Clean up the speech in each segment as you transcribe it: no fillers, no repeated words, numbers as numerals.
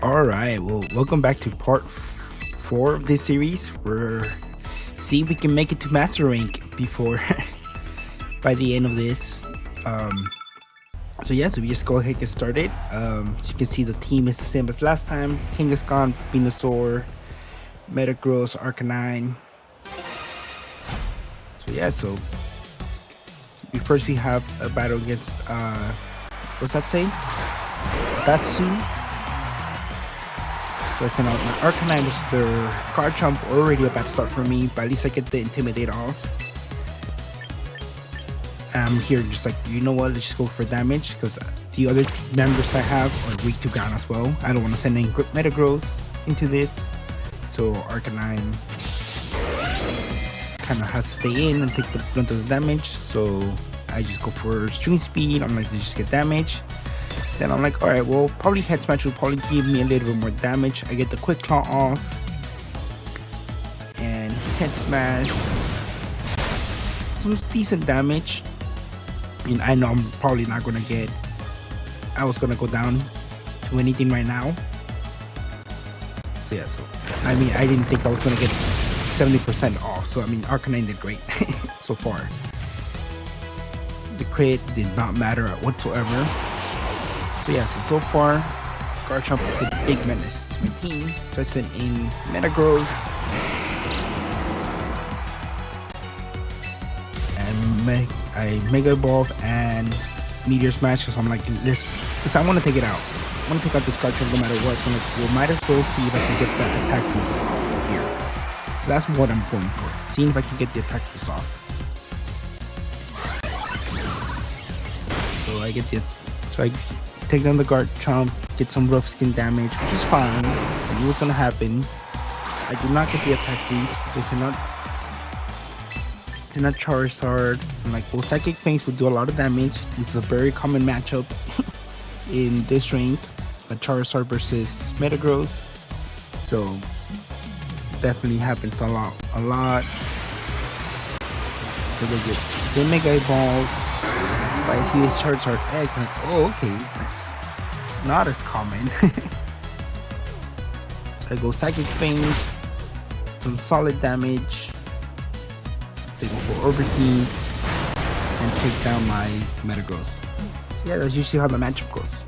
All right, well, welcome back to part four of this series. We're see if we can make it to master rank before by the end of this. Um, so we just go ahead and get started. So you can see the team is the same as last time: Kangaskhan, Venusaur, Metagross, Arcanine. So first we have a battle against what's that say? Batsu. So I sent out my Arcanine, which is their card jump, already a bad start for me, but at least I get the Intimidate off. I'm here just like, you know what, let's just go for damage, because the other members I have are weak to ground as well. I don't want to send in Metagross into this, so Arcanine kind of has to stay in and take the brunt of the damage, so I just go for String Speed. I'm like, let's just get damage. Then I'm like, alright, well, probably Head Smash will probably give me a little bit more damage. I get the Quick Claw off. And Head Smash. Some decent damage. I mean, I know I'm probably not going to get... I was going to go down to anything right now. So I mean, I didn't think I was going to get 70% off. So, I mean, Arcanine did great so far. The crit did not matter whatsoever. So far, Garchomp is a big menace to my team. So I sent in Metagross and I Mega Evolve and Meteor Smash. So I'm like, this, because I want to take it out. I want to take out this Garchomp no matter what. So I'm like, well, might as well see if I can get that attack boost here. So that's what I'm going for. Seeing if I can get the attack boost off. So I take down the Garchomp, get some rough skin damage, which is fine. I knew what's gonna happen. I do not get the attack boost. This is not Charizard. I'm like, well, Psychic Fangs would do a lot of damage. This is a very common matchup in this rank, a Charizard versus Metagross. So definitely happens a lot. So they Mega Evolve. I see this Charizard X, I'm like, oh, okay, that's not as common. So I go Psychic Fangs, some solid damage. They go for Overheat and take down my Metagross. So yeah, that's usually how the matchup goes.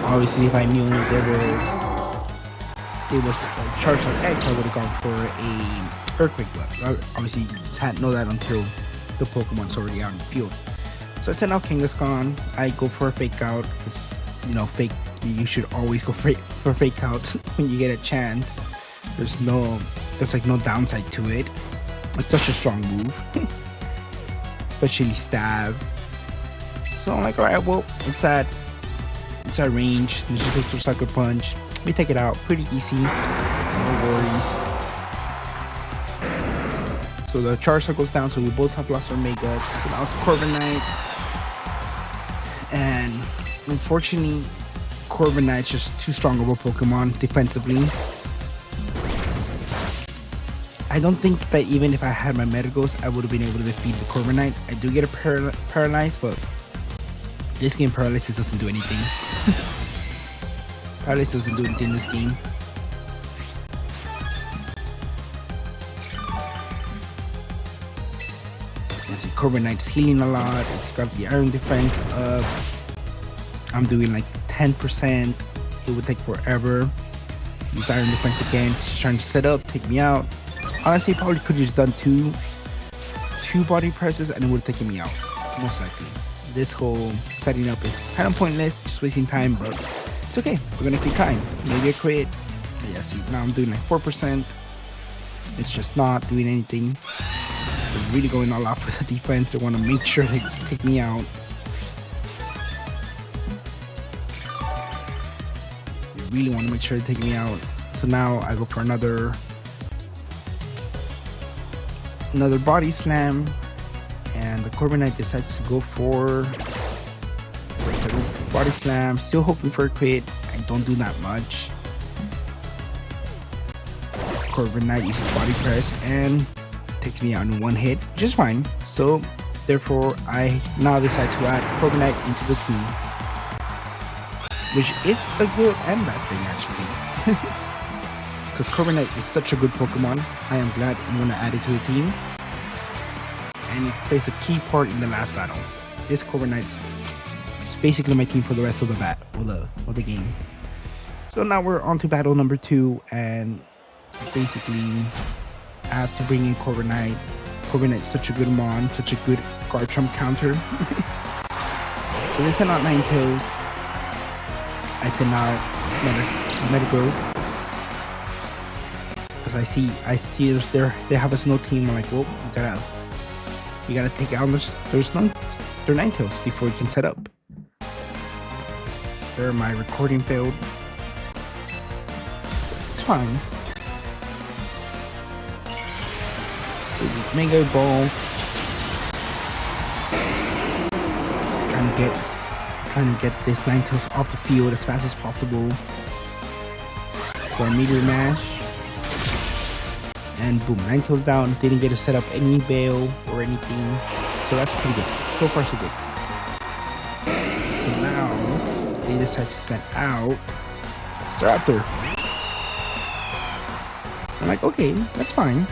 Obviously, if I knew it was Charizard X, I would have gone for a Earthquake, but obviously you can't know that until the Pokemon's already out in the field. So I send out Kangaskhan. I go for a Fake Out because, you know, you should always go for Fake Out when you get a chance. There's like no downside to it. It's such a strong move, especially Stab. So I'm like, alright, well, it's at range. Let's just go for Sucker Punch. We take it out pretty easy, no worries. So the Charizard goes down, so we both have lost our Megas. So that was Corviknight. And unfortunately, Corviknight's just too strong of a Pokemon defensively. I don't think that even if I had my Metagross, I would have been able to defeat the Corviknight. I do get a Paralyzed, but this game Paralysis doesn't do anything. Paralysis doesn't do anything in this game. See, Corviknight's healing a lot. It's got the Iron Defense up. I'm doing like 10%. It would take forever. Use Iron Defense again. She's trying to set up, take me out. Honestly, probably could have just done two body presses and it would have taken me out, most likely. This whole setting up is kind of pointless, just wasting time, but it's okay. We're gonna keep trying. Maybe a crit. But yeah, see, now I'm doing like 4%. It's just not doing anything. They're really going all out for the defense. I want to make sure they take me out. They really want to make sure they take me out. So now I go for another body slam, and the Corviknight decides to go for body slam. Still hoping for a crit. I don't do that much. Corviknight uses body press and takes me out in one hit, which is fine. So Therefore, I now decide to add Corviknight into the team, which is a good and bad thing actually. Because Corviknight is such a good Pokemon, I am glad I'm going to add it to the team. And it plays a key part in the last battle. This Corviknight is basically my team for the rest of the game. So now we're on to battle number 2, and basically I have to bring in Corviknight. Corviknight is such a good mon, such a good Garchomp counter. So they send out Ninetales. I send out Metagross. Because I see they have a snow team. I'm like, well, we gotta take out their Ninetales before we can set up. There, my recording failed. It's fine. So Mega Ball. Trying to get this Ninetales off the field as fast as possible. For a Meteor Mash. And boom, Ninetales down. Didn't get to set up any bail or anything. So that's pretty good. So far so good. So now they decide to send out Staraptor. I'm like, okay, that's fine.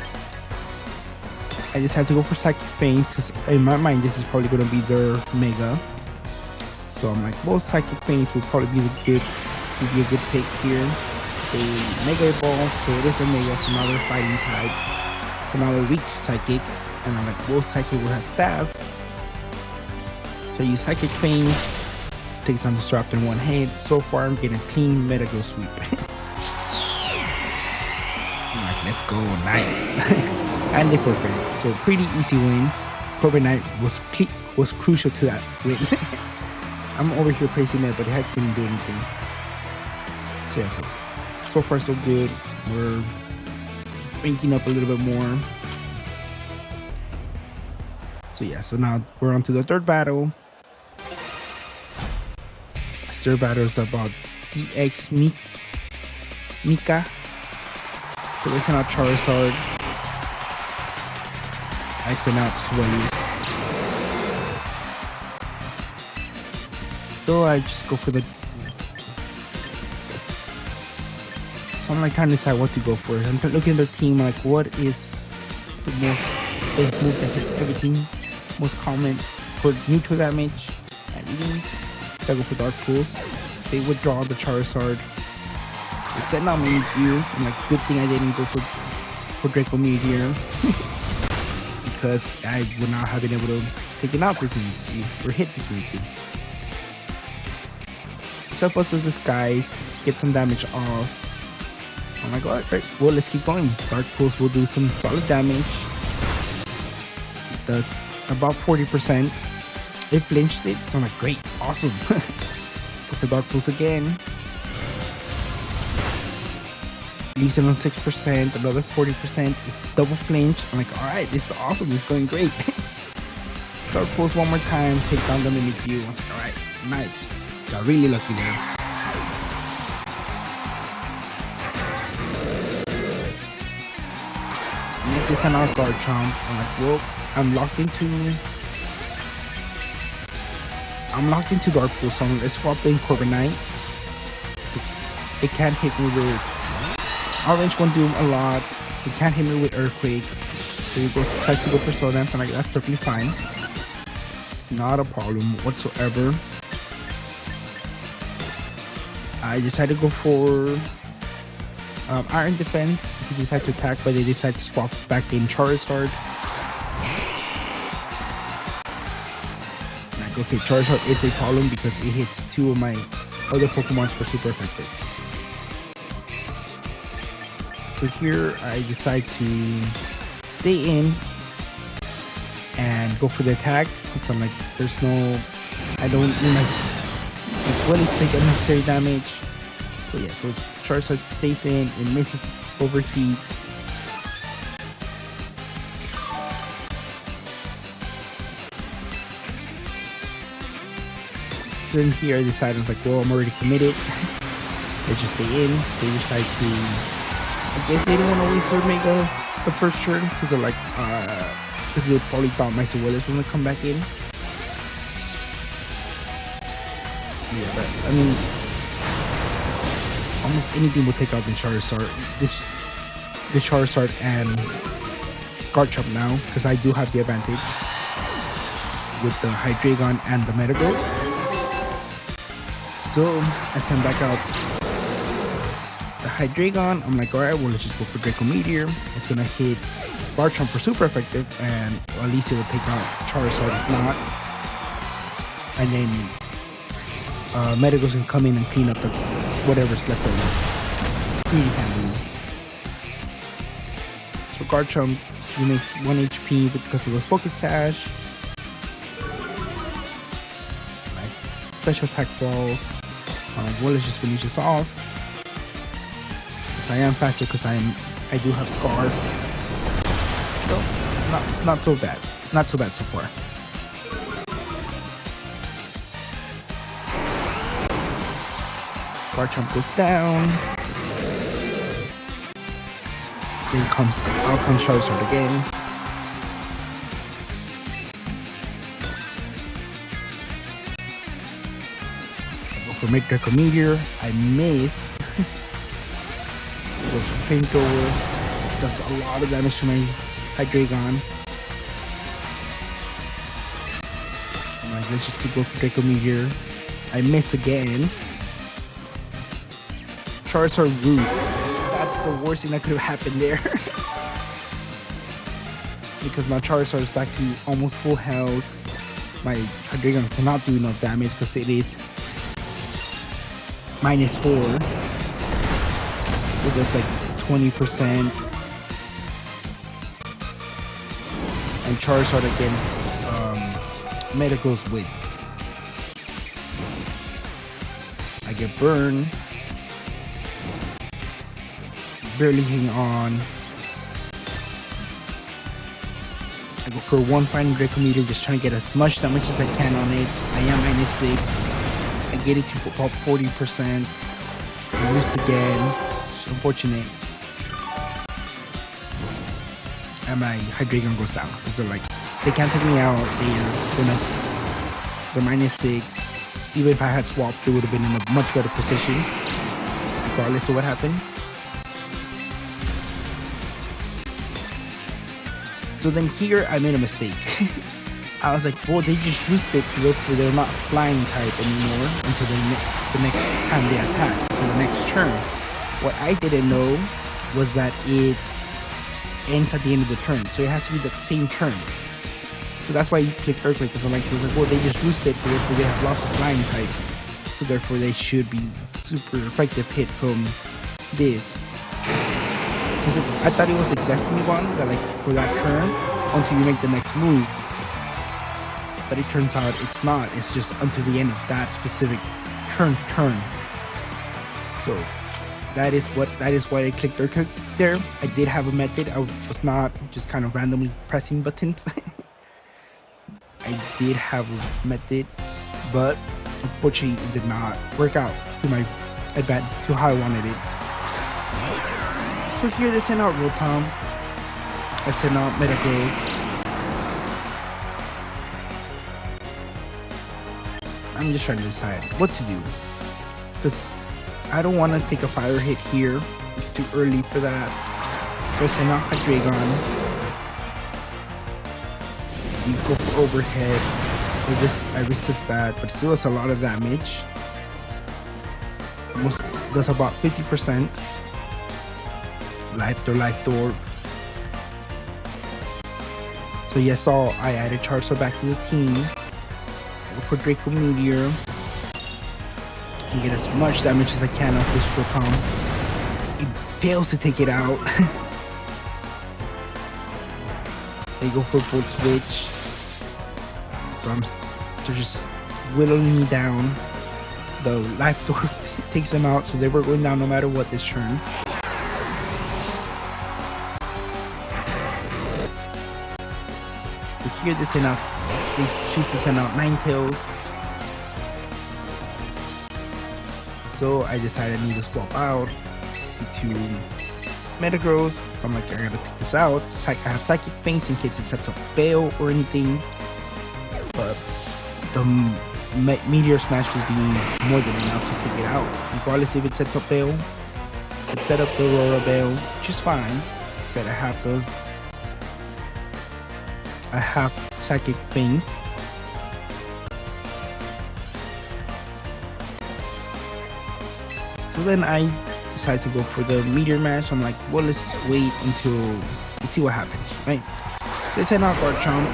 I just have to go for Psychic Feint because in my mind this is probably going to be their Mega. So I'm like, well, Psychic Feint would probably be a good pick here. A Mega Ball, so it is a Mega, so now they're fighting types. So now they're weak to Psychic, and I'm like, well, Psychic will have Stab. So I use Psychic Feint, takes on the Disrupt in one hit. So far, I'm getting a clean Metagross sweep. I'm like, let's go, nice. And they perfect. So pretty easy win. Corviknight was crucial to that win. I'm over here praising it, but it didn't do anything. So yeah, so far so good. We're ranking up a little bit more. So yeah, so now we're on to the third battle. This third battle is about DX Mika. So they send out Charizard. I send out Swellies. So I just go for the... So I'm like trying to decide what to go for. I'm looking at the team, like what is the best move that hits everything, most common for neutral damage at least. So I go for Dark Pulse. They withdraw the Charizard. They send out Mewtwo. I'm like, good thing I didn't go for Draco Meteor. Because I would not have been able to take it out this Mewtwo or hit this Mewtwo. So I busted this Disguise, get some damage off. I'm like, alright, well, let's keep going. Dark Pulse will do some solid damage. It does about 40%. It flinched it, so I'm like, great, awesome. Go for Dark Pulse again. Leaves it on 6%, another 40%. Double flinch. I'm like, alright, this is awesome, this is going great. Dark Pulse one more time, take down the Mimikyu. I was like, alright, nice. Got really lucky there. Next is another Garchomp. I'm like, well, I'm locked into Dark Pulse, so let's swap in Corviknight. It can't hit me with Orange won't do a lot. It can't hit me with Earthquake. So you decides to go for Soul Dance. I'm like, that's perfectly fine. It's not a problem whatsoever. I decided to go for Iron Defense because they decide to attack, but they decide to swap back in Charizard. Like, okay, Charizard is a problem because it hits two of my other Pokemons for super effective. So here I decide to stay in and go for the attack. So I'm like, there's no, I don't need my Swellies take unnecessary damage. So yeah, so Charizard stays in, it misses Overheat. So then here I decided, like, well, I'm already committed. Let's just stay in. They decide to, I guess they didn't want to waste their Mega the first turn because they're like, because they probably thought my Willis was gonna come back in. Yeah, but I mean, almost anything will take out the Charizard, the Charizard and Garchomp now, because I do have the advantage with the Hydreigon and the Metagross. So I send back out the Hydreigon. I'm like, alright, well, let's just go for Draco Meteor. It's gonna hit Garchomp for super effective, and at least it will take out Charizard if not. And then Metagross can come in and clean up the whatever's left over. Pretty handy. So Garchomp, you make 1 HP because it was Focus Sash. Like special attack falls. Well, let's just finish this off. Because I am faster because I do have Scar. So not so bad. Not so bad so far. Garchomp goes down. Then out comes Charizard again. Go for Draco Meteor. I miss. It was Flamethrower. Does a lot of damage to my Hydreigon. I'm like, let's just keep going for Draco Meteor. I miss again. Charizard Roost. That's the worst thing that could have happened there. Because now Charizard is back to almost full health. My Hydreigon cannot do enough damage because it is -4. So there's like 20%. And Charizard against Metagross wins. I get burned. Barely hang on. I go for one final Draco Meteor, just trying to get as much damage as I can on it. I am -6. I get it to about 40%. I lose again. It's unfortunate. And my Hydreigon goes down. So like, they can't take me out. They're -6. Even if I had swapped, they would have been in a much better position, regardless of what happened. So then here I made a mistake. I was like, well, they just roosted, so therefore they're not flying type anymore until the next time they attack, until the next turn. What I didn't know was that it ends at the end of the turn, so it has to be that same turn. So that's why you click Earthquake, because I'm like, well, they just roosted, so therefore they have lost the flying type. So therefore they should be super effective hit from this. I thought it was a Destiny one that like for that turn until you make the next move, but it turns out it's not. It's just until the end of that specific turn. So that is why I clicked Earthquake there. I did have a method. I was not just kind of randomly pressing buttons. I did have a method, but unfortunately it did not work out to my advantage, to how I wanted it. So here they send out Rotom. I send out Metagross. I'm just trying to decide what to do, because I don't want to take a fire hit here. It's too early for that. So I send out Hydreigon. You go for overhead. I resist that, but it still does a lot of damage. Almost does about 50%. Life Door. So yes, I added Charizard back to the team. Go for Draco Meteor. And get as much damage as I can off this Rotom. It fails to take it out. They go for Volt Switch. So they're just whittling me down. The Life Door takes them out, so they were going down no matter what this turn. So here they choose to send out Ninetales. So I decided I need to swap out into Metagross, so I'm like, I gotta take this out. I have Psychic Things in case it sets up Fail or anything. But the Meteor Smash will be more than enough to take it out. Regardless if it sets up Fail, it set up the Aurora Veil, which is fine. I said I have Psychic Things. So then I decided to go for the Meteor Mash. I'm like, well, let's wait until let's see what happens, right? So I send out Garchomp.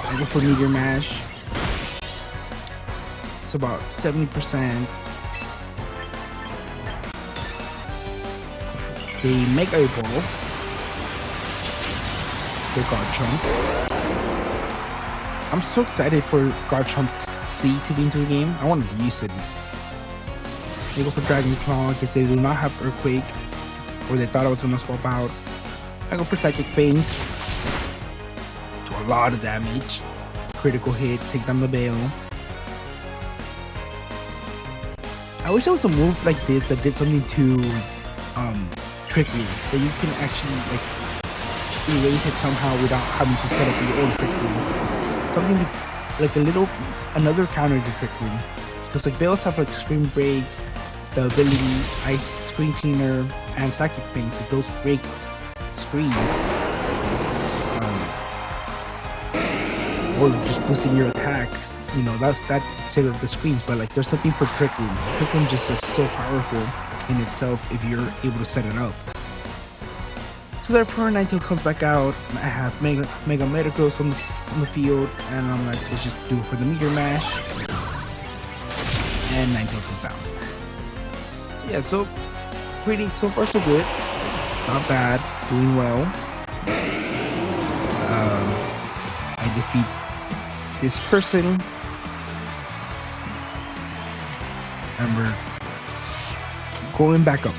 I go for Meteor Mash. It's about 70%. The Mega Ball. The Garchomp. I'm so excited for Garchomp C to be into the game. I want to use it. They go for Dragon Claw because they do not have Earthquake, or they thought I was gonna swap out. I go for Psychic Fangs. Do a lot of damage. Critical hit, take down the Veil. I wish there was a move like this that did something to Trick Room, that you can actually like erase it somehow without having to set up your own Trick Room. Something like another counter to Trick Room. Because like Veils have like Screen Break, the ability Ice Screen Cleaner, and Psychic Things. If those break screens, or just boosting your attacks, you know, that's considered the screens. But like there's something for Trick Room. Trick Room just is so powerful in itself if you're able to set it up. So therefore, Ninetale comes back out. I have Mega Metagross on the field, and I'm like, let's just do it for the Meteor Mash. And Ninetale goes down. Yeah, so far so good. Not bad, doing well. I defeat this person, and we're going back up.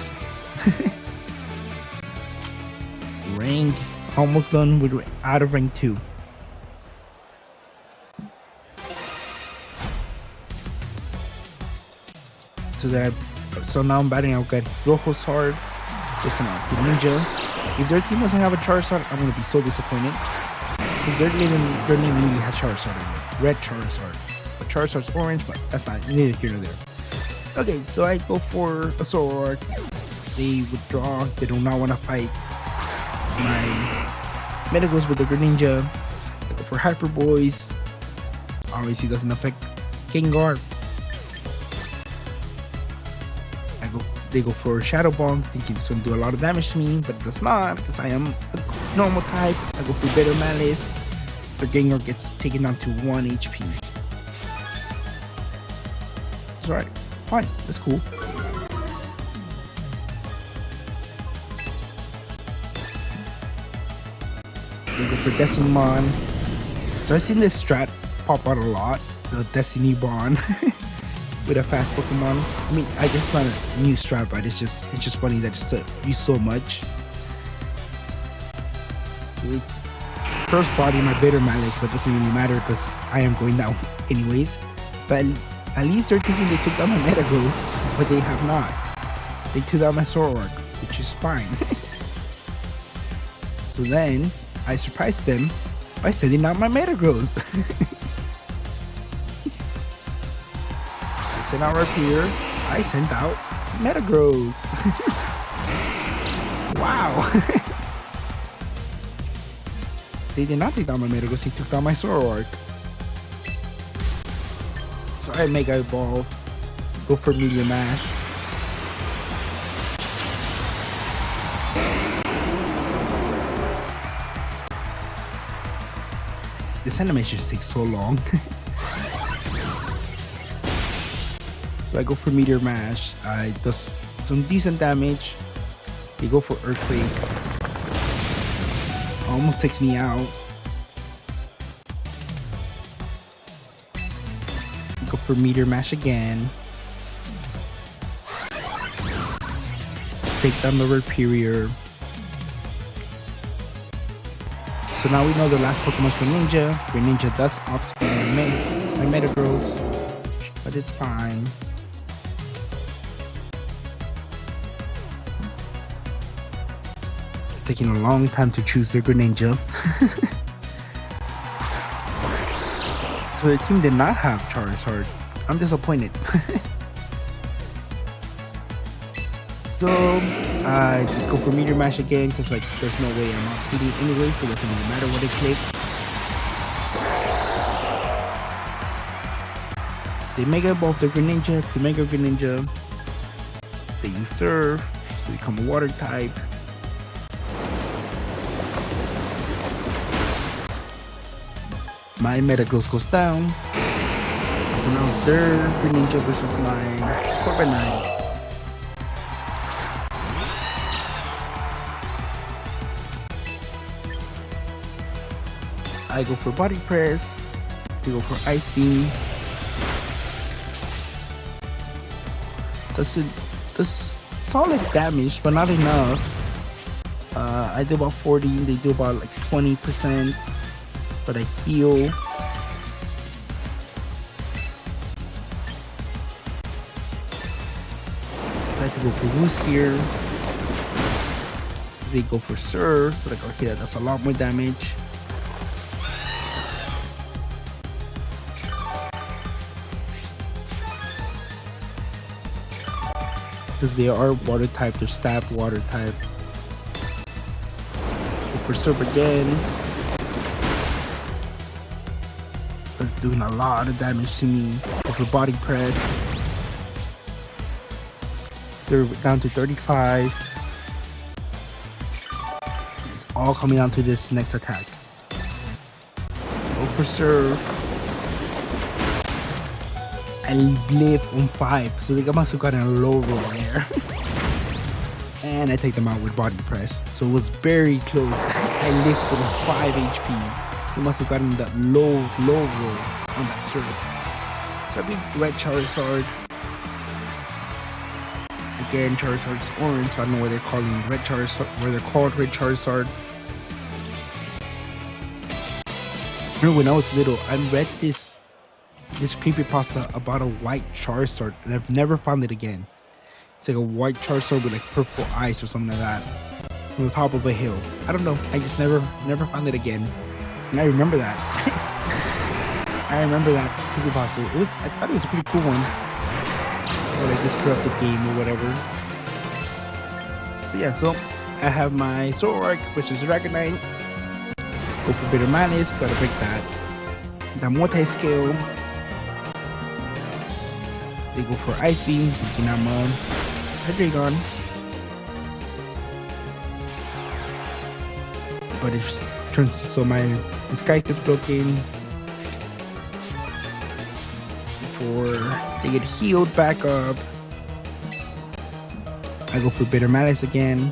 Rank almost done with out of rank 2. So now I'm batting out good Rojo's hard. Listen up, the Ninja. If their team doesn't have a Charizard, I'm gonna be so disappointed. Because their name really has Charizard in it. Red Charizard. But Charizard's orange, but that's not neither here nor there. Okay, so I go for a Zoroark. They withdraw. They do not want to fight my Metagross with the Greninja. I go for Hyper Boys. Obviously doesn't affect Gengar. They go for Shadow Ball, thinking it's going to do a lot of damage to me, but it does not, because I am a normal type. I go for Bitter Malice. The Gengar gets taken down to 1 HP. It's alright, fine, that's cool. They go for Decimon. So I've seen this strat pop out a lot, the Destiny Bond. With a fast Pokemon. I mean, I guess it's not a new strat, but it's just funny that it's used so much. So first body my Bitter Malice, but doesn't really matter because I am going down anyways. But at least they're thinking they took down my Metagross, but they have not. They took down my Zoroark, which is fine. So then I surprised them by sending out my Metagross. Sent out Rapier, I sent out Metagross. Wow. They did not take down my Metagross, they took down my Zoroark. So I Mega Ball, go for Meteor Mash. This animation just takes so long. So I go for Meteor Mash. I does some decent damage. They go for Earthquake. Almost takes me out. Go for Meteor Mash again. Take down the Rapirior. So now we know the last Pokemon's Greninja. Greninja does outspeed my Metagross, but it's fine. taking a long time to choose their Greninja. So the team did not have Charizard. I'm disappointed. So I just go for Meteor Mash again because like there's no way I'm not hitting anyway, so it doesn't even matter what I click. They Mega Evolve their Greninja to Mega Greninja. They use Surf, so they become a Water type. My Metagross goes down. So now it's their Greninja versus my Corviknight. I go for Body Press. They go for Ice Beam. Does solid damage, but not enough. I do about 40. They do about like 20%. But I heal. So I have to go for Boost here. They go for Surf. So like, okay, that's a lot more damage. Because they are water type, they're stabbed water type. Go for Surf again. They're doing a lot of damage to me. Go for Body Press. They're down to 35. It's all coming down to this next attack. Go for Surf. I live on 5, so they must have gotten a low roll there. And I take them out with Body Press, so it was very close. I lived with 5 HP. They must have gotten that low roll on that Surf. So I beat Red Charizard. Again, Charizard's orange, so I don't know why they're calling Red Charizard, where they're called Red Charizard. I remember when I was little, I read this creepypasta about a white Charizard, and I've never found it again. It's like a white Charizard with like purple eyes or something like that on the top of a hill. I don't know. I just never found it again. And I remember that. I remember that creepypasta. I thought it was a pretty cool one. Or like this corrupted game or whatever. So yeah, so I have my Zoroark, which is Dragonite. Go for Bitter Malice, gotta break that multi-scale. They go for Ice Beam, taking out my Hydreigon. But it turns, so my disguise gets broken. Before they get healed back up, I go for Bitter Malice again.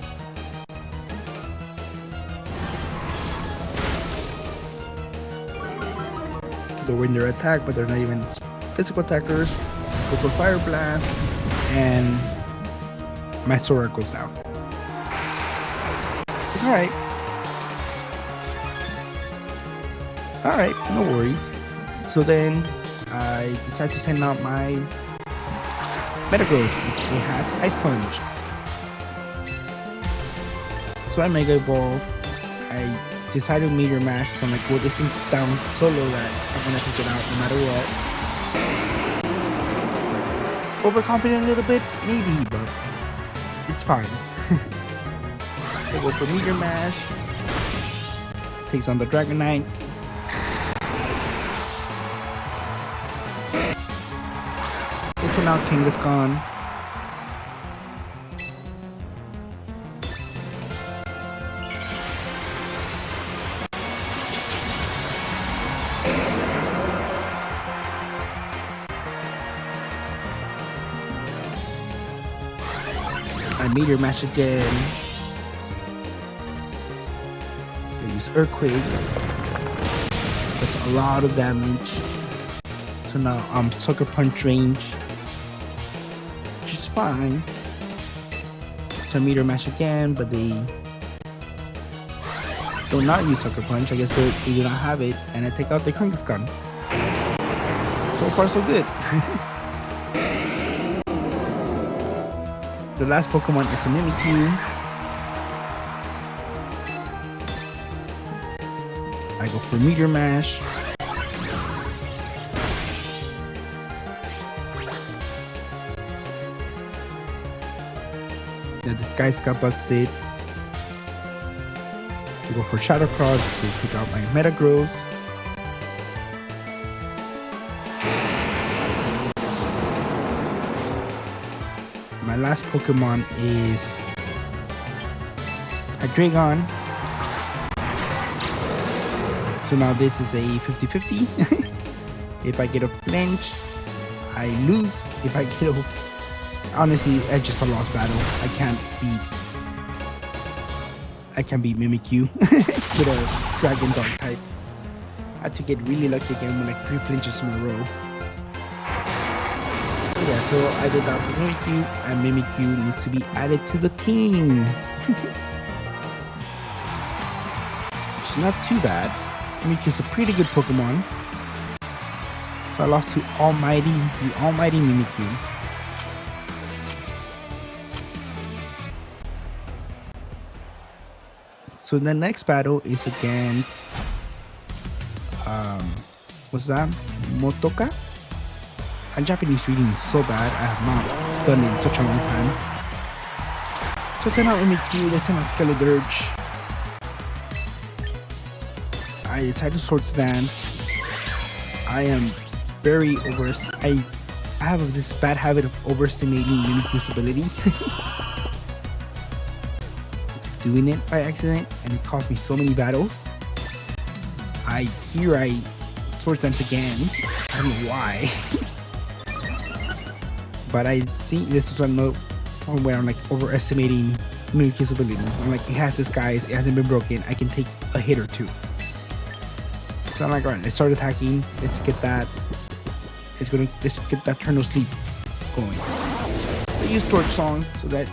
They win their attack, but they're not even physical attackers. Go for Fire Blast, and my Zoroark goes down. Alright. Alright, no worries. So then I decide to send out my Metagross. It has Ice Punch. So I Mega Evolve. I decided to Meteor Mash, so I'm like, well, this thing's down so low that I'm gonna take it out no matter what. Overconfident a little bit, maybe, but it's fine. I go for Meteor Mash. Takes on the Dragonite. So now Kangaskhan. I Meteor Mash again. They use Earthquake. That's a lot of damage. So now I'm Sucker Punch range, which is fine. So I Meteor Mash again, but they do not use Sucker Punch. I guess they do not have it, and I take out the Kangaskhan. So far, so good. The last Pokemon is a Mimikyu. for Meteor Mash. The disguise got busted. To go for Shadow Cross to pick out my Metagross. My last Pokemon is a Dragon. So now this is a 50-50. If I get a flinch, I lose. If I get a... Honestly, it's just a lost battle. I can't beat Mimikyu with a Dragon Dog type. I had to get really lucky again with like 3 flinches in a row. Yeah, so I did that with Mimikyu, and Mimikyu needs to be added to the team. Which is not too bad. Mimikyu is a pretty good Pokemon. So I lost to the almighty Mimikyu. So the next battle is against what's that? Motoka? My Japanese reading is so bad. I have not done it in such a long time. So send out Mimikyu, they send out Skeledirge. I decided to Swords Dance. I am very I have this bad habit of overestimating Mimikyu's ability. Doing it by accident, and it cost me so many battles. I Swords Dance again. I don't know why. But I see this is one where I'm like overestimating Mimikyu's ability. I'm like, it has disguise, it hasn't been broken, I can take a hit or two. So I'm like, alright, let's start attacking. Let's get that Turn No Sleep going. So I use Torch Song so that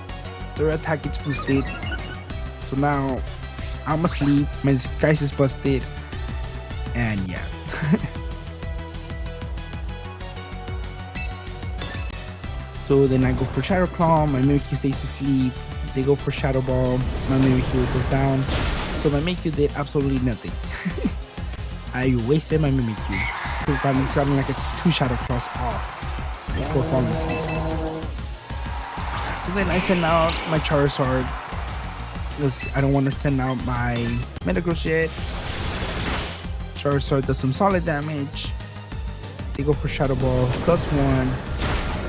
their attack gets boosted. So now I'm asleep, my disguise is busted, and yeah. So then I go for Shadow Claw, my Mimikyu stays asleep. They go for Shadow Ball, my Mimikyu goes down. So my Mimikyu did absolutely nothing. I wasted my Mimikyu. It's gotten like a 2 Shadow Claws off before falling asleep. So then I send out my Charizard, because I don't want to send out my Metagross yet. Charizard does some solid damage. They go for Shadow Ball, +1.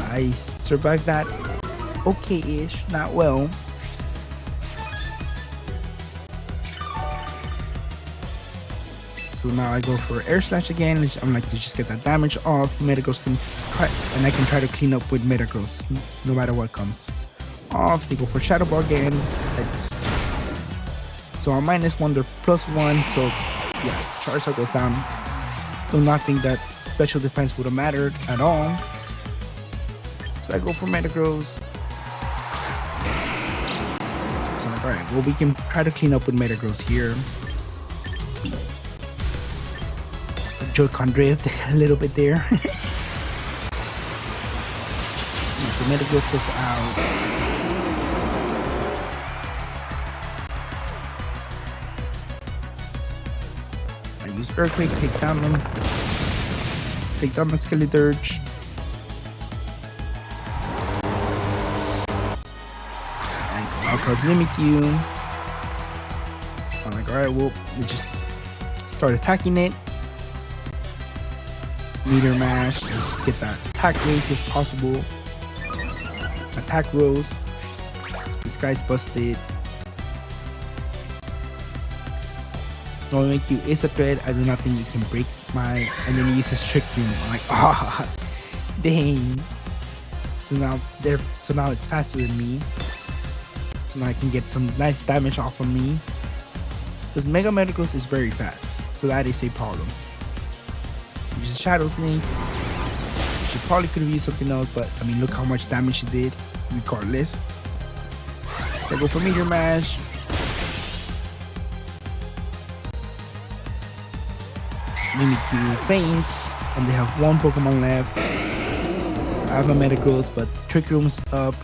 I survived that okay-ish, not well. So now I go for Air Slash again. I'm like, to just get that damage off. Metagross can cut, and I can try to clean up with Metagross no matter what comes off. They go for Shadow Ball again. So I'm -1, they're +1. So yeah, Charizard goes down. Do not think that special defense would have mattered at all. So I go for Metagross. So I'm like, alright, well, we can try to clean up with Metagross here. Joy-Con drift a little bit there. So Metagross goes out. I use Earthquake, take down the Skeledirge. Across Mimikyu. I'm like, alright, well, we just start attacking it. Meteor Mash, just get that attack race if possible. Attack Rose. This guy's busted. No, Mimikyu is a threat. I do not think you can break my. And then he uses Trick Room. I'm like, ah, dang. So now it's faster than me. So now I can get some nice damage off of me. Because Mega Metagross is very fast. So that is a problem. Uses Shadow Sneak. She probably could have used something else, but I mean, look how much damage she did, regardless. So I go for Meteor Mash. Mimikyu faints, and they have 1 Pokemon left. I have a Metagross, but Trick Room's up.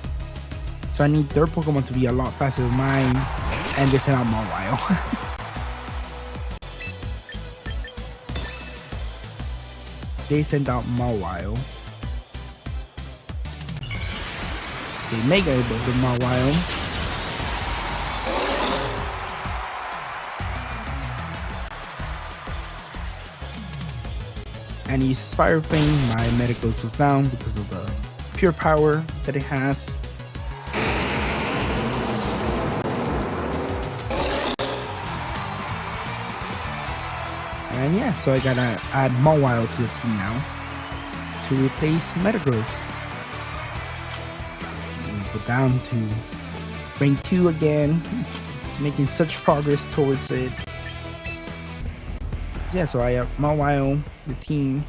So I need their Pokemon to be a lot faster than mine, and they send out Mawile. they send out Mawile. They Mega Evolve the Mawile. And he uses Fire Fang. My medical goes down because of the pure power that it has. And yeah, so I gotta add Mawile to the team now to replace Metagross. Go down to rank 2 again, making such progress towards it. Yeah, so I have Mawile, the team.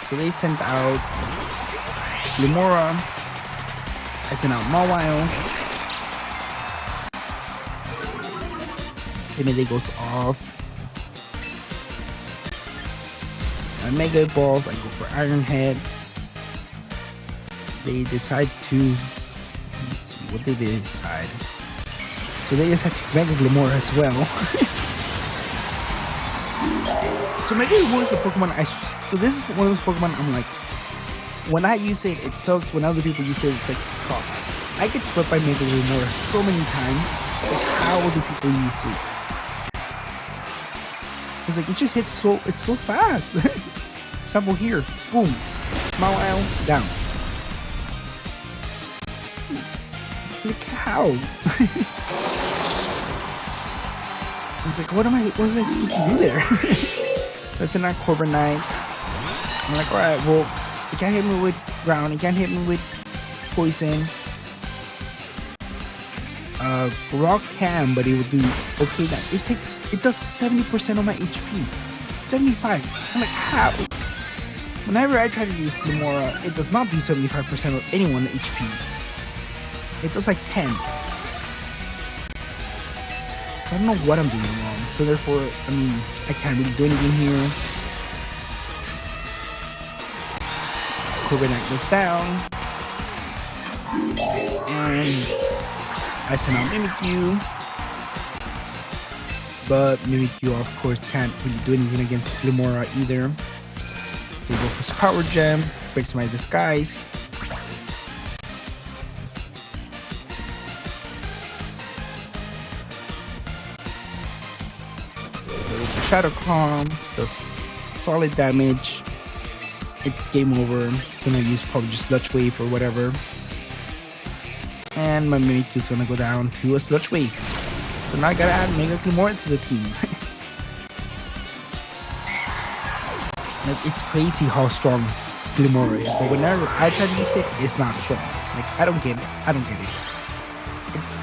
So they sent out Limora. I sent out Mawile. And then it goes off. I Mega Evolve. I go for Iron Head. They decide to, let's see, what did they decide? So they decide to Mega Limora as well. So Mega Limora is a Pokemon so this is one of those Pokemon I'm like, when I use it, it sucks. When other people use it, it's like, oh, I get swept by Mega Limora so many times. It's like, how do people use it? It's like, it just hits it's so fast. Example here, boom, Mawile down. Like how? It's like, what was I supposed to do there? That's not Corviknight. I'm like, alright, well, it can't hit me with ground, it can't hit me with poison. Rock can, but it will do okay. That it does 70% of my HP. 75. I'm like, how? Whenever I try to use Limora, it does not do 75% of anyone's HP. It does like 10. So I don't know what I'm doing wrong. So therefore, I mean, I can't really do anything here. Corviknight goes down. And I send out Mimikyu. But Mimikyu, of course, can't really do anything against Limora either. So we go for Power Gem. Breaks my disguise. Shadow Calm does solid damage. It's game over. It's gonna use probably just Sludge Wave or whatever. And my Mimikyu is gonna go down to a Sludge Wave. So now I gotta add Mega Limora to the team. Like, it's crazy how strong Limora is, but whenever I try to use it, it's not strong. Like, I don't get it. I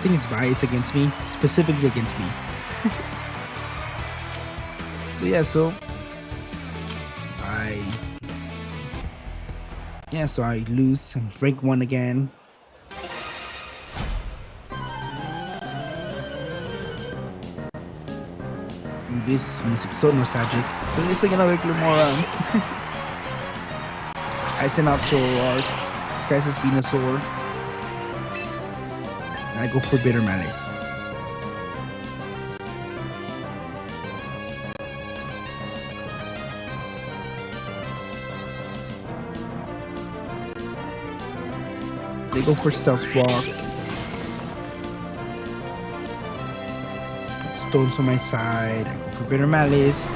think it's biased against me, specifically against me. So yeah, so I lose and rank 1 again. And this music so nostalgic. So it's like another Limora. I send out Zoroark. Disguise as Venusaur. And I go for Bitter Malice. They go for Stealth Rocks. Put stones on my side. I go for Bitter Malice.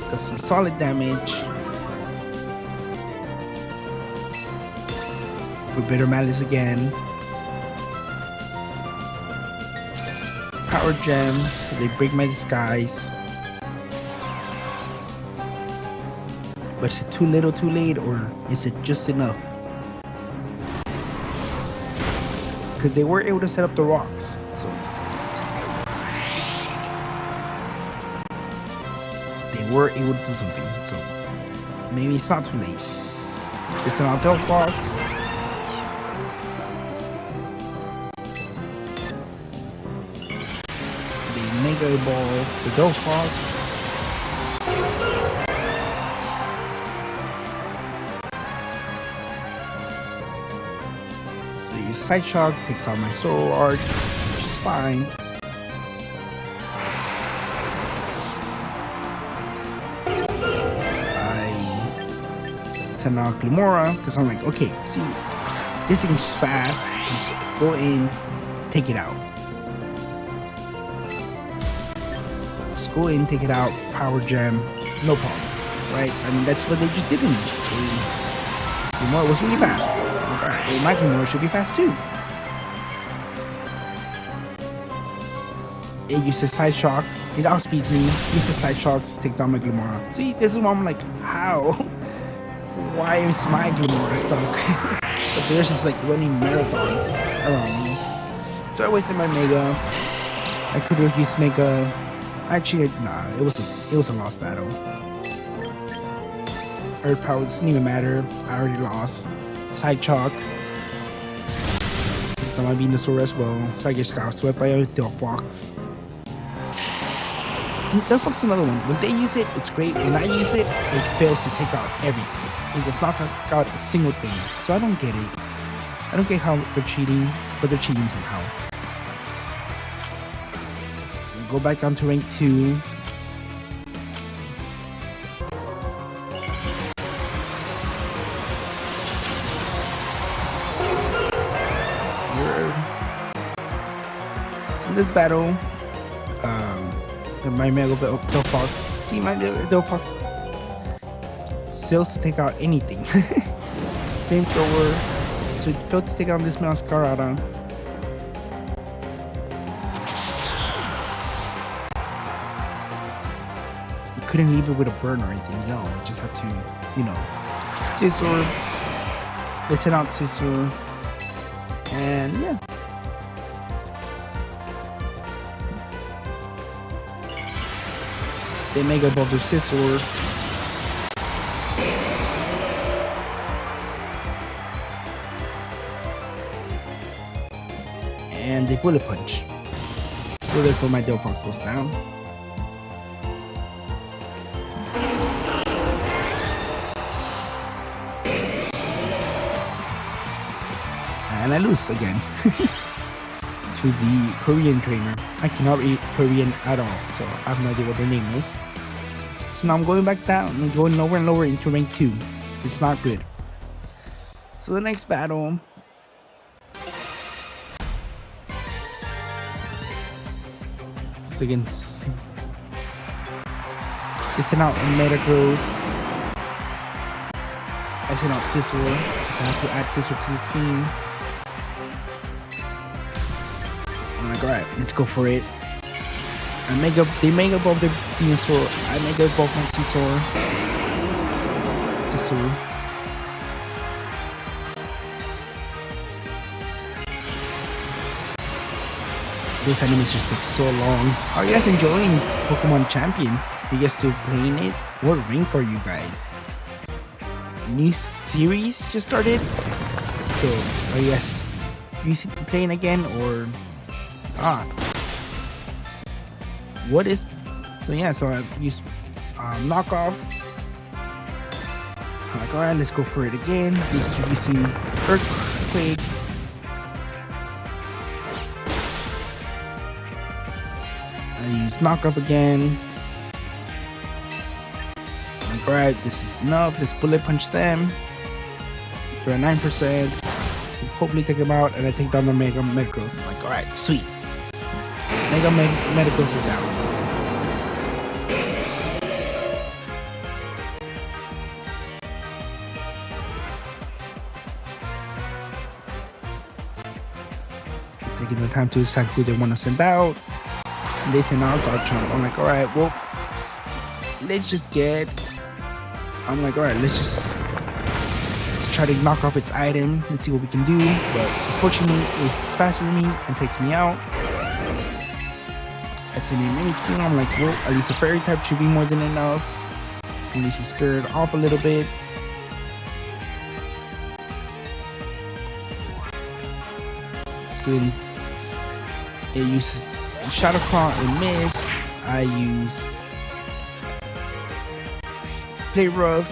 Does some solid damage. For Bitter Malice again. Power Gem. So they break my disguise. But is it too little too late, or is it just enough? Because they were able to set up the rocks, so they were able to do something. So maybe it's not too late. It's an Delph Fox. They Mega Ball the Delph Fox. Side Shock, takes out my sword, which is fine. I send out Glimora because I'm like, okay, see, this thing is fast. Just go in, take it out. Just go in, take it out, power gem, no problem, right? I mean, that's what they just did to me. Glimora was really fast. Alright, well, my Glimora should be fast too. It uses Side Shock, it outspeeds me, uses Side Shocks, takes down my Glimora. See, this is why I'm like, how? Why is my Glimora suck? But theirs is like running marathons around me. So I wasted my Mega. I could have used Mega. Actually, nah, it was a lost battle. Earth Power doesn't even matter. I already lost. Side Shock. It's on my Venusaur as well. So I just got swept by a Delphox. Delphox is another one. When they use it, it's great. When I use it, it fails to take out everything. It does not take out a single thing. So I don't get it. I don't get how they're cheating, but they're cheating somehow. Go back down to rank 2. In this battle, my Mega Delphox. See, my Delphox fails to take out anything. Flamethrower. So it failed to take out this Masquerada. You couldn't leave it with a burn or anything. No, you just had to, you know, Scizor. They sent out Scizor. And yeah. They Mega Evolve their Scizor. And they Bullet Punch. So therefore my Delphox goes down. And I lose again. To the Korean trainer. I cannot read Korean at all, so I have no idea what their name is. So now I'm going back down. I'm going lower and lower into rank 2. It's not good. So the next battle. It's against. They sent out Metagross. I sent out Scizor. So I have to add Scizor to the team. I'm like, alright, let's go for it. They Mega Evolve their Venusaur. I Mega Evolve my Scizor. This animation just takes so long. Are you guys enjoying Pokémon Champions? Are you guys still playing it? What rank are you guys? New series just started? So, are you guys playing again or... what is so yeah, so I use knockoff. I'm like, alright, let's go for it again. We're using Earthquake. I use knockoff again. I'm like, alright, this is enough. Let's Bullet Punch them. We're at 9%. Hopefully take them out, and I take down the Mega Metagross. I'm like, alright, sweet. Mega Metagross is down. Taking the time to decide who they want to send out. And they send out Garchomp. I'm like, alright, well, let's just get... I'm like, alright, let's try to knock off its item. Let's see what we can do. But unfortunately, it's faster than me and takes me out. I send in anything. I'm like, well, at least a fairy type should be more than enough. At least we're scared off a little bit. So it uses Shadow Claw and Miss. I use Play Rough.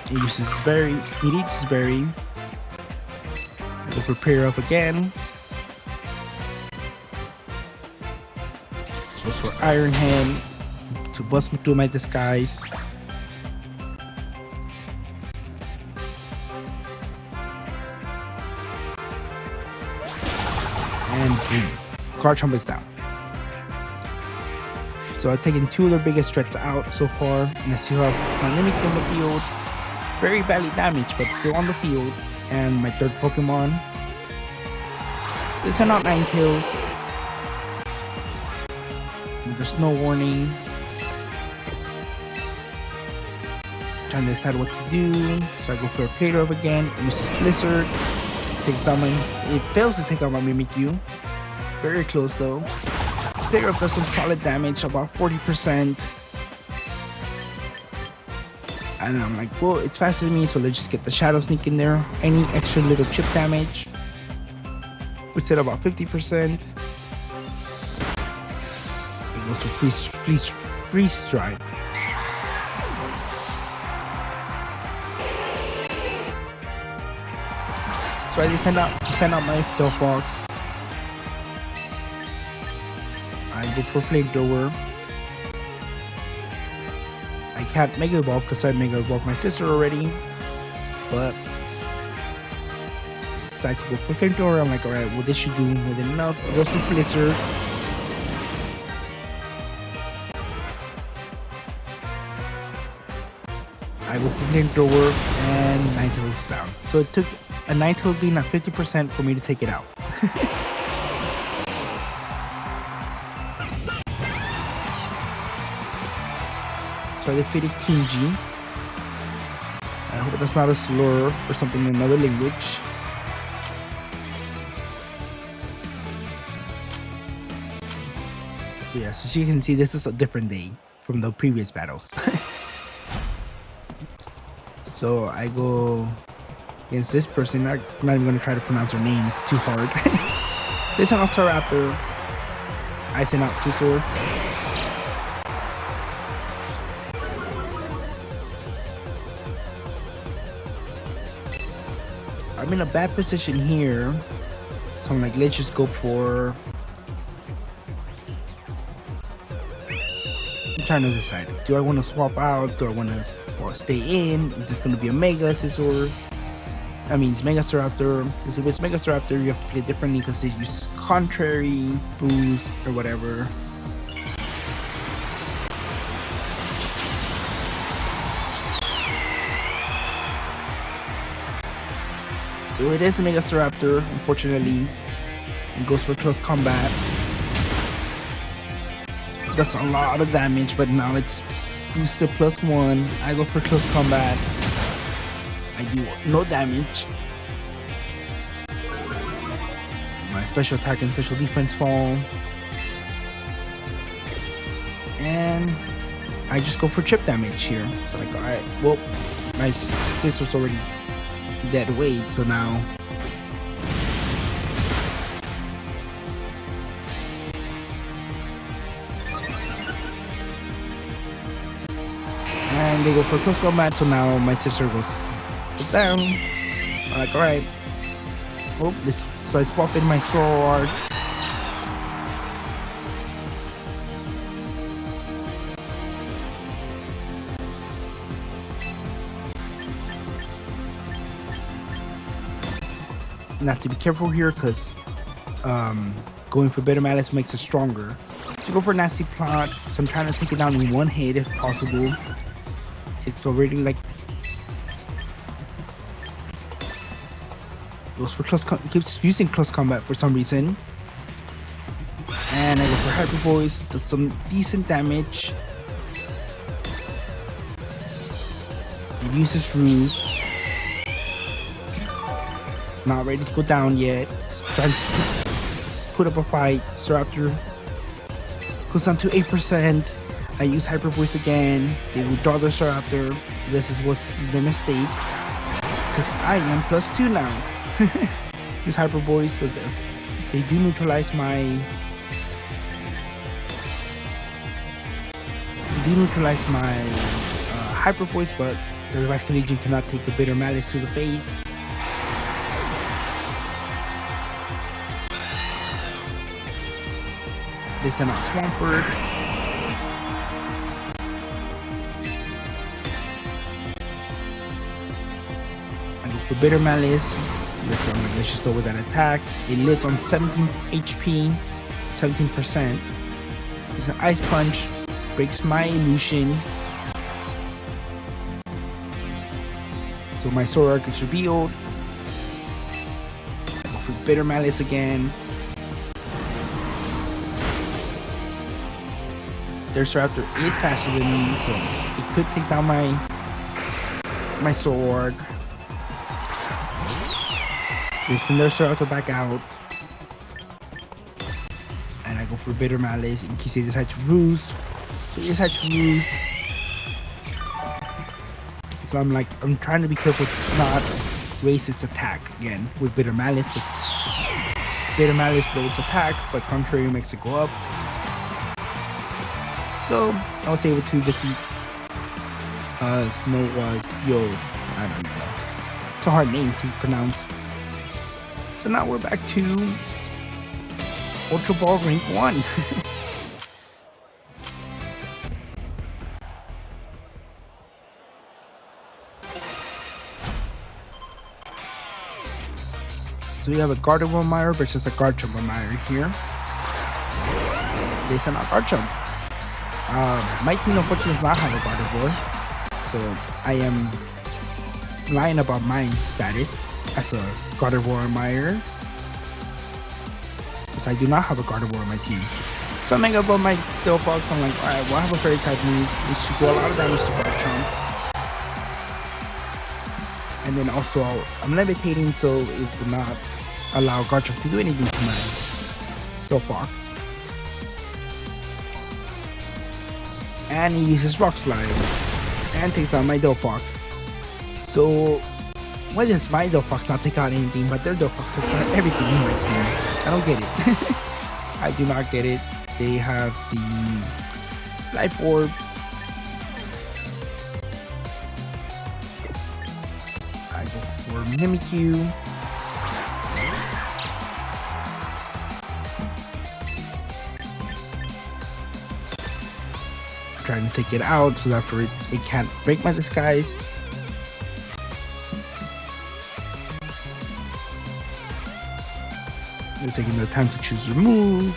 It uses Berry. It eats Berry. Go prepare up again. Goes for Iron Hand to bust me through my disguise. And boom, Garchomp is down. So I've taken two of their biggest threats out so far, and I still have my Mimikyu on the field. Very badly damaged, but still on the field. And my third Pokemon. They send out Ninetales. There's no warning. Trying to decide what to do. So I go for a Play-Doh again. Uses Blizzard. Takes out my. It fails to take out my Mimikyu. Very close though. Play-Doh does some solid damage, about 40%. And I'm like, well, it's faster than me, so let's just get the Shadow Sneak in there. Any extra little chip damage. It's at about 50%. It goes to freeze strike. So I just send out my Delphox. I go for Flamethrower. I can't Mega Evolve because I Mega Evolved my sister already. But I decide to go for Flamethrower. I'm like, alright, well, this should do more than enough. It goes for Blizzard. I go for Flamethrower and Ninetales down. So it took a Ninetales being at 50% for me to take it out. So I defeated Kinji. I hope that's not a slur or something in another language. So yeah, so as you can see, this is a different day from the previous battles. So I go against this person. I'm not even going to try to pronounce her name, it's too hard. This time I'll start after I send out Scizor. I'm in a bad position here, so I'm like, let's just go for. I'm trying to decide. Do I want to swap out? Do I want to stay in? Is this going to be a Mega Scizor? I mean, it's Mega Staraptor. Because if it's Mega Staraptor, you have to play differently because it uses Contrary, Boost, or whatever. So it is a Mega Staraptor, unfortunately. It goes for close combat. Does a lot of damage, but now it's boosted +1. I go for close combat. I do no damage. My special attack and special defense fall. And I just go for chip damage here. So like, alright, well, my sister's already dead weight, so now and they go for close combat, so now my sister goes down. I'm like, alright, oh, this, so I swap in my sword. Have to be careful here because going for Bitter Malice makes it stronger. So go for Nasty Plot. So I'm trying to take it down in one hit if possible. It's already like goes for keeps using close combat for some reason. And I go for Hyper Voice. Does some decent damage. It uses Ruse. Not ready to go down yet. It's trying to put up a fight. Staraptor goes down to 8%. I use Hyper Voice again. They withdraw the Staraptor. This was the mistake because I am +2 now. Use Hyper Voice so that they do neutralize my. Hyper Voice, but the Revised Canadian cannot take a Bitter Malice to the face. They send out Swampert. I go for Bitter Malice. Let's just over that attack. It lives on 17 HP, 17%. It's an Ice Punch. Breaks my illusion. So my Sword Arc is revealed. I go for Bitter Malice again. Their Staraptor is faster than me, so it could take down my Sword Arc. They send their Staraptor back out. And I go for Bitter Malice in case they decide to ruse. So they decide to ruse. So I'm trying to be careful to not raise its attack again with Bitter Malice, because Bitter Malice builds attack, but contrary makes it go up. So I was able to defeat Snow White. I don't know. It's a hard name to pronounce. So now we're back to Ultra Ball Rank 1. So we have a Gardevoir Mire versus a Garchomp Mire here. They send out Garchomp. My team unfortunately does not have a Gardevoir, so I am lying about my status as a Gardevoir Mire, because I do not have a Gardevoir on my team. So I'm thinking about my Delphox. I'm like, alright, well, I have a Fairy type move. It should do a lot of damage to Garchomp. And then also I'm levitating, so it will not allow Garchomp to do anything to my Delphox. And he uses Rock Slide and takes out my Delphox. So why does my Delphox not take out anything, but their Delphox takes out everything in my team? I don't get it. I do not get it. They have the Life Orb. I go for Mimikyu. Trying to take it out so that it can't break my disguise. They're taking their time to choose their move.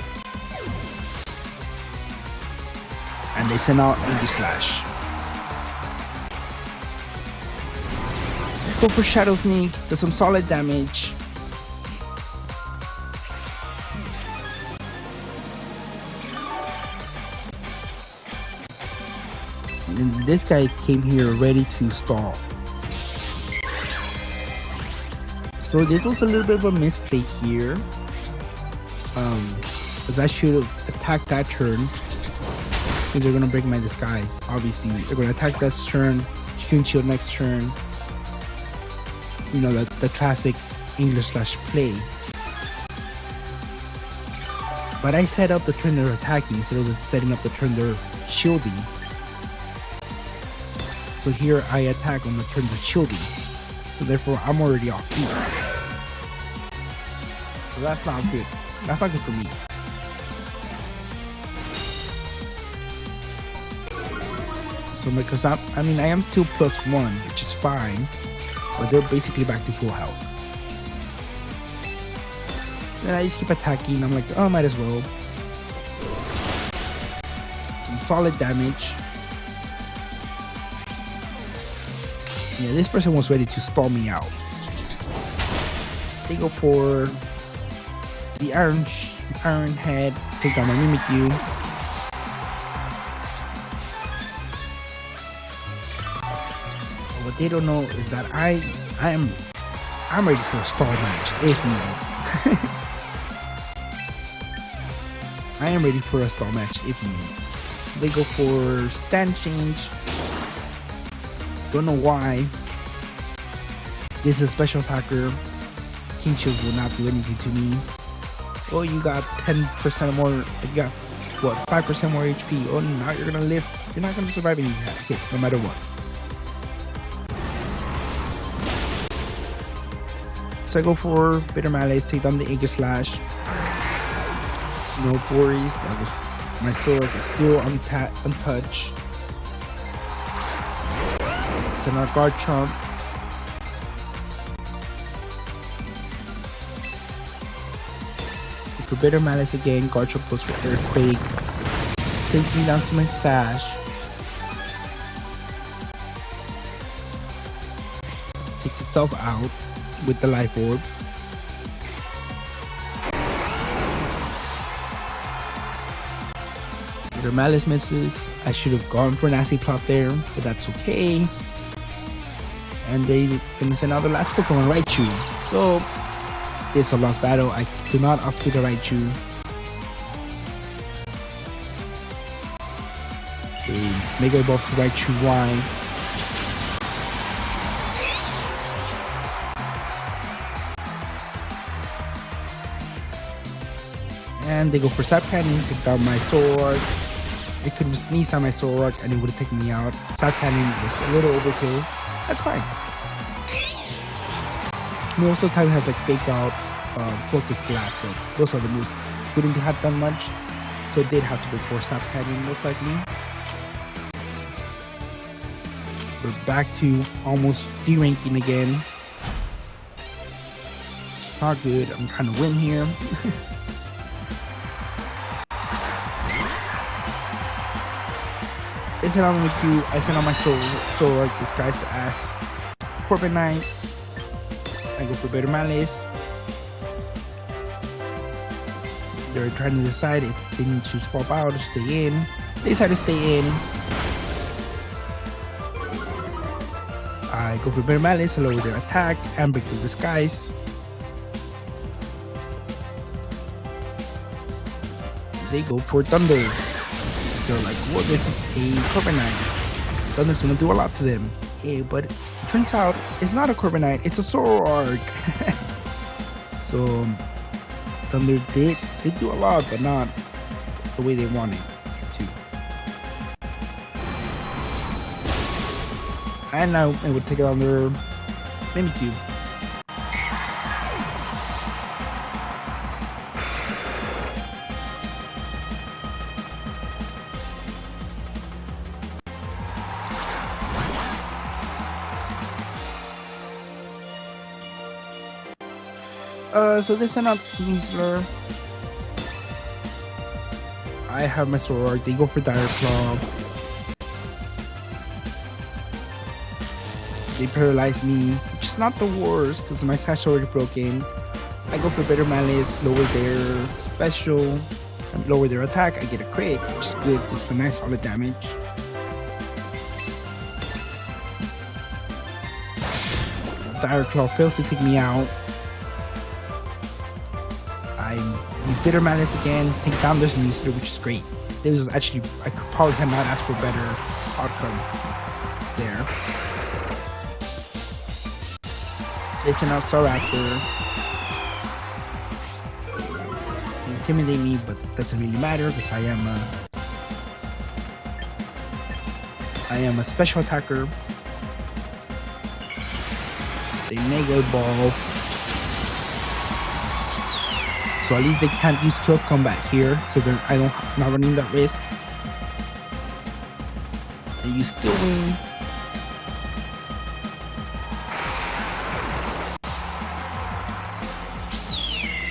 And they send out Aegislash. Go for Shadow Sneak, does some solid damage. And this guy came here ready to stall. So this was a little bit of a misplay here. Because I should have attacked that turn. Because they're gonna break my disguise. Obviously, they're gonna attack that turn, Cocoon Shield next turn. You know, the classic Aegislash play. But I set up the turn they're attacking instead of setting up the turn they're shielding. So here I attack on the turn they're shielding. So therefore I'm already off beat. So that's not good. That's not good for me. So because I am still +1, which is fine. But they're basically back to full health. Then I just keep attacking. I'm like, oh, might as well. Some solid damage. Yeah, this person was ready to stall me out. They go for the Iron Head, take down my Mimikyu. What they don't know is that I'm ready for a stall match if needed. I am ready for a stall match if needed. They go for stand change. Don't know why. This is a special attacker. King Shield will not do anything to me. Oh, you got 10% more. You got what? 5% more HP. Oh, now you're gonna live. You're not gonna survive any hits, no matter what. So I go for Bitter Malice, take down the Aegislash. No worries, that was my sword is still untouched. Send our guard chomp. For Bitter Malice again, guard chomp goes for Earthquake. Takes me down to my sash. Takes itself out with the life orb. Bitter Malice misses. I should have gone for an Nasty Plot there, but that's okay. And they're gonna send out the last Pokemon, Raichu. So it's a lost battle. I do not outfit the Raichu. They Mega Evolve to Raichu Y. And they go for Sap Cannon, take down my sword. They could just sneeze on my sword and it would have taken me out. Sap Cannon is a little overkill. That's fine. Most of the time it has like fake out Focus Blast, so those are the moves wouldn't have done much. So it did have to go for Sap Cannon most likely. We're back to almost D-ranking again. It's not good. I'm trying to win here. They sent out my Q. I sent out my sword. This guy's ass. Corporate Knight. I go for Bitter Malice. They're trying to decide if they need to swap out or stay in. They decide to stay in. I go for Bitter Malice, lower their attack, and break through disguise. They go for Thunder. So like, well, this is a Corporate Knight. Thunder's gonna do a lot to them. Hey, but it turns out it's not a Corporate Knight, it's a Zoroark. So Thunder did do a lot, but not the way they wanted it to. And now it would take it on their Mimikyu. So they send out Sneasler. I have my Zoroark. They go for Dire Claw. They paralyze me, which is not the worst because my sash is already broken. I go for Bitter Malice, lower their special, and lower their attack. I get a crit, which is good. It's a nice solid damage. Dire Claw fails to take me out. I use Bitter Malice again, take down this Sneasler, which is great. There was actually, I could probably cannot ask for a better outcome there. They send out Staraptor. They intimidate me, but it doesn't really matter because I am a special attacker. They Mega Ball. So at least they can't use close combat here, so I'm not running that risk. And you still win.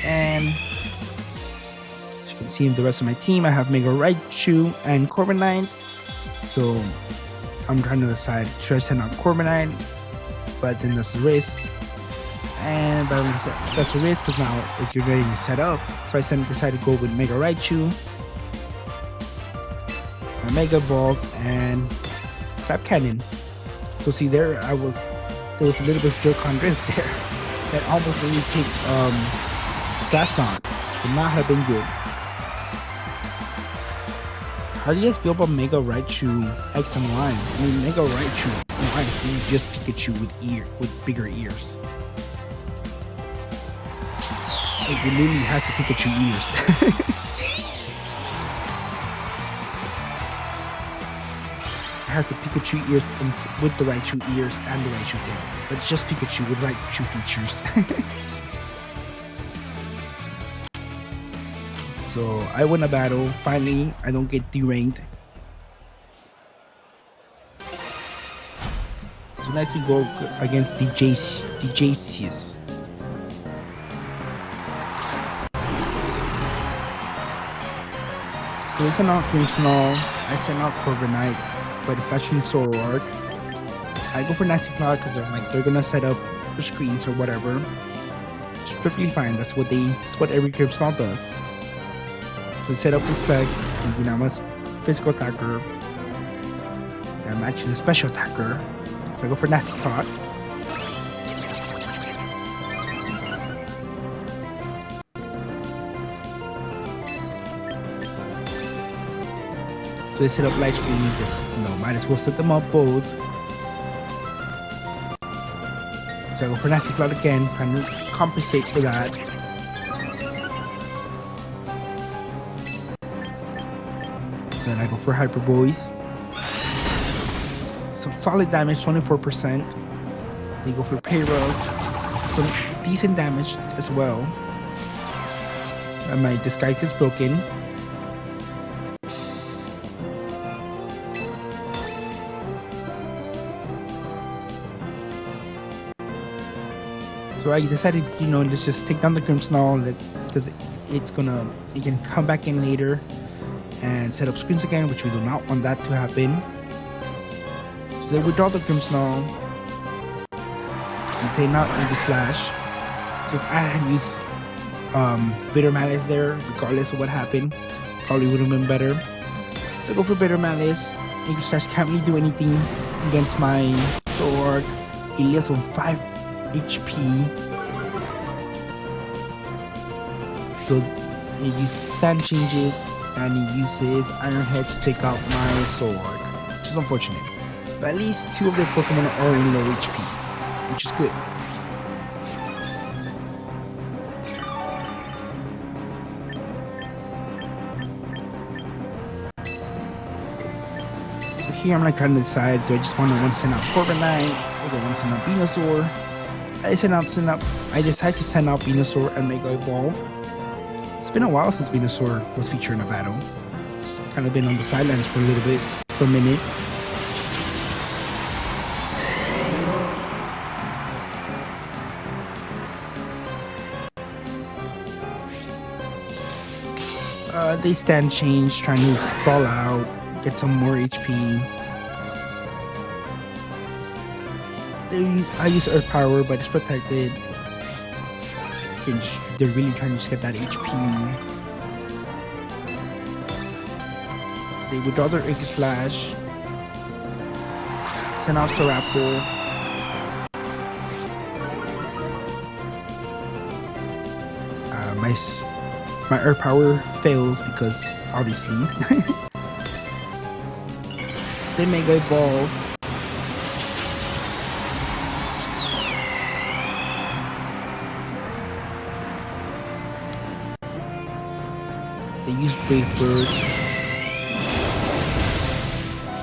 And as you can see in the rest of my team, I have Mega Raichu and Corviknight. So I'm trying to decide, should I send out Corviknight? But then that's a risk. And that's a risk because now if you're getting set up, so I decided to go with Mega Raichu, a Mega Ball, and Sap Cannon. So see there was a little bit of joke on drift there that almost made me take Gaston. Would not have been good. How do you guys feel about Mega Raichu X and Y? I mean, Mega Raichu honestly just Pikachu with bigger ears. It literally has the Pikachu ears. It has the Pikachu ears with the Raichu ears and the Raichu tail. But it's just Pikachu with Raichu features. So I win a battle. Finally, I don't get deranked. So next we go against DJCS. So it's an Crimson. I send out Corviknight, but it's actually Zoroark. I go for Nasty Plot because they're gonna set up the screens or whatever. It's perfectly fine. That's what every Crimson does. So set up Reflect, and I'm a physical attacker. I'm actually a special attacker. So I go for Nasty Plot. So they set up light screen, just might as well set them up both. So I go for Nasty Plot again, trying to compensate for that. So then I go for Hyper Voice. Some solid damage, 24%. They go for Payroll, some decent damage as well. And my disguise is broken. So I decided, let's just take down the Crimson because it can come back in later and set up screens again, which we do not want that to happen. So they withdraw the Crimson and say not Envy Slash. So if I had used Bitter Malice there, regardless of what happened, probably would have been better. So I go for Bitter Malice. Envy Slash can't really do anything against my Zoroark. He lives on 5 HP. So he uses stand changes and he uses Iron Head to take out my Zoroark, which is unfortunate. But at least 2 of their Pokemon are in low HP, which is good. So here I'm trying to decide, do I just want to send out Corviknight or do I want to send out Venusaur? I decided to send out Venusaur and Mega Evolve. It's been a while since Venusaur was featured in a battle. It's kind of been on the sidelines for a minute. They stand change, trying to stall out, get some more HP. I use Earth Power, but it's protected. They're really trying to just get that HP. They withdraw their Iggy Slash. Send out Raptor. My Earth Power fails because, obviously. They Mega Evolve. They use Brave Bird.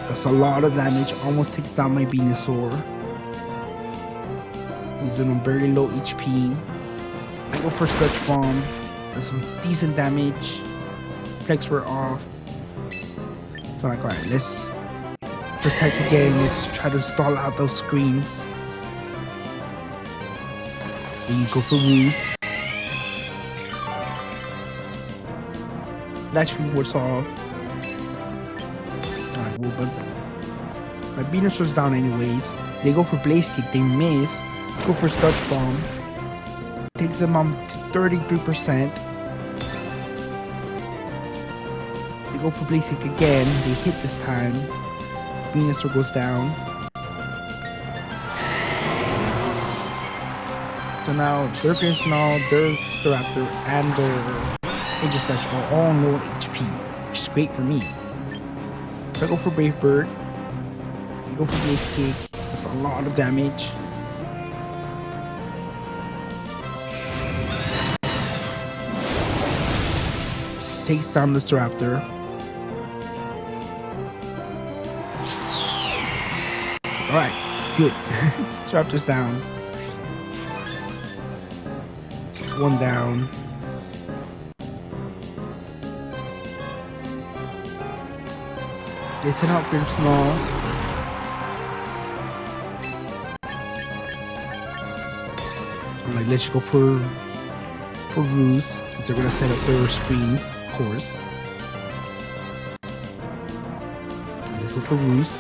That's a lot of damage. Almost takes down my Venusaur. He's on very low HP. I go for Stretch Bomb. That's some decent damage. Flex were off. So alright, let's protect again. Let's try to stall out those screens. Then you go for Roost. That rewards off. Alright, my Venusaur's down anyways. They go for Blaze Kick, they miss. Go for Stretch Bomb. Takes them up to 33%. They go for Blaze Kick again. They hit this time. Venusaur goes down. So now their Crimson, their Staraptor, and their Envy Slash are all low HP, which is great for me. So I go for Brave Bird. I go for Blaze Kick. That's a lot of damage. Takes down the Staraptor. Alright, good. Staraptor's down. It's one down. They send out Grimmsnarl. I'm like, let's go for Ruse, because they're gonna set up their screens, of course. Let's go for Ruse.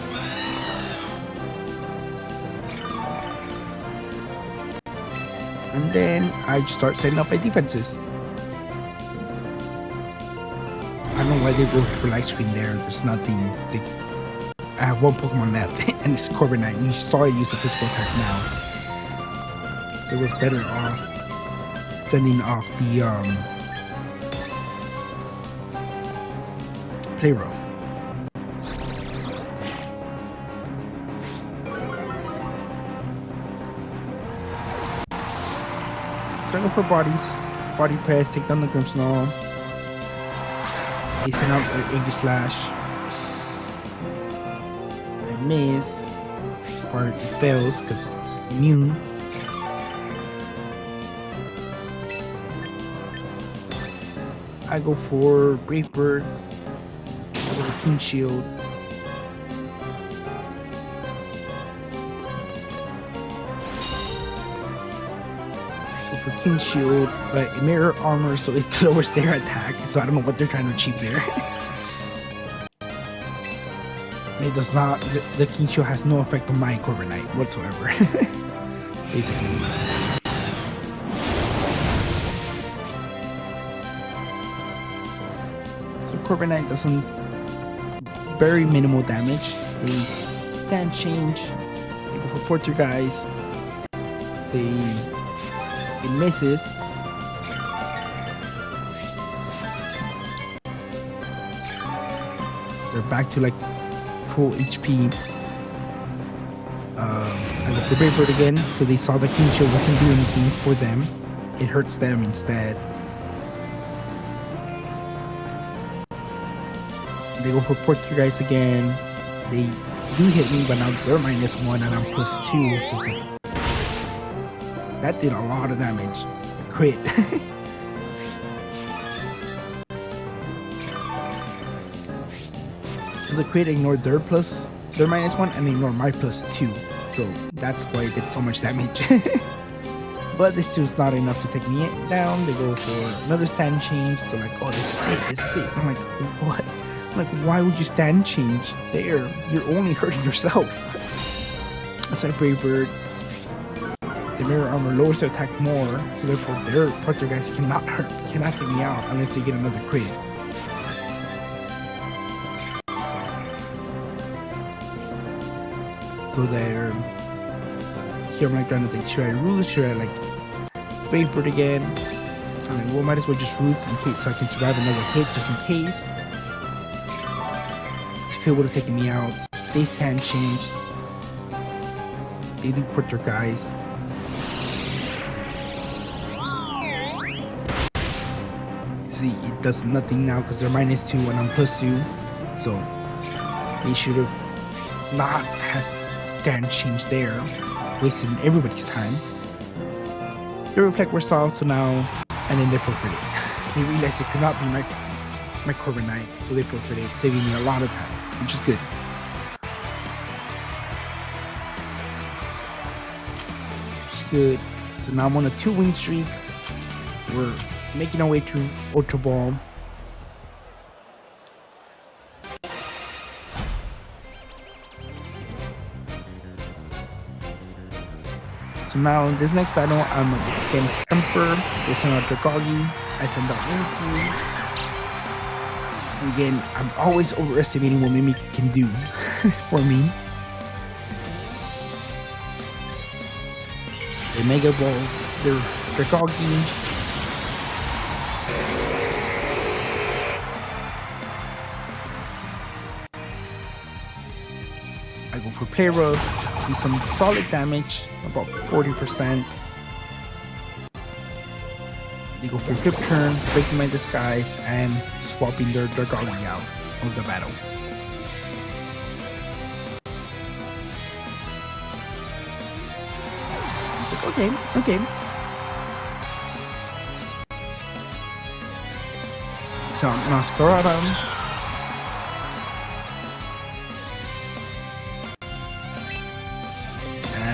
And then I just start setting up my defenses. I don't know why they go for light screen there. There's nothing. I have one Pokemon left, and it's Corviknight. You saw it use a physical attack now, so it was better off sending off the Play Rough. Go for body press, take down the Grimmsnarl. They send out their Aegis Slash. I miss, or it fails because it's immune. I go for Brave Bird. I go for King Shield. For King Shield, but mirror armor, so it lowers their attack. So I don't know what they're trying to achieve there. It does not. The King Shield has no effect on my Corviknight whatsoever. Basically. So Corviknight doesn't very minimal damage. They stand change. They go for Poltergeist. It misses. They're back to like full HP. I go for Brave Bird again, so they saw the King Shield doesn't do anything for them. It hurts them instead. They go for Poltergeist again. They do hit me, but now they're -1 and I'm +2. So it's like, that did a lot of damage. Crit. So the crit ignored their -1 and ignored my +2. So that's why it did so much damage. But this two's not enough to take me down. They go for another stand change. So like, oh, this is safe, this is safe. I'm like, what? I'm like, why would you stand change there? You're only hurting yourself. It's like Brave Bird. The mirror armor lowers their attack more, so therefore their Poltergeist cannot take me out unless they get another crit. So they're here. I'm like trying to think, should I Ruse? Should I like Brave Bird again? I mean, well, might as well just Ruse in case, so I can survive another hit just in case. This crit would have taken me out. They stand change. They do Poltergeist. See, it does nothing now because they're -2 and I'm +2. So they should have not has stand change there, wasting everybody's time. The reflect were solved, so now, and then they forfeited. They realized it could not be my Corviknight, so they forfeited, saving me a lot of time, which is good. It's good. So now I'm on a 2-win streak. We're making our way to Ultra Ball. So now in this next battle, I'm against Emperor. They send out Dragoggy. I send out Mimikyu. Again, I'm always overestimating what Mimikyu can do for me. They Mega Ball. They're Dragoggy. I go for Play Rough, do some solid damage, about 40%. They go for Flip Turn, breaking my disguise, and swapping their Dragoggy out of the battle. It's like, okay. So Masquerada.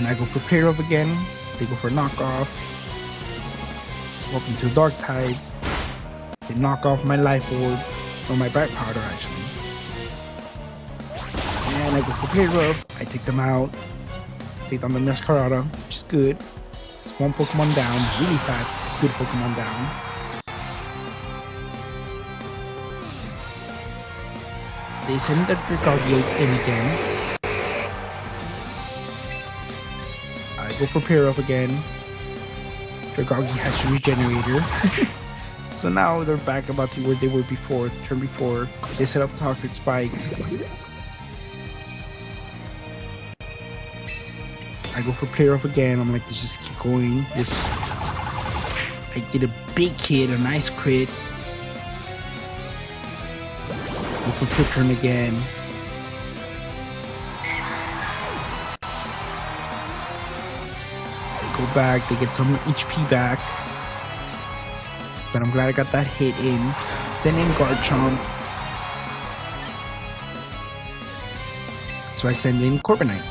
And I go for Play Rough again. They go for knockoff. Swap into Dark Tide. They knock off my Life Orb, or my Bright Powder actually. And I go for Play Rough. I take them out. Take down the Masquerada, which is good. It's one Pokemon down, really fast. Good Pokemon down. They send the Dracoviate in again. I go for Pair Up again. Dragogi has Regenerator. So now they're back about to where they were before, turn before. They set up Toxic Spikes. I go for Play Rough again. I'm like, let's just keep going. I did a big hit, a nice crit. Go for Quick Turn again. They go back, they get some HP back. But I'm glad I got that hit in. Send in Garchomp. So I send in Corviknight.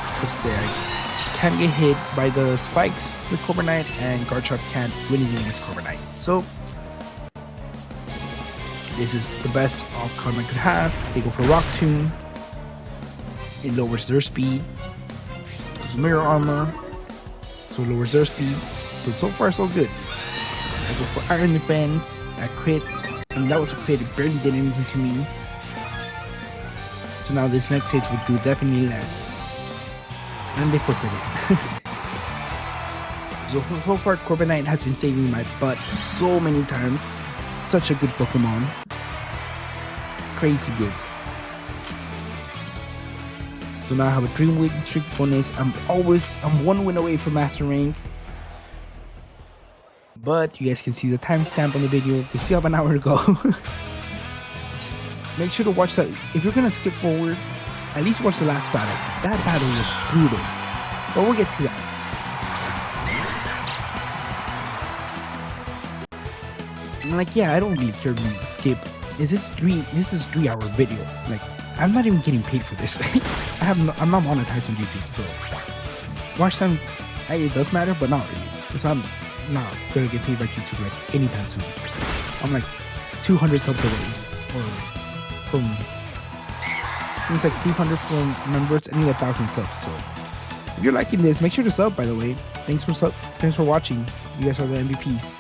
Because they can't get hit by the spikes with Corviknight, and Garchomp can't do anything against Corviknight. So this is the best outcome I could have. They go for Rock Tomb. It lowers their speed. There's Mirror Armor. So it lowers their speed. So far so good. I go for Iron Defense. I crit. And that was a crit. It barely did anything to me. So now this next hit would do definitely less. And they forfeited. So far Corviknight has been saving my butt so many times. Such a good Pokemon. It's crazy good. So now I have a 3-win streak bonus. I'm one win away from Master Rank. But you guys can see the timestamp on the video. We still have an hour to go. Just make sure to watch that. If you're gonna skip forward, at least watch the last battle. That battle was brutal. But we'll get to that. I'm like, yeah, I don't really care if you skip. This is 3-hour video. Like, I'm not even getting paid for this. I'm not monetizing YouTube, so watch time. It does matter, but not really. Because I'm not gonna get paid by YouTube like anytime soon. I'm like 200 subs away, or from it's like 200 from members. I need 1,000 subs. So if you're liking this, make sure to sub. By the way, thanks for watching. You guys are the MVPs.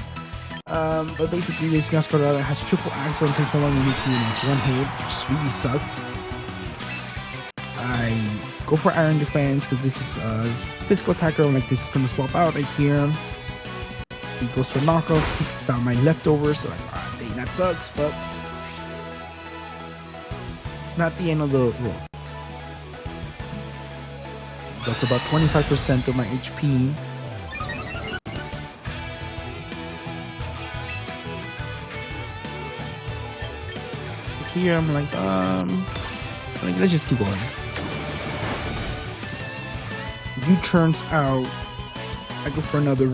But basically, this Masquerada has triple axle and takes so long to make me like one hit, which really sucks. I go for Iron Defense because this is a physical attacker. I'm like, this is gonna swap out right here. He goes for knockoff, takes down my leftovers. So like, dang, that sucks, but not the end of the road. That's about 25% of my HP. Here I'm like, let's just keep going. U-turns out. I go for another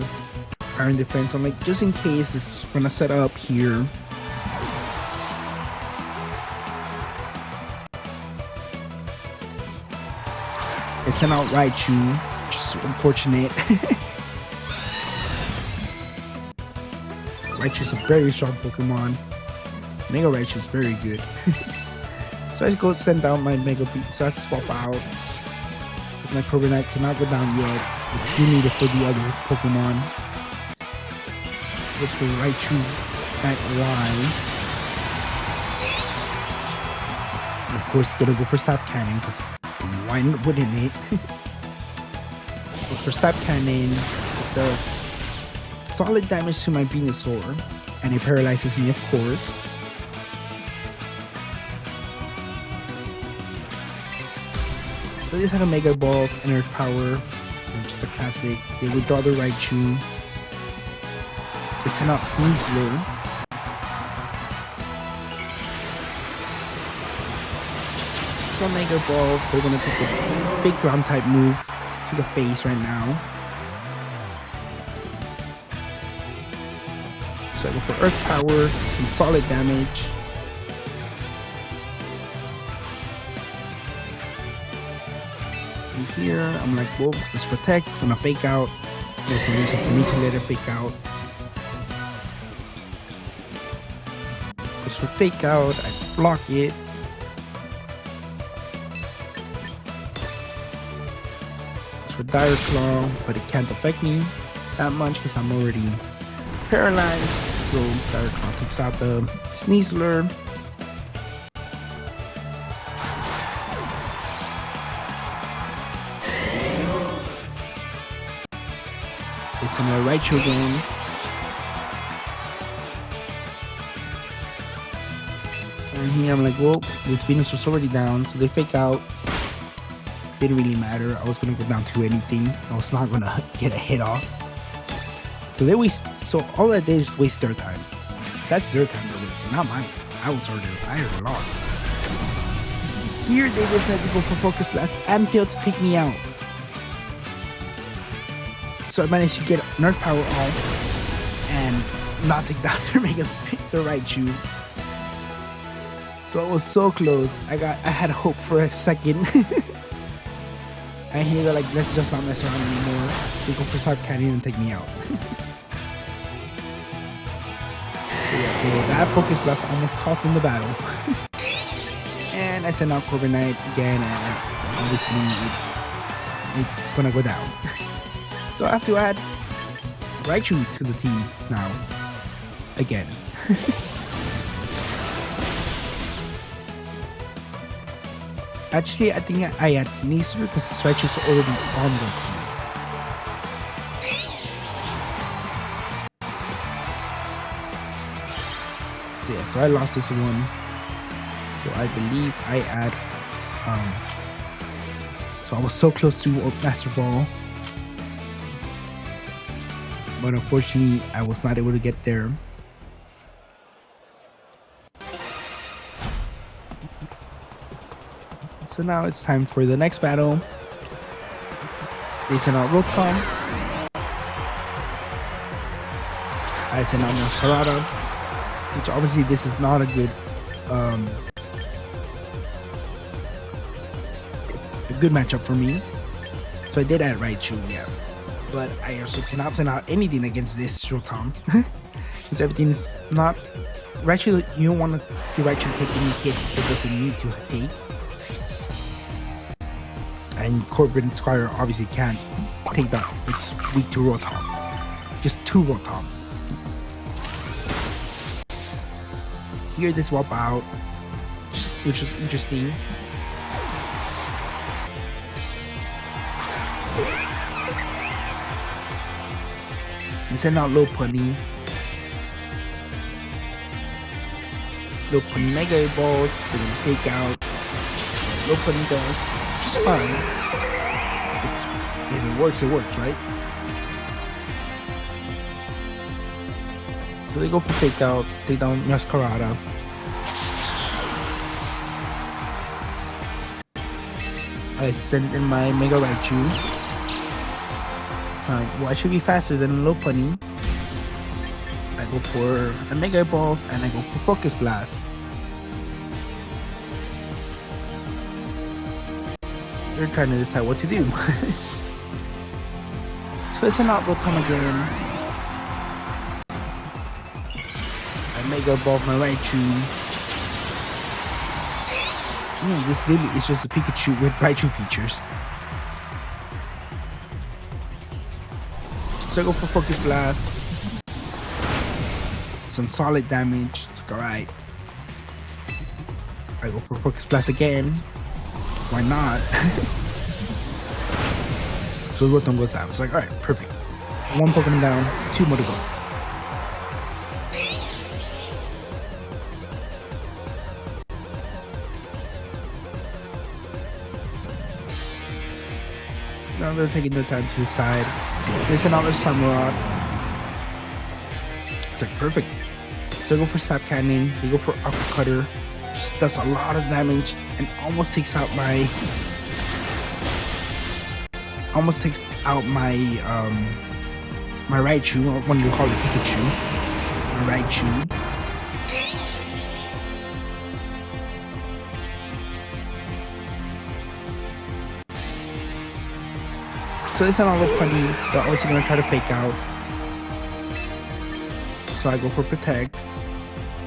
Iron Defense. I'm like, just in case it's gonna set up here. I sent out Raichu, which is unfortunate. Raichu is a very strong Pokemon. Mega Raichu is very good. So I go send down my Mega Beat. So I have to swap out. Because my Corviknight cannot go down yet. I do need it for the other Pokemon. Goes for Raichu at Y. And of course, it's gonna go for Sap Cannon, because why wouldn't it? Go for Sap Cannon. It does solid damage to my Venusaur, and it paralyzes me, of course. So this had a Mega Ball, Energy Power, just a classic. They withdraw the Raichu. They send out Sneasler. So Mega Ball, they're gonna take a big ground type move to the face right now. So I go for Earth Power, some solid damage. here. I'm like, well, let's protect. It's gonna fake out. There's no reason for me to let it fake out. Goes for fake out. I block it. Goes for dire claw, but it can't affect me that much because I'm already paralyzed. So dire claw takes out the Sneasler. It's in my right again. And here I'm like, well, this Venus was already down, so they fake out. Didn't really matter. I was gonna go down to anything. I was not gonna get a hit off. So they waste. So all that did is waste their time. That's their time they're wasting, not mine. I already lost. Here they decided to go for Focus Blast and failed to take me out. So I managed to get Nerf Power off and not take down their the Raichu. So it was so close. I had hope for a second. And here they're like, let's just not mess around anymore. They go for South Canyon and take me out. So that Focus Blast almost cost them the battle. And I sent out Corviknight again, and obviously it's gonna go down. So I have to add Raichu to the team now. Again. Actually, I think I add Sneasler because Raichu's already on the team. So yeah, so I lost this one. So I believe I add so I was so close to Masterball. But unfortunately, I was not able to get there. So now it's time for the next battle. They sent out Rotom. I sent out Masquerada, which obviously this is not a good matchup for me. So I did add Raichu, yeah. But I also cannot send out anything against this Rotom. Since everything is not... Raichu, you don't want your Raichu to take any hits it doesn't need to take. And Corbin Squire obviously can't take that. It's weak to Rotom. Just 2 Rotom. Here they swap out, which is interesting. And send out Lopunny. Lopunny Mega Balls, they're gonna take out. Lopunny does, which is fine. If it works, right? So they go for fake out, take down Masquerada. I send in my Mega Raichu. Well, I should be faster than Lopunny. I go for a Mega Ball and I go for Focus Blast. They're trying to decide what to do. So it's an Rotom again. I Mega Ball my Raichu. This really is just a Pikachu with Raichu features. So I go for Focus Blast. Some solid damage. It's like, alright. I go for Focus Blast again. Why not? So Rotom goes down. It's like, alright, perfect. 1 Pokemon down, 2 more to go. Now they're taking their time to decide. There's another Samurott. It's like perfect. So they go for Sap Cannon. They go for Aqua Cutter. Just does a lot of damage and almost takes out my my Raichu. I wanted to call it Pikachu. My Raichu. So it's not all funny. They're obviously gonna try to fake out. So I go for protect.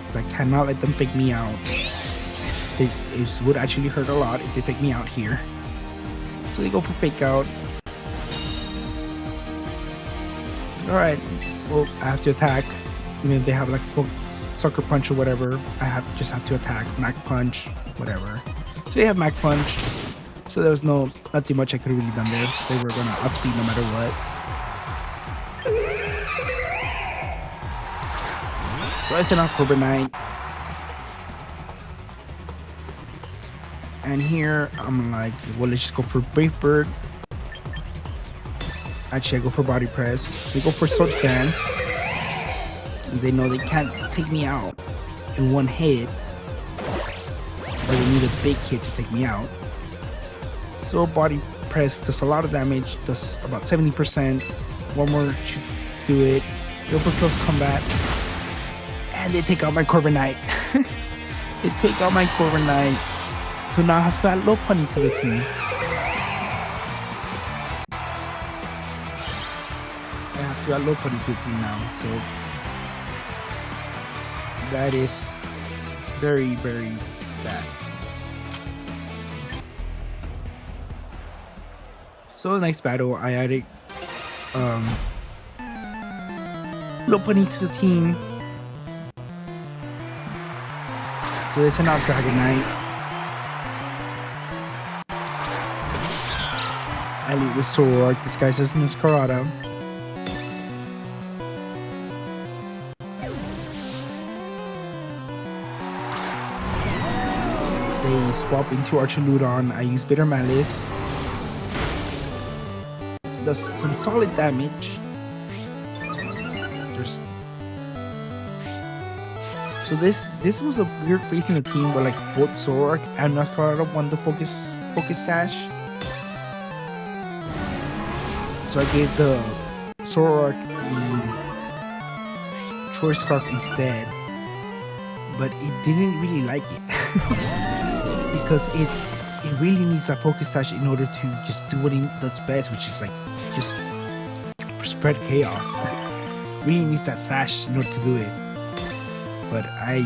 Because I cannot let them fake me out. This would actually hurt a lot if they fake me out here. So they go for fake out. Alright, well, I have to attack. Even if they have like sucker punch or whatever, I just have to attack. Mac punch, whatever. So they have Mac punch. So there was nothing much I could have really done there. They were gonna outspeed no matter what. So I sent out Cobra Knight. And here I'm like, well, let's just go for Brave Bird. Actually, I go for Body Press. They go for Sword Stance. Since they know they can't take me out in one hit. Or they need a big hit to take me out. So Body Press does a lot of damage, does about 70%. One more should do it. Go for close combat. And they take out my Cobra Knight. They take out my Cobra Knight. So now I have to add low punny to the team. I have to add low punny to the team now. So that is very, very bad. So the next battle, I added low punny to the team. So they send out Dragon Knight. I lead with Sword, disguised as Masquerada. They swap into Archaludon. I use Bitter Malice. Does some solid damage. So this was a weird phase in the team where like both Zoroark and Masquerada won the focus sash. So I gave the Zoroark the Choice Scarf instead, but it didn't really like it because it really needs that focus sash in order to just do what he does best, which is like just spread chaos. It really needs that sash in order to do it. But I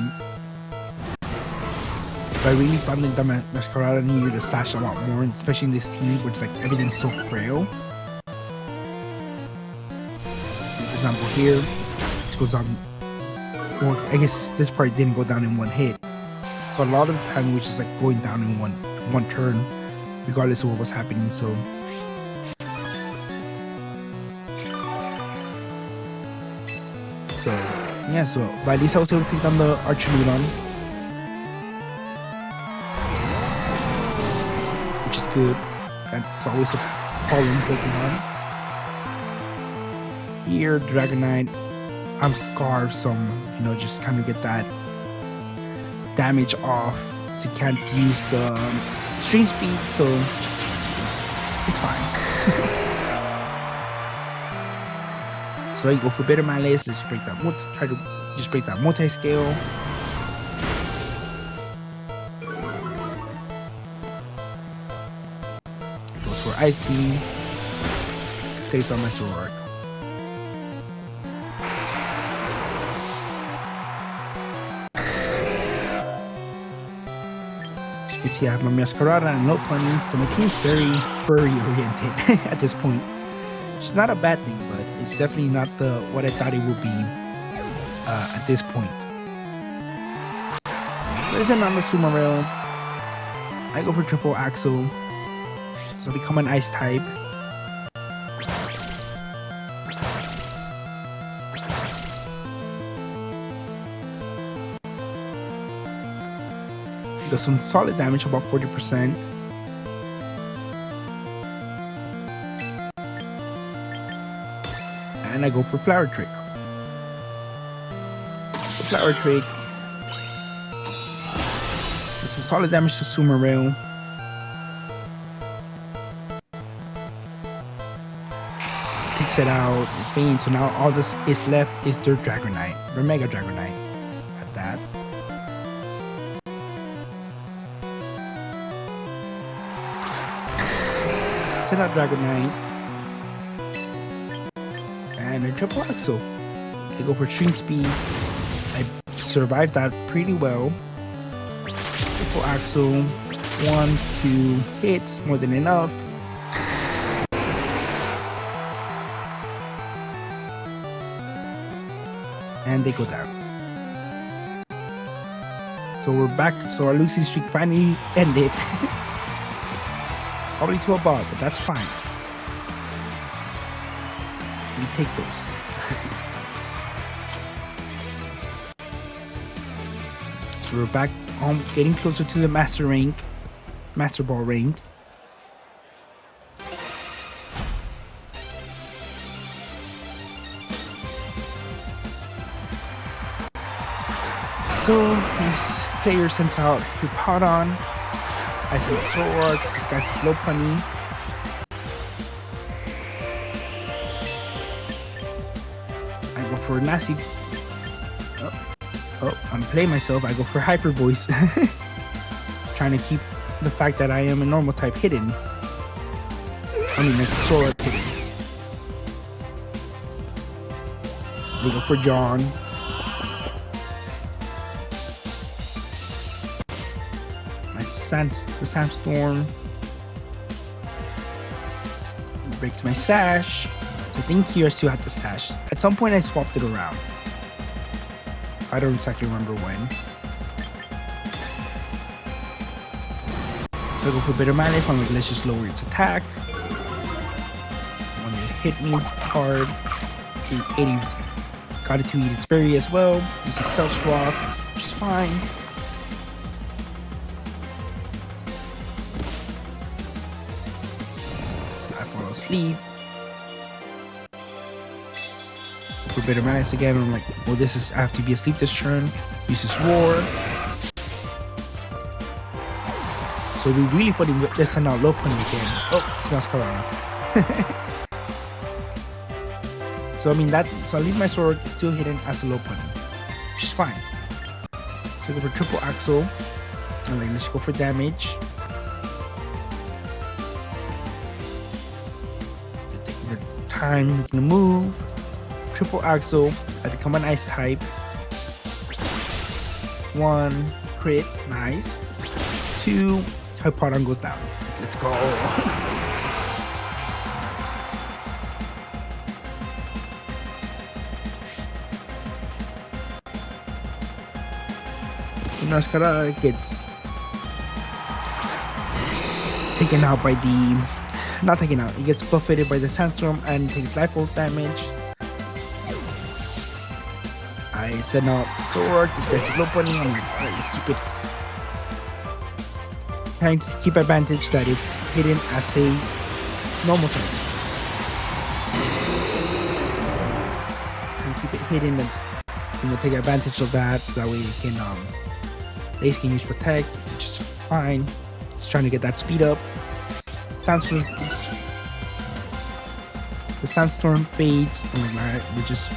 really found that Masquerada needed the sash a lot more, especially in this team where it's like everything's so frail. For example, here this goes down. Well, I guess this part didn't go down in one hit, but a lot of the time which is like going down in one turn, regardless of what was happening. So yeah, so but at least I was able to take down the Archaludon, which is good. That's always a problem Pokemon. Here, Dragonite, I'm scarred, so I'm, just kind of get that damage off. So you can't use the stream speed, so it's fine. So you go for Bitter Malice. Let's break that. Try to just break that multi-scale. Goes for Ice Beam. Takes on my Zoroark. As you can see, I have my Masquerada and no punny, so my team's very furry oriented at this point. Which is not a bad thing, but it's definitely not what I thought it would be at this point. There's another Sumaril. I go for Triple Axle, so become an Ice type. Does some solid damage, about 40%. And I go for Flower Trick. The Flower Trick does some solid damage to Sumaril. Takes it out, faint. So now all this is left is their Dragonite, their Mega Dragonite. At that. Send out Dragonite. triple axle. They go for extreme speed. I survived that pretty well. Triple axle. 1, 2 hits, more than enough. And they go down. So we're back. So our losing streak finally ended. Probably to a ball, but that's fine. We take those. So we're back on getting closer to the Masterball rank. So this player sends out Hippodon. I send out Zoroark. This guy's slow punny. I go for nasty. Oh, I'm playing myself. I go for Hyper Voice. Trying to keep the fact that I am a normal type hidden. I mean, like Zoroark hidden. They go for John. The Sandstorm breaks my sash. So I think here I still had the sash. At some point I swapped it around. I don't exactly remember when. So I go for Bitter Malice. I'm like, let's just lower its attack. When it hit me hard, got it to eat its berry as well. Use a Stealth Swap, which is fine. Sleep. For Bitter Malice again, I'm like, well, I have to be asleep this turn. Use this Roar. So we really putting this and our low point again. Oh, smells Corona. So I mean so at least my sword is still hidden as a low point, which is fine. So I go for triple axle. And like, let's go for damage. Time making a move. Triple axle. I become an ice type. 1 crit, nice. 2 Hippodon goes down. Let's go. Mascara gets taken out by the. Not taken out, it gets buffeted by the Sandstorm and takes life orb damage. I send out Zoroark, this guy's slow bunny. I'm like, alright, let's keep it. Trying to keep advantage that it's hidden as a normal type. And keep it hidden and take advantage of that so that way they can Lace can use Protect, which is fine. Just trying to get that speed up. The Sandstorm fades, and we just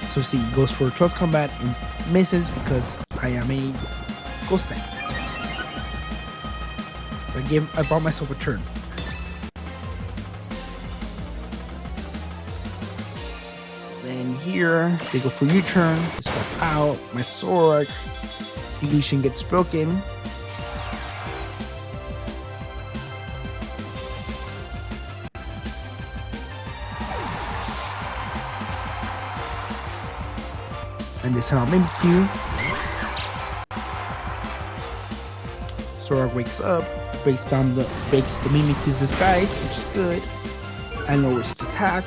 see he goes for close combat and misses because I am a ghost type. So I bought myself a turn. Then here they go for U-turn. They swap out my Zoroark. Illusion gets broken. And they send out Mimikyu. Zoroark wakes up, breaks the Mimikyu's disguise, which is good, and lowers its attack.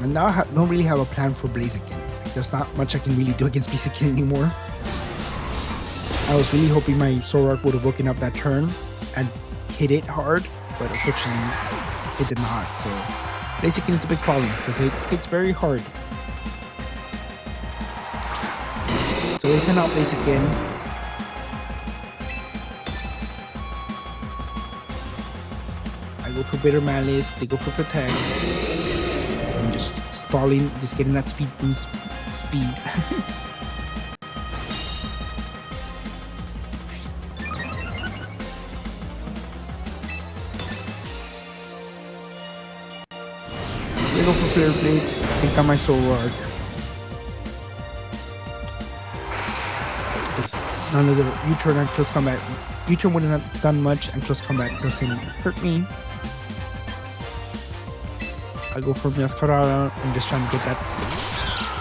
And now I don't really have a plan for Blaziken. Like, there's not much I can really do against Blaziken anymore. I was really hoping my Zoroark would have woken up that turn and hit it hard, but unfortunately it did not. So Blaziken is a big problem because it hits very hard. So they send out Blaziken. I go for Bitter Malice, they go for Protect. And just stalling, just getting that speed boost speed. I go for flare flips, take out my soul rod. None of the U-turn and close combat. U-turn wouldn't have done much, and close combat doesn't hurt me. I go for Masquerada. I'm just trying to get that,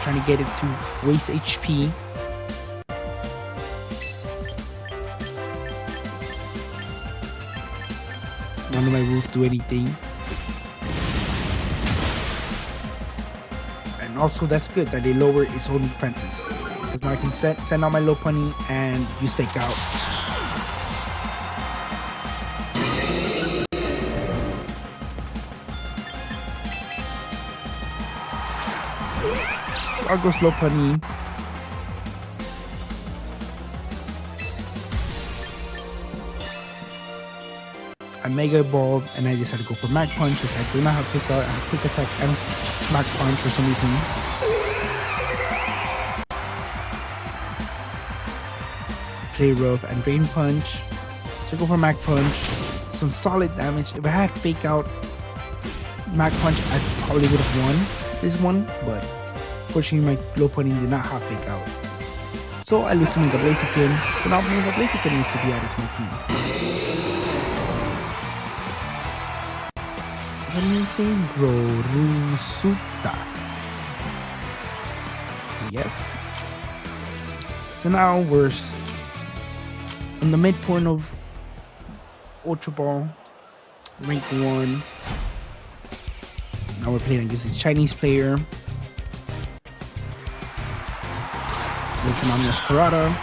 trying to get it to waste HP. None of my rules do anything. And also that's good that they lower its own defenses. Because now I can send out my low pony and use fake out. I'll go slow pony. I mega evolved and I decided to go for Mag Punch because I do not have pick out. I have quick attack and Mag Punch for some reason. Play rough and Drain Punch. So go for Mag Punch. Some solid damage. If I had fake out Mag Punch, I probably would have won this one, but fortunately my low pony did not have fake out. So I lose to Mega Blaziken. So now Mega Blaziken needs to be added to my team. Amazing Grorusuta. Yes. So now we're in the midpoint of Ultra Ball, rank 1. Now we're playing against this Chinese player. Listen on Masquerada.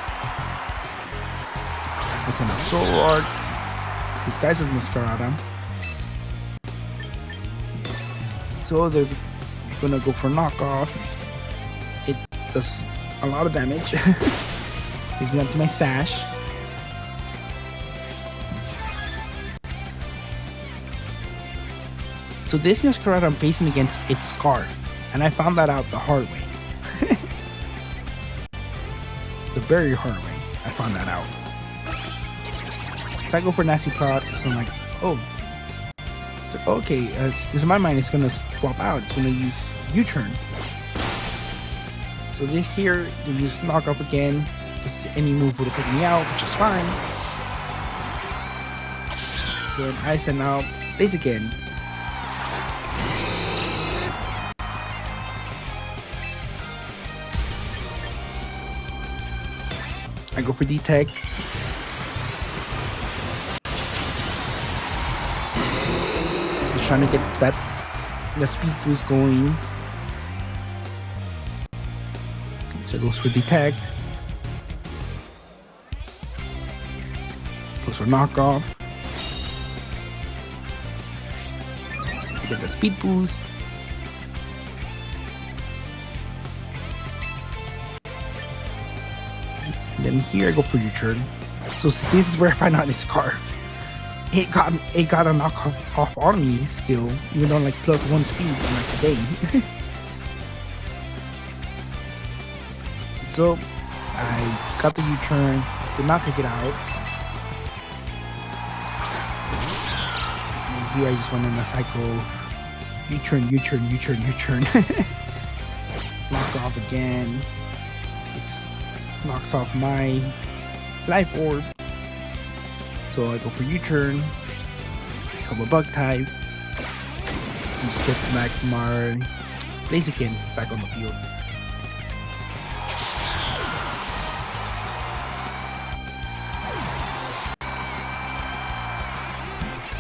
Listen on Soul Rod. This guy's is Masquerada. So they're gonna go for knockoff. It does a lot of damage. Takes me up to my sash. So this Masquerade I'm facing against its Scarf, and I found that out the hard way. The very hard way, I found that out. So I go for Nasty Prod, so I'm like, oh. So, okay, because in my mind it's gonna swap out. It's gonna use U-turn. So this here, they use knock up again. Because any move would have taken me out, which is fine. So then I send out Blaziken. I go for Detect. Just trying to get that speed boost going. So it goes for Detect. Goes for Knockoff. To get that speed boost. And then here I go for U-turn. So this is where I find out it's Scarf. It got a knockoff off on me still, even though I'm like +1 speed on like today. So I got the U-turn, did not take it out. And here I just went on a cycle. U-turn, U-turn, U-turn, U-turn. Knock off again. Knocks off my life orb. So I go for U-turn. Become a bug type. And just get back my Blaziken back on the field.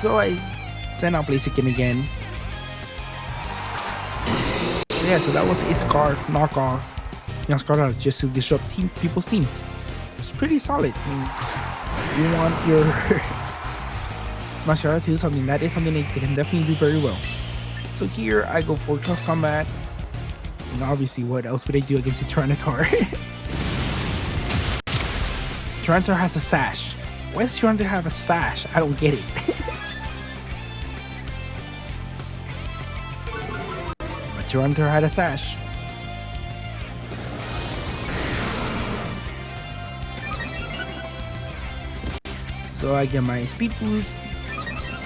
So I send out Blaziken again. Yeah, so that was a Scarf knockoff. Masquerade just to disrupt people's teams. It's pretty solid. I mean, you want your Masquerade to do something, that is something they can definitely do very well. So here I go for close combat. And obviously, what else would I do against the Tyranitar? Tyranitar has a sash. Why does Tyranitar have a sash? I don't get it. But Tyranitar had a sash. So I get my speed boost.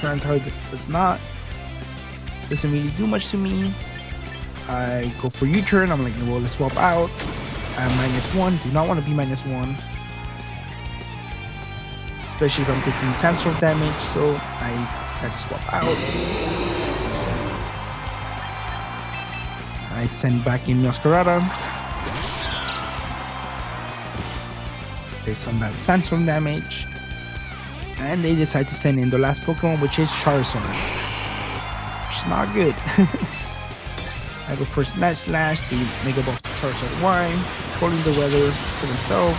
Tyranitar doesn't really do much to me. I go for U-turn. I'm like, well, let's swap out. I'm -1. Do not want to be -1. Especially if I'm taking sandstorm damage. So I decide to swap out. I send back in Masquerada. Based on that sandstorm damage. And they decide to send in the last Pokemon, which is Charizard. Which is not good. I go for Night Slash, the Mega Ball to Charizard Y, controlling the weather for themselves.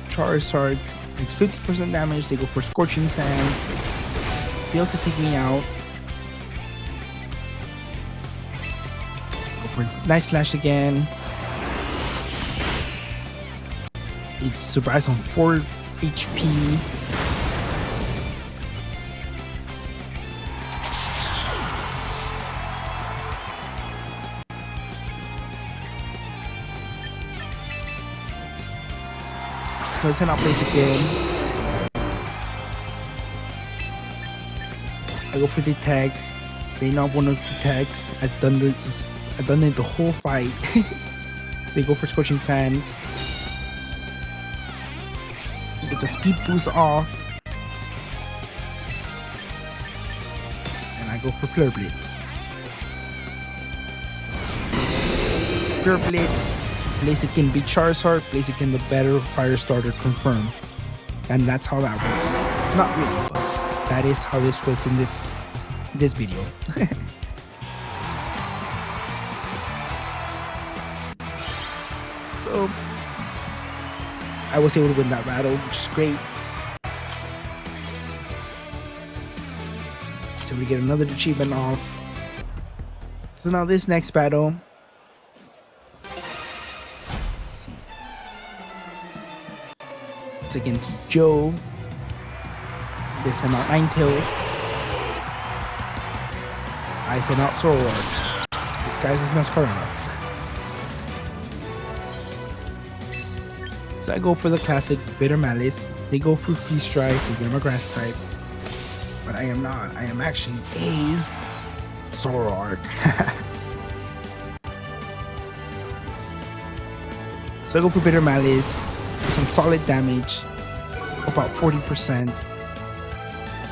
Charizard makes 50% damage. They go for Scorching Sands. Fails to take me out. Go for Night Slash again. It's surprised on 4 HP. So I send out place again. I go for detect. They not want to detect. I've done this. I've done it the whole fight. So they go for Scorching Sands. Get the speed boost off. And I go for Flare Blitz. Flare Blitz. Blaziken beat Charizard, Blaziken the better fire starter confirmed. And that's how that works. Not really, but that is how this works in this video. So I was able to win that battle, which is great. So we get another achievement off. So now this next battle. Against Joe. They send out Ninetales. I send out Zoroark. This guy's his Masquerada. So I go for the classic Bitter Malice. They go for Freeze Strike. They get him a Grass type. But I am not. I am actually a Zoroark. So I go for Bitter Malice. Some solid damage, about 40%.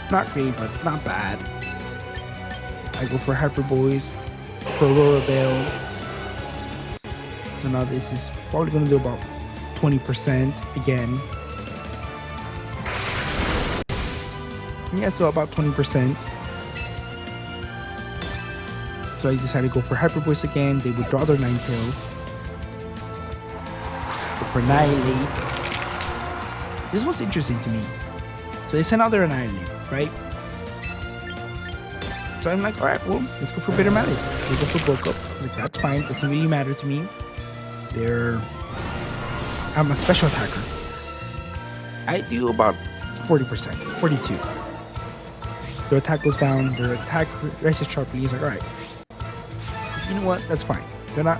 Not great, but not bad. I go for Hyper Boys, for Aurora Bell. So now this is probably going to do about 20% again. Yeah, so about 20%. So I decided to go for Hyper Boys again. They withdraw their Ninetales. Go for Annihilate. This was interesting to me. So they sent out their Annihilate, right? So I'm like, alright, well, let's go for Bitter Malice. They go for Bulk Up. Like, that's fine. Doesn't really matter to me. I'm a special attacker. I do about 40%, 42. Their attack goes down, their attack rises sharply. He's like, alright. You know what? That's fine. They're not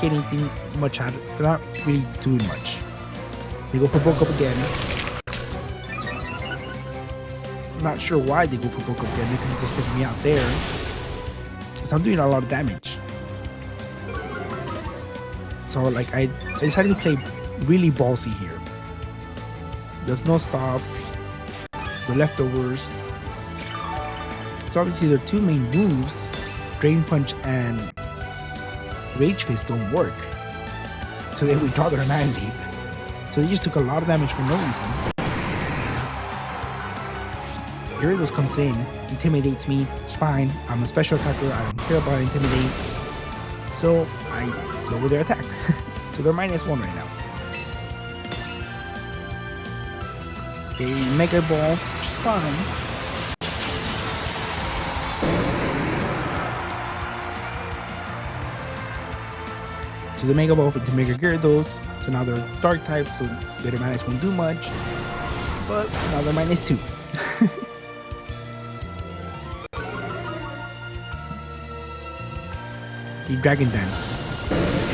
getting much out of it. They're not really doing much. They go for Bulk Up again. I'm not sure why they go for Bulk Up again. They could just take me out there. Because I'm doing a lot of damage. So like I decided to play really ballsy here. There's no stop. The leftovers. So obviously their two main moves, Drain Punch and Rage Fist, don't work. So they withdraw their Annihilate. So they just took a lot of damage for no reason. Gyarados comes in, intimidates me. It's fine. I'm a special attacker. I don't care about Intimidate. So I lower their attack. So they're -1 right now. They Mega Ball, which is fine. So the Mega Ball into Mega Gyarados. So now they're Dark type, so Bitter Malice won't do much. But now they're -2. they Dragon Dance.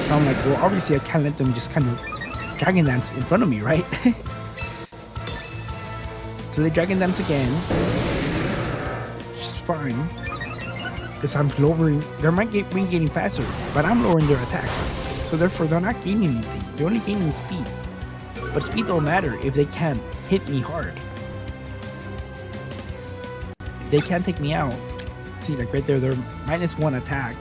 So I'm like, well, obviously I can't let them just kind of Dragon Dance in front of me, right? So they Dragon Dance again, which is fine. Because I'm lowering, they might be getting faster, but I'm lowering their attack. So therefore they're not gaining anything. They're only gaining speed. But speed don't matter if they can't hit me hard. If they can't take me out. See, like right there, they're -1 attack.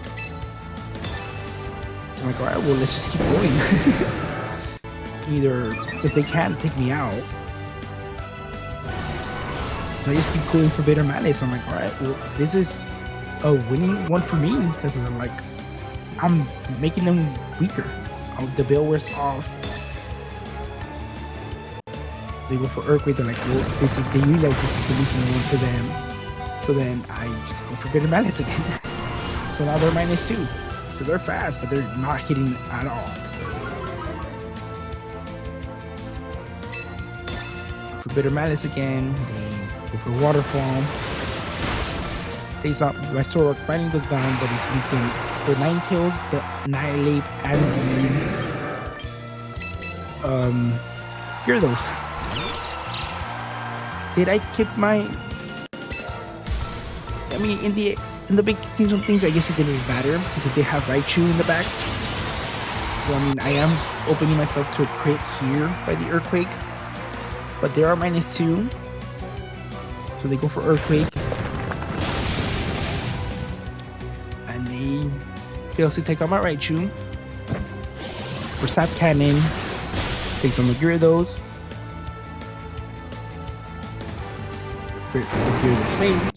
So I'm like, alright, well, let's just keep going. Either, because they can't take me out. So I just keep going for Bitter Malice. I'm like, alright, well, this is a winning one for me. Because I'm like, I'm making them weaker. The bill wears off. They go for Earthquake. They're like, well, they realize this is the losing one for them. So then I just go for Bitter Malice again. So now they're -2. So they're fast, but they're not hitting at all. For Bitter Malice again, they go for Waterfall. Takes out my Sword finally goes down, but he's weakened for 9 kills. The Annihilate and the Gyarados. Did I keep my? I mean, in the big things, I guess it did it better because they have Raichu in the back. So I mean, I am opening myself to a crit here by the Earthquake, but they are -2. So they go for Earthquake, and they fails to take out my Raichu. For Sap Cannon, takes on the Gyarados. The Gyarados fades.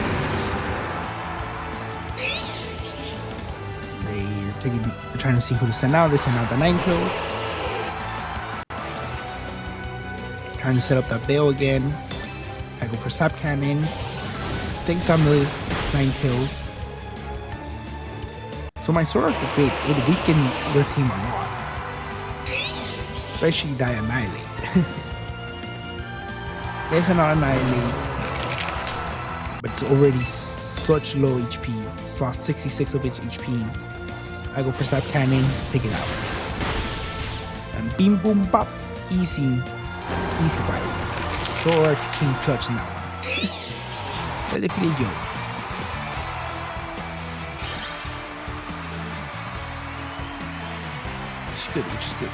They're trying to see who to send out. They send out the 9-kill. Trying to set up that Veil again. I go for Sap Cannon. Takes on the 9 kills. So my Sword Art Upgrade, it weakened their team a lot. Especially the Annihilate. There's an Annihilate. But it's already such low HP. It's lost 66 of its HP. I go for Sap Cannon, take it out. And Beam Boom Pop, easy fight. Sword King Clutch now. But they play yo. Which is good.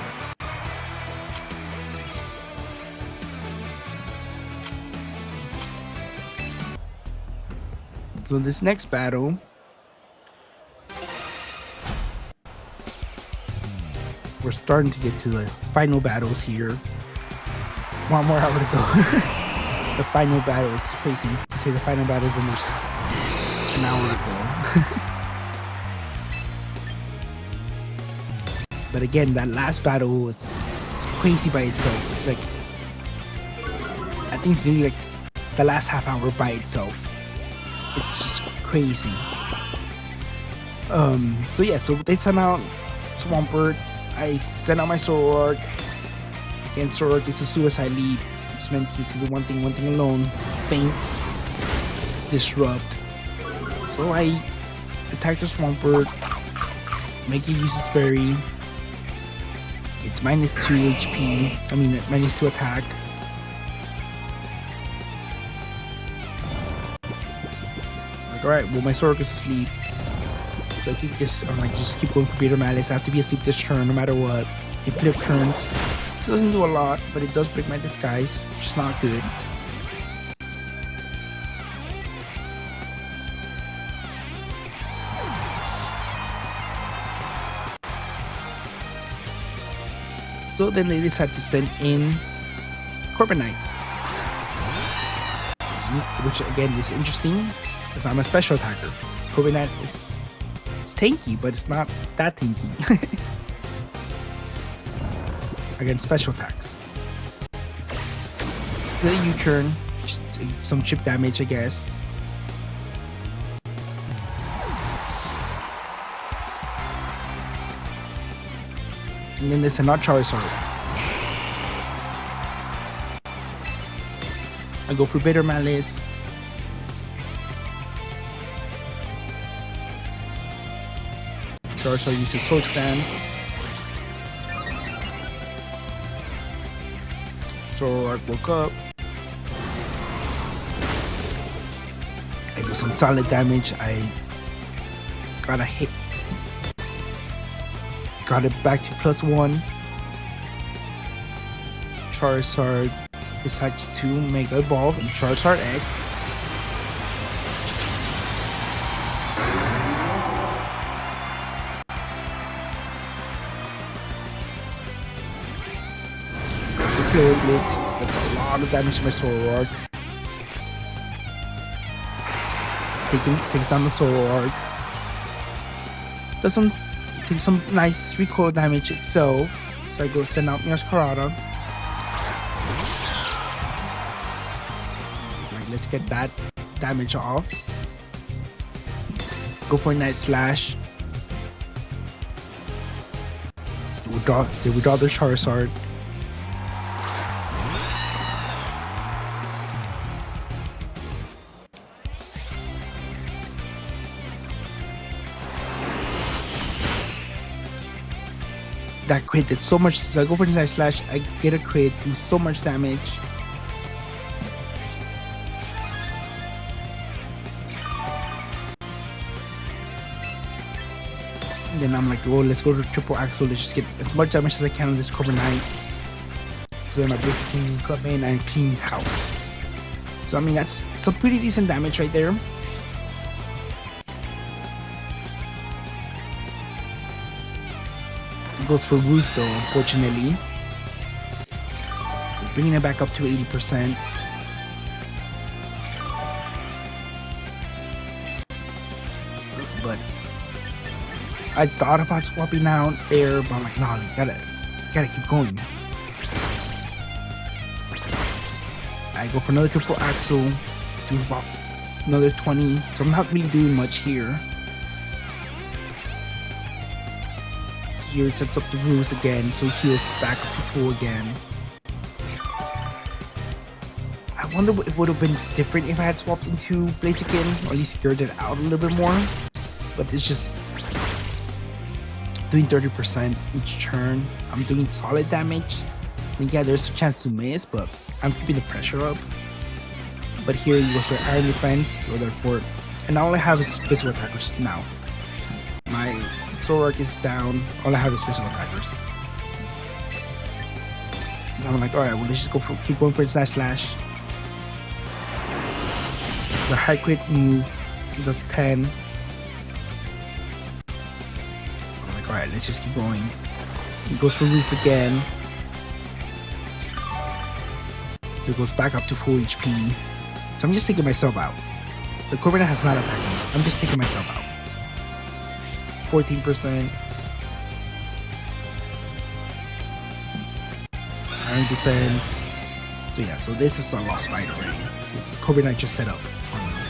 So this next battle, we're starting to get to the final battles here. 1 more hour to go. The final battle is crazy to say the final battle when there's an hour to go. But again, that last battle, it's crazy by itself. It's like, I think it's really like the last half hour by itself. It's just crazy. So yeah, so they sent out Swampert. I sent out my Zoroark. Again, Zoroark is a suicide lead. It's meant you to do one thing alone. Faint. Disrupt. So I attack the Swampert. Make it use its berry. It's -2 HP. I mean, -2 attack. Like, alright, well, my Zoroark is asleep. So I think I'm like, just keep going for Bitter Malice. I have to be asleep this turn no matter what. It flip turns. It doesn't do a lot, but it does break my disguise, which is not good. So then they decide to send in Corviknight, which again is interesting because I'm a special attacker. Corviknight it's tanky, but it's not that tanky. Again, special attacks. So the U-turn, just some chip damage, I guess. And then there's another Charizard. I go for Bitter Malice. Charizard uses Sword Stand. Sword woke up. I do some solid damage. I got a hit. Got it back to +1. Charizard decides to Mega Evolve in Charizard X. Flare Blitz. That's a lot of damage to my Zoroark. Takes down the Zoroark. Takes some nice recoil damage itself. So I go send out Meowscarada. Like, let's get that damage off. Go for a Night Slash. They withdraw the Charizard. That crit did so much, so I go for the Night Slash, I get a crit, do so much damage. And then I'm like, oh, let's go to Triple Axle, let's just get as much damage as I can on this Corviknight. So then I basically come in and cleaned house. So I mean, that's some pretty decent damage right there. Goes for Roost though, unfortunately. Bringing it back up to 80%. But I thought about swapping out there, but I'm like, nah, you gotta keep going. I go for another Triple Axle, do about another 20, so I'm not really doing much here. Here it sets up the rules again, so he heals back up to full again. I wonder if it would have been different if I had swapped into Blaziken, or at least scared it out a little bit more. But it's just doing 30% each turn. I'm doing solid damage. And yeah, there's a chance to miss, but I'm keeping the pressure up. But here he goes for Iron Defense, so therefore, and all I have is physical attackers now. My Zoroark is down, all I have is physical attackers. And I'm like, alright, well, let's just keep going for Slash Slash. It's a high crit move, it does 10. I'm like, alright, let's just keep going. He goes for Roost again. So it goes back up to full HP. So I'm just taking myself out. The Corviknight has not attacked me, I'm just taking myself out. 14%. Iron Defense. So yeah, so this is a lost fight already. It's Corviknight just set up for me.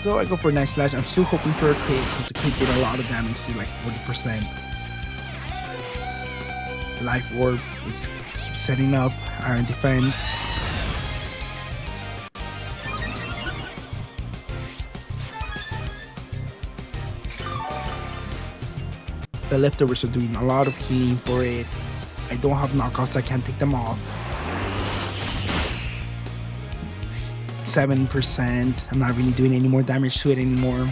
So I go for a Night Slash. I'm still hoping for a crit because the crit did a lot of damage, see like 40%. Life Orb, it keeps setting up. Iron Defense. The leftovers are doing a lot of healing for it. I don't have knockouts, so I can't take them off. 7%. I'm not really doing any more damage to it anymore.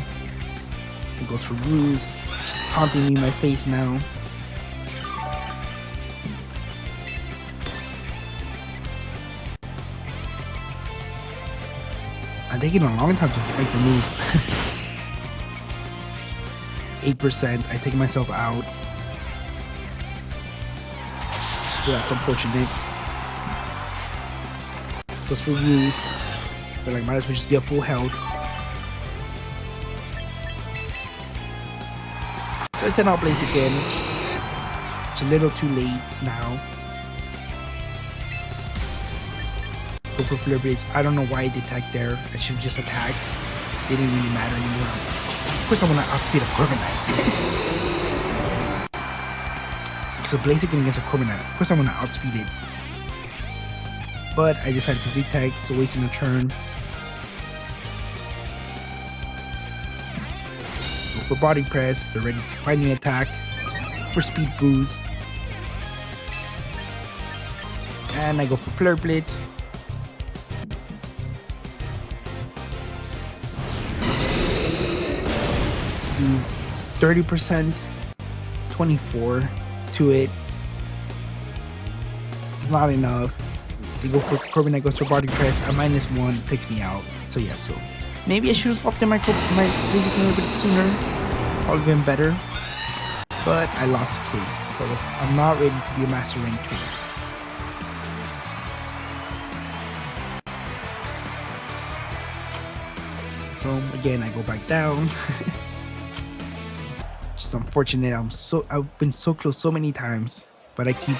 It goes for Ruse. Just taunting me in my face now. I'm taking a long time to make the move. 8%, I take myself out. So that's unfortunate. Goes for Ruse. But like, might as well just be at full health. So I send out Blaziken. It's a little too late now. Go for Flare Blades. I don't know why I did attack there. I should have just attacked. It didn't really matter anymore. Of course I want to outspeed a Corviknight. So Blaziken against a Corviknight. Of course I want to outspeed it. But I decided to retake, so wasting a turn. for body press. They're ready to finally attack for speed boost. And I go for Flare Blitz. Do 30%, 24 to it. It's not enough. They go for Corviknight goes for body press. A -1 takes me out. So yeah, so maybe I should have swapped in my basic a little bit sooner. All of them better. But I lost K. So I'm not ready to be a Master Rank 2. So again, I go back down. Which is unfortunate. I've been so close so many times, but I keep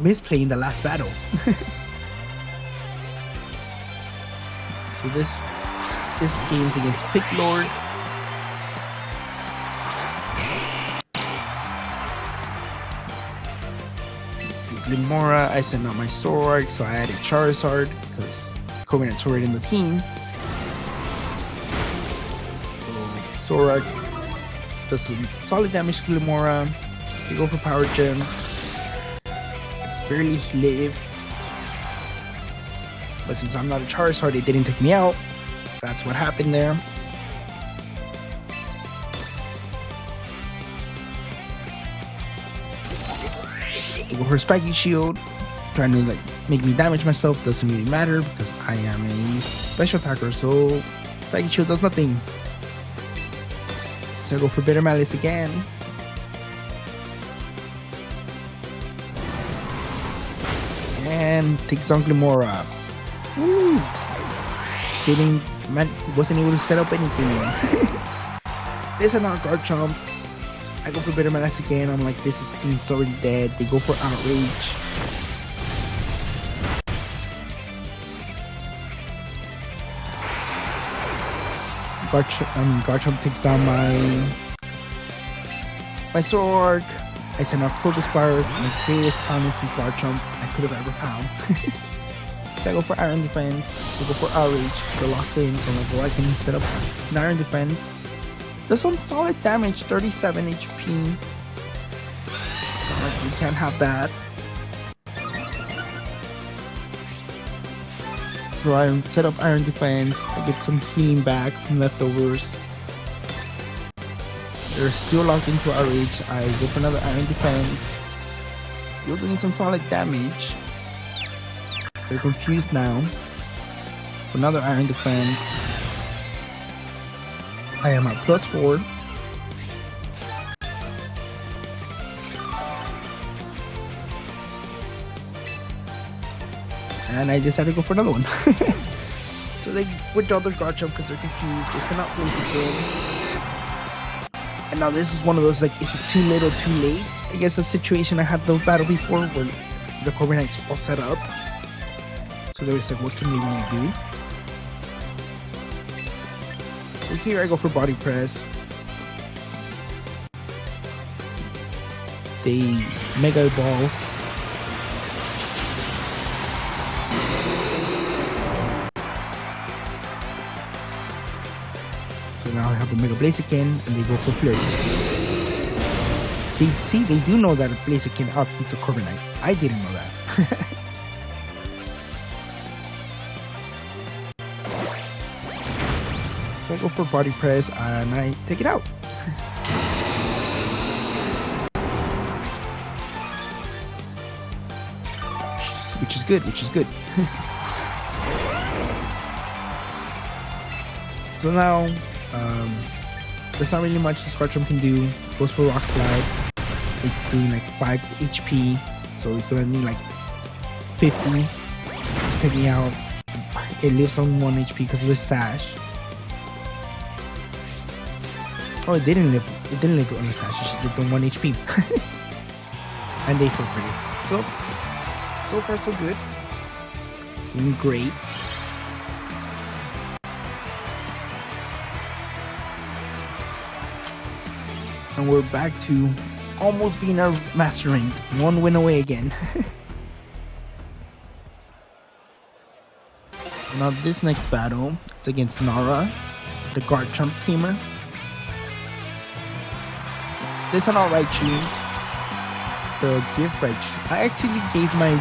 misplaying the last battle. So this game is against Picklord. Glimmora, I sent out my Zoroark, so I added Charizard because Corviknight's already in the team. So Zoroark does some solid damage to Glimmora. They go for Power Gem. Barely live. But since I'm not a Charizard, it didn't take me out. That's what happened there. I go for Spiky Shield, trying to like make me damage myself. Doesn't really matter because I am a special attacker, so Spiky Shield does nothing. So I go for Bitter Malice again. And takes on Glimmora. Woo! Wasn't able to set up anything. There's another Garchomp. I go for Bitter Malice again. I'm like, this thing's already dead. They go for Outrage. Garchomp takes down my Zoroark. I send out Corvisquire, my greatest counter from Garchomp I could have ever found. So I go for Iron Defense, I go for Outrage, so locked in, so I'm like, well, I can set up an Iron Defense. Does some solid damage, 37 HP. So I'm like, we can't have that. So I set up Iron Defense, I get some healing back from leftovers. They're still locked into Outrage. I go for another Iron Defense. Still doing some solid damage. They're confused now. For another Iron Defense. I am at +4. And I decided to go for another one. So they withdraw their Garchomp because they're confused. They send out Blaziken. And now this is one of those, like, is it too little, too late? I guess the situation I had those battle before where the Corviknight's all set up. So they was like, what can we really do? So here I go for Body Press. They Mega Evolve. So now I have the Mega Blaziken and they go for Flare. They do know that Blaziken outbeats a Corviknight. I didn't know that. So I go for Body Press and I take it out. Which is good. So now, there's not really much this Garchomp can do. Goes for Rock Slide. It's doing like 5 HP, so it's gonna need like 50 to take me out. It lives on 1 HP because of the Sash. Oh, it didn't live on the Sash. It just lived on 1 HP. And they forfeited. So far so good. Doing great. And we're back to almost being our Master Rank. 1 win away again. So now this next battle, it's against Nara, the Garchomp teamer. That's not Raichu. The gift Raichu. I actually gave my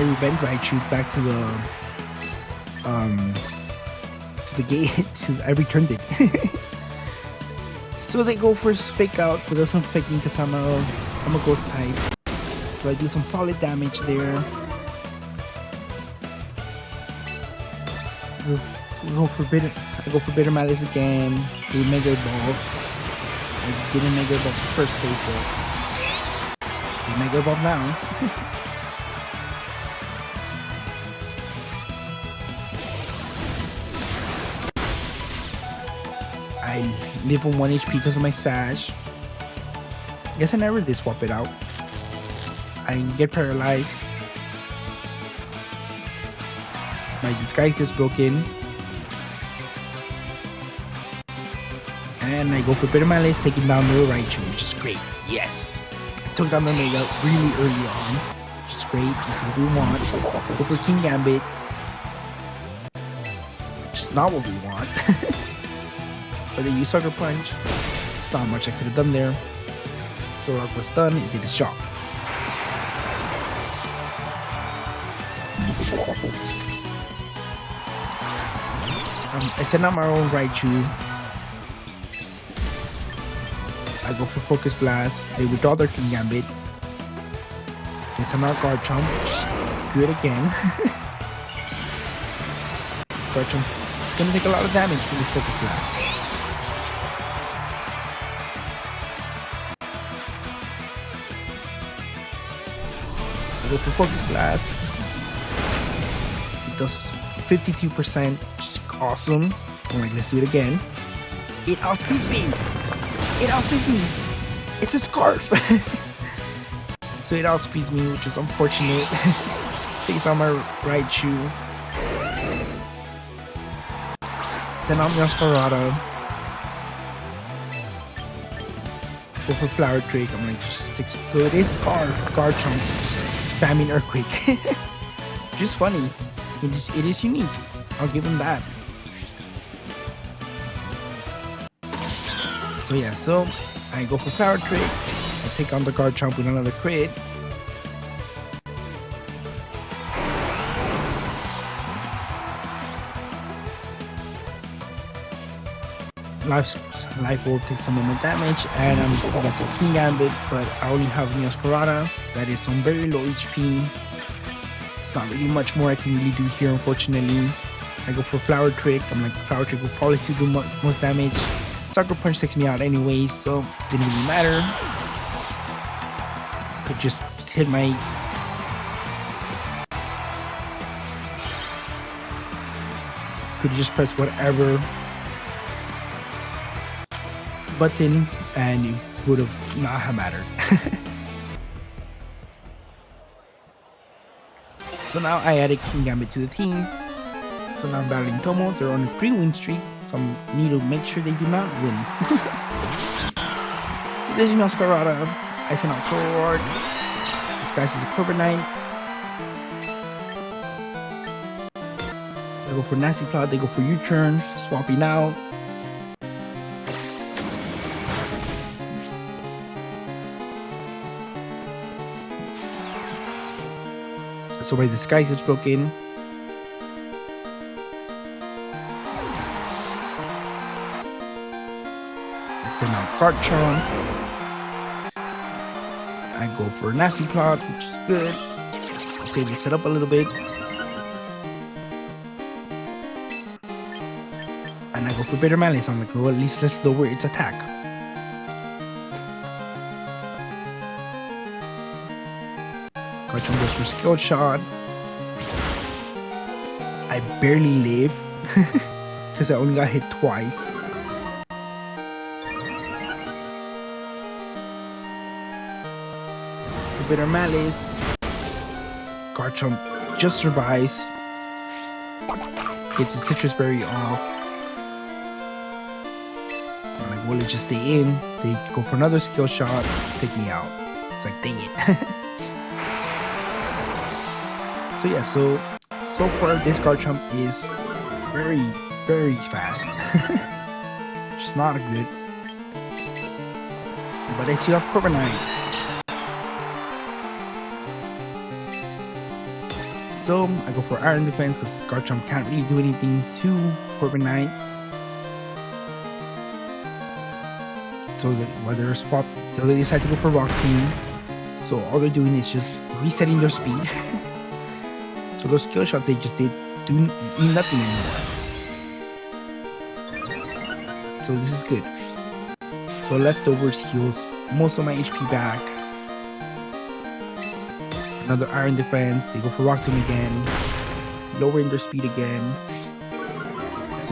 revenge Raichu back to the gate. I returned it. So they go for fake out, but that's not faking because I'm a ghost type. So I do some solid damage there. I go for Bitter Malice again. Do Mega Ball. I didn't Mega Ball first place though. Do Mega Ball now. I live on 1 HP because of my sash. Guess I never did swap it out. I get paralyzed. My disguise gets broken. And I go for Bitter Malice, taking down the Raichu, which is great. Yes! I took down the Mega really early on, which is great. That's what we want. Go for King Gambit, which is not what we want. But they use Sucker Punch. It's not much I could have done there. So Rock was done, it did its job. I send out my own Raichu. I go for Focus Blast. They withdraw their King Gambit. They send out Garchomp, which is good again. This Garchomp is gonna take a lot of damage from this Focus Blast. I go for Focus Blast. It does 52%, which is awesome. I'm like, let's do it again. It outspeeds me! It outspeeds me! It's a Scarf! So it outspeeds me, which is unfortunate. Takes out my Raichu. Send out Masquerada. Go for Flower Drake. I'm like, just sticks. So it is Garchomp, just spamming Earthquake. Just funny. It is unique. I'll give him that. So yeah, so I go for Flower Drake. I take on the Garchomp with another crit. Life Orb takes some more damage, and I'm against a King Gambit, but I only have Masquerada. That is on very low HP. It's not really much more I can really do here, unfortunately. I go for Flower Trick. I'm like, Flower Trick will probably still do most damage. Sucker Punch takes me out anyways, so didn't really matter. Could just hit my... Could just press whatever button and it would have not have mattered. So now I added King Gambit to the team. So now I'm battling Tomo. They're on a 3-win streak, so I need to make sure they do not win. So this is Masquerada. I send out Sword. This guy's is a Carbonite. I go for Nasty Plot. They go for U-turn, swapping out. So my disguise gets broken. I send out Garchomp. I go for a Nasty Plot, which is good. I save the setup a little bit. And I go for Bitter Malice. I'm like, well, at least let's lower its attack. Garchomp goes for Skill Shot. I barely live because I only got hit twice. So Bitter Malice. Garchomp just survives. Gets his Citrus Berry off. I'm like, will it just stay in? They go for another Skill Shot. Take me out. It's like, dang it. So yeah, so far this Garchomp is very, very fast. Which is not good. but I still have Corviknight. So I go for Iron Defense because Garchomp can't really do anything to Corviknight. So whether they decide to go for Rock Tomb. So all they're doing is just resetting their speed. So those skill shots they just did do nothing anymore. So this is good. So Leftovers heals most of my HP back. Another Iron Defense. They go for Rock Tomb again, lowering their speed again.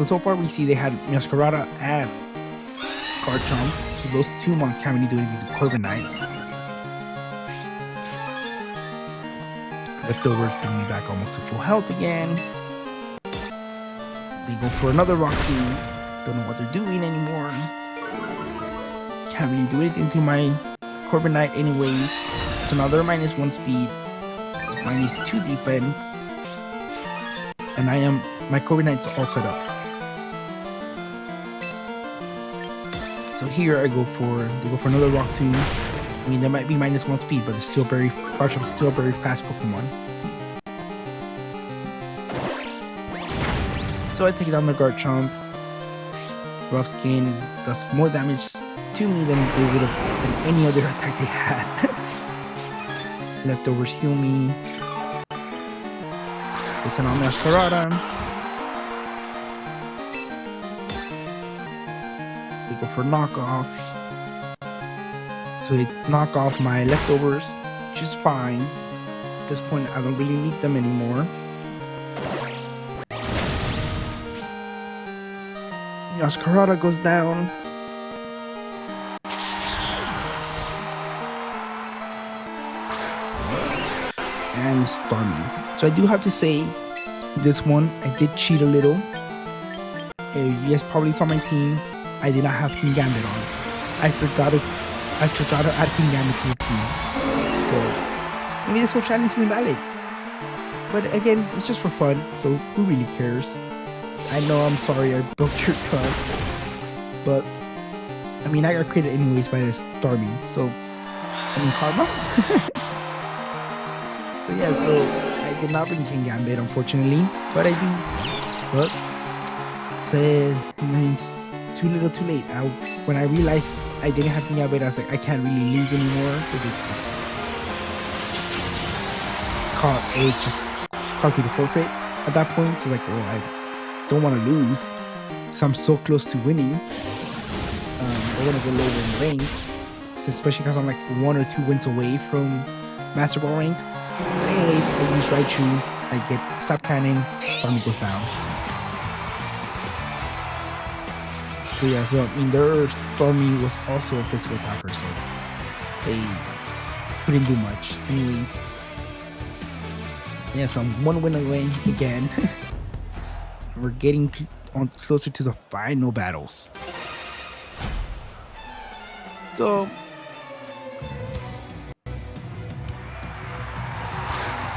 So far we see they had Masquerada and Garchomp. So those two monsters can't really do anything to Corviknight. Leftovers bring me back almost to full health again. They go for another Rock Tomb. Don't know what they're doing anymore. Can't really do anything to my Corviknight anyways. So now they're -1 speed, -2 defense, and my Corviknight's all set up. So here they go for another Rock Tomb. I mean, they might be -1 speed, but it's still Garchomp's still a very fast Pokemon. So I take down the Garchomp. Rough Skin does more damage to me than they would have than any other attack they had. Leftovers heal me. They send on Masquerada. They go for knockoff. So they knock off my Leftovers just fine. At this point, I don't really need them anymore. Masquerada goes down. And Stormy. So I do have to say, this one I did cheat a little. You guys probably saw my team. I did not have King Gambit on. I forgot to add King Gambit to the team. So maybe this whole challenge isn't valid. But again, it's just for fun. So who really cares? I know, I'm sorry I broke your trust, but I mean, I got created anyways by this Stormy, so I mean, karma. But yeah, so I did not bring King Gambit, unfortunately, but I do. But said it's too little, too late. When I realized I didn't have King Gambit, I was like, I can't really leave anymore because it just caught me to forfeit at that point. So it's like, well, I don't want to lose, so I'm so close to winning. I want to go lower in rank, so especially because I'm like 1 or 2 wins away from Masterball rank. But anyways, I use Raichu, I get Sap Cannon, Stormy goes down. So yeah, so I mean, their Stormy was also a physical attacker, so they couldn't do much. Anyways, yeah, so I'm 1 win away again. We're getting closer to the final battles. So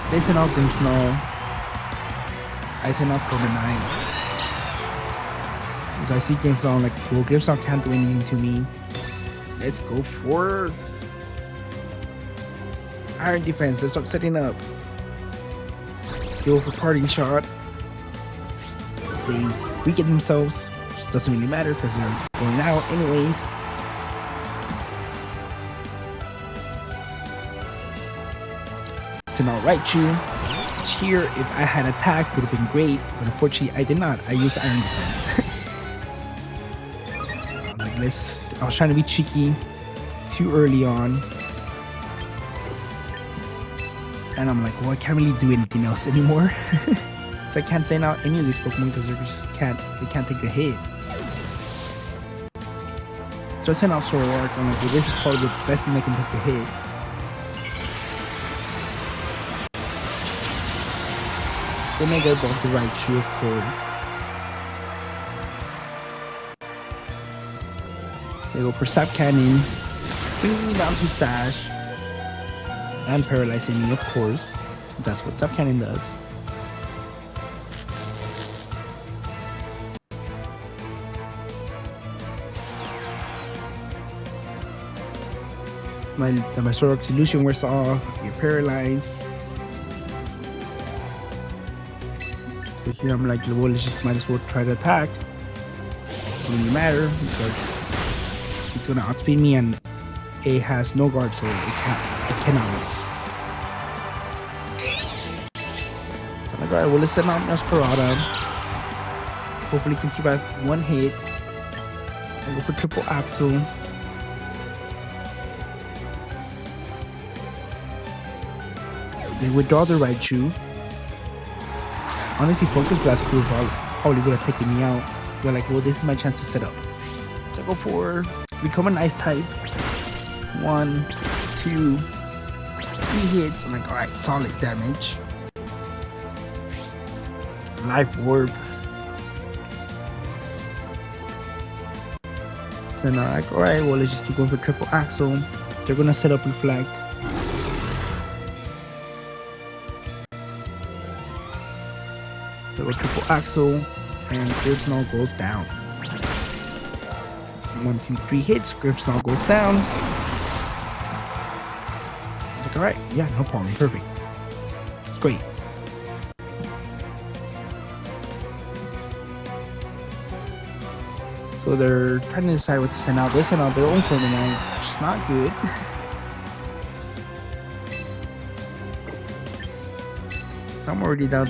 they send out Grimmsnarl. I send out Corviknight. So I see Grimmsnarl, like, well, Grimmsnarl can't do anything to me. Let's go for Iron Defense. Let's start setting up. Go for Parting Shot. They weaken themselves, which doesn't really matter because they're going out anyways. Send out Raichu, which here, if I had attacked, would have been great, but unfortunately I did not. I used Iron Defense. I was like, I was trying to be cheeky too early on. And I'm like, well, I can't really do anything else anymore. So I can't send out any of these Pokemon because they can't take the hit. So I sent out Zoroark. I'm like, well, this is probably the best thing that can take a hit. Then I go back to Raichu, of course. They go for Sap Cannon, bringing me down to Sash, and paralyzing me, of course. That's what Sap Cannon does. my sword solution wears off, I get paralyzed. So here I'm like, well, let's just might as well try to attack. It doesn't really matter because it's gonna outspeed me and it has no guard, so it cannot miss. So I'm like, alright, well, let's send out Masquerada. Hopefully can survive one hit. I go for triple axle. They withdraw the Raichu. Honestly, Focus Blast could probably would have taken me out. But like, well, this is my chance to set up. So I go for become an ice type. 1, 2, 3 hits. I'm like, alright, solid damage. Life Orb. So now I'm like, alright, well, let's just keep going for triple axle. They're gonna set up Reflect. So a triple axle and Grimmsnarl goes down. 1, 2, 3 hits, Grimmsnarl goes down. It's like, alright, yeah, no problem, perfect. It's great. So they're trying to decide what to send out. They send out their own Corviknight, which is not good. So I'm already down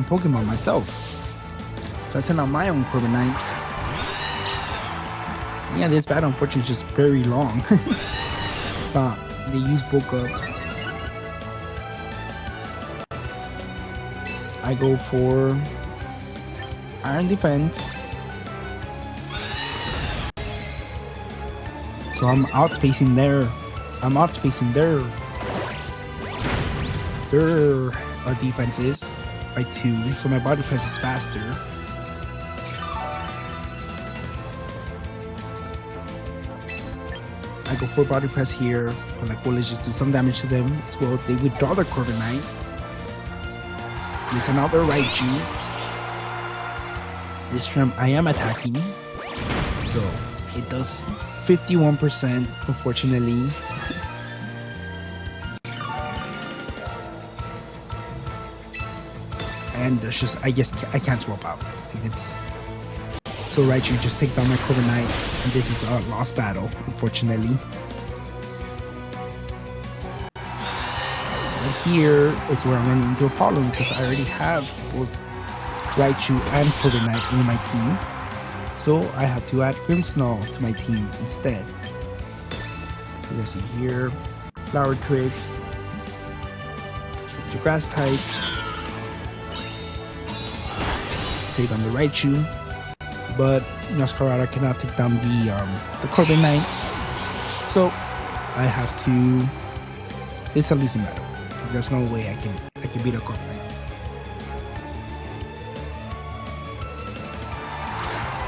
Pokemon myself. So I sent out my own Corviknight. Yeah, this battle unfortunately is just very long. It's not. They use bulk up. I go for Iron Defense. So I'm outspacing their defenses by 2. So my body press is faster. I go for body press here. I'm like, well, let's just do some damage to them as well. They withdraw their Corviknight. They send out their Raichu. This time I am attacking. So it does 51%, unfortunately. And there's just, I guess I can't swap out. It's so Raichu just takes down my Corviknight, and this is a lost battle, unfortunately. And here is where I'm running into a problem because I already have both Raichu and Corviknight in my team. So I have to add Grimmsnarl to my team instead. So let's see here. Flower Twig. Switch to Grass type. Take on the Raichu. But Masquerada cannot take down the Corviknight. So I have to. It's a losing battle. There's no way I can beat a Corviknight.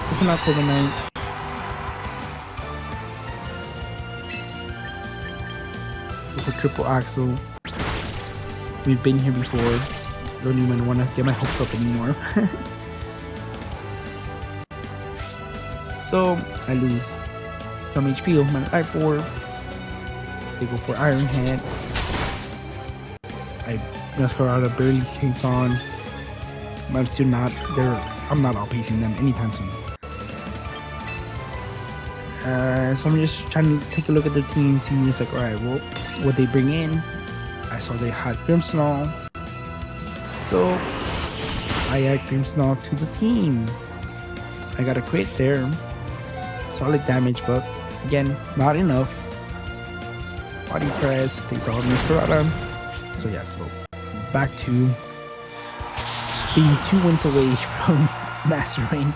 It's not Corviknight. With a triple axle. We've been here before. Don't even want to get my hopes up anymore. So I lose some HP of my Life Orb. They go for Iron Head. Masquerada barely hangs on. But I'm still not there. I'm not outpacing them anytime soon. So I'm just trying to take a look at the team and see. It's like, alright, well, what they bring in. I saw they had Grimmsnarl. So I add Grimmsnarl to the team. I got a crit there. Solid damage, but again, not enough. Body press takes out Masquerada. So yeah, so back to being 2 wins away from Master Rank.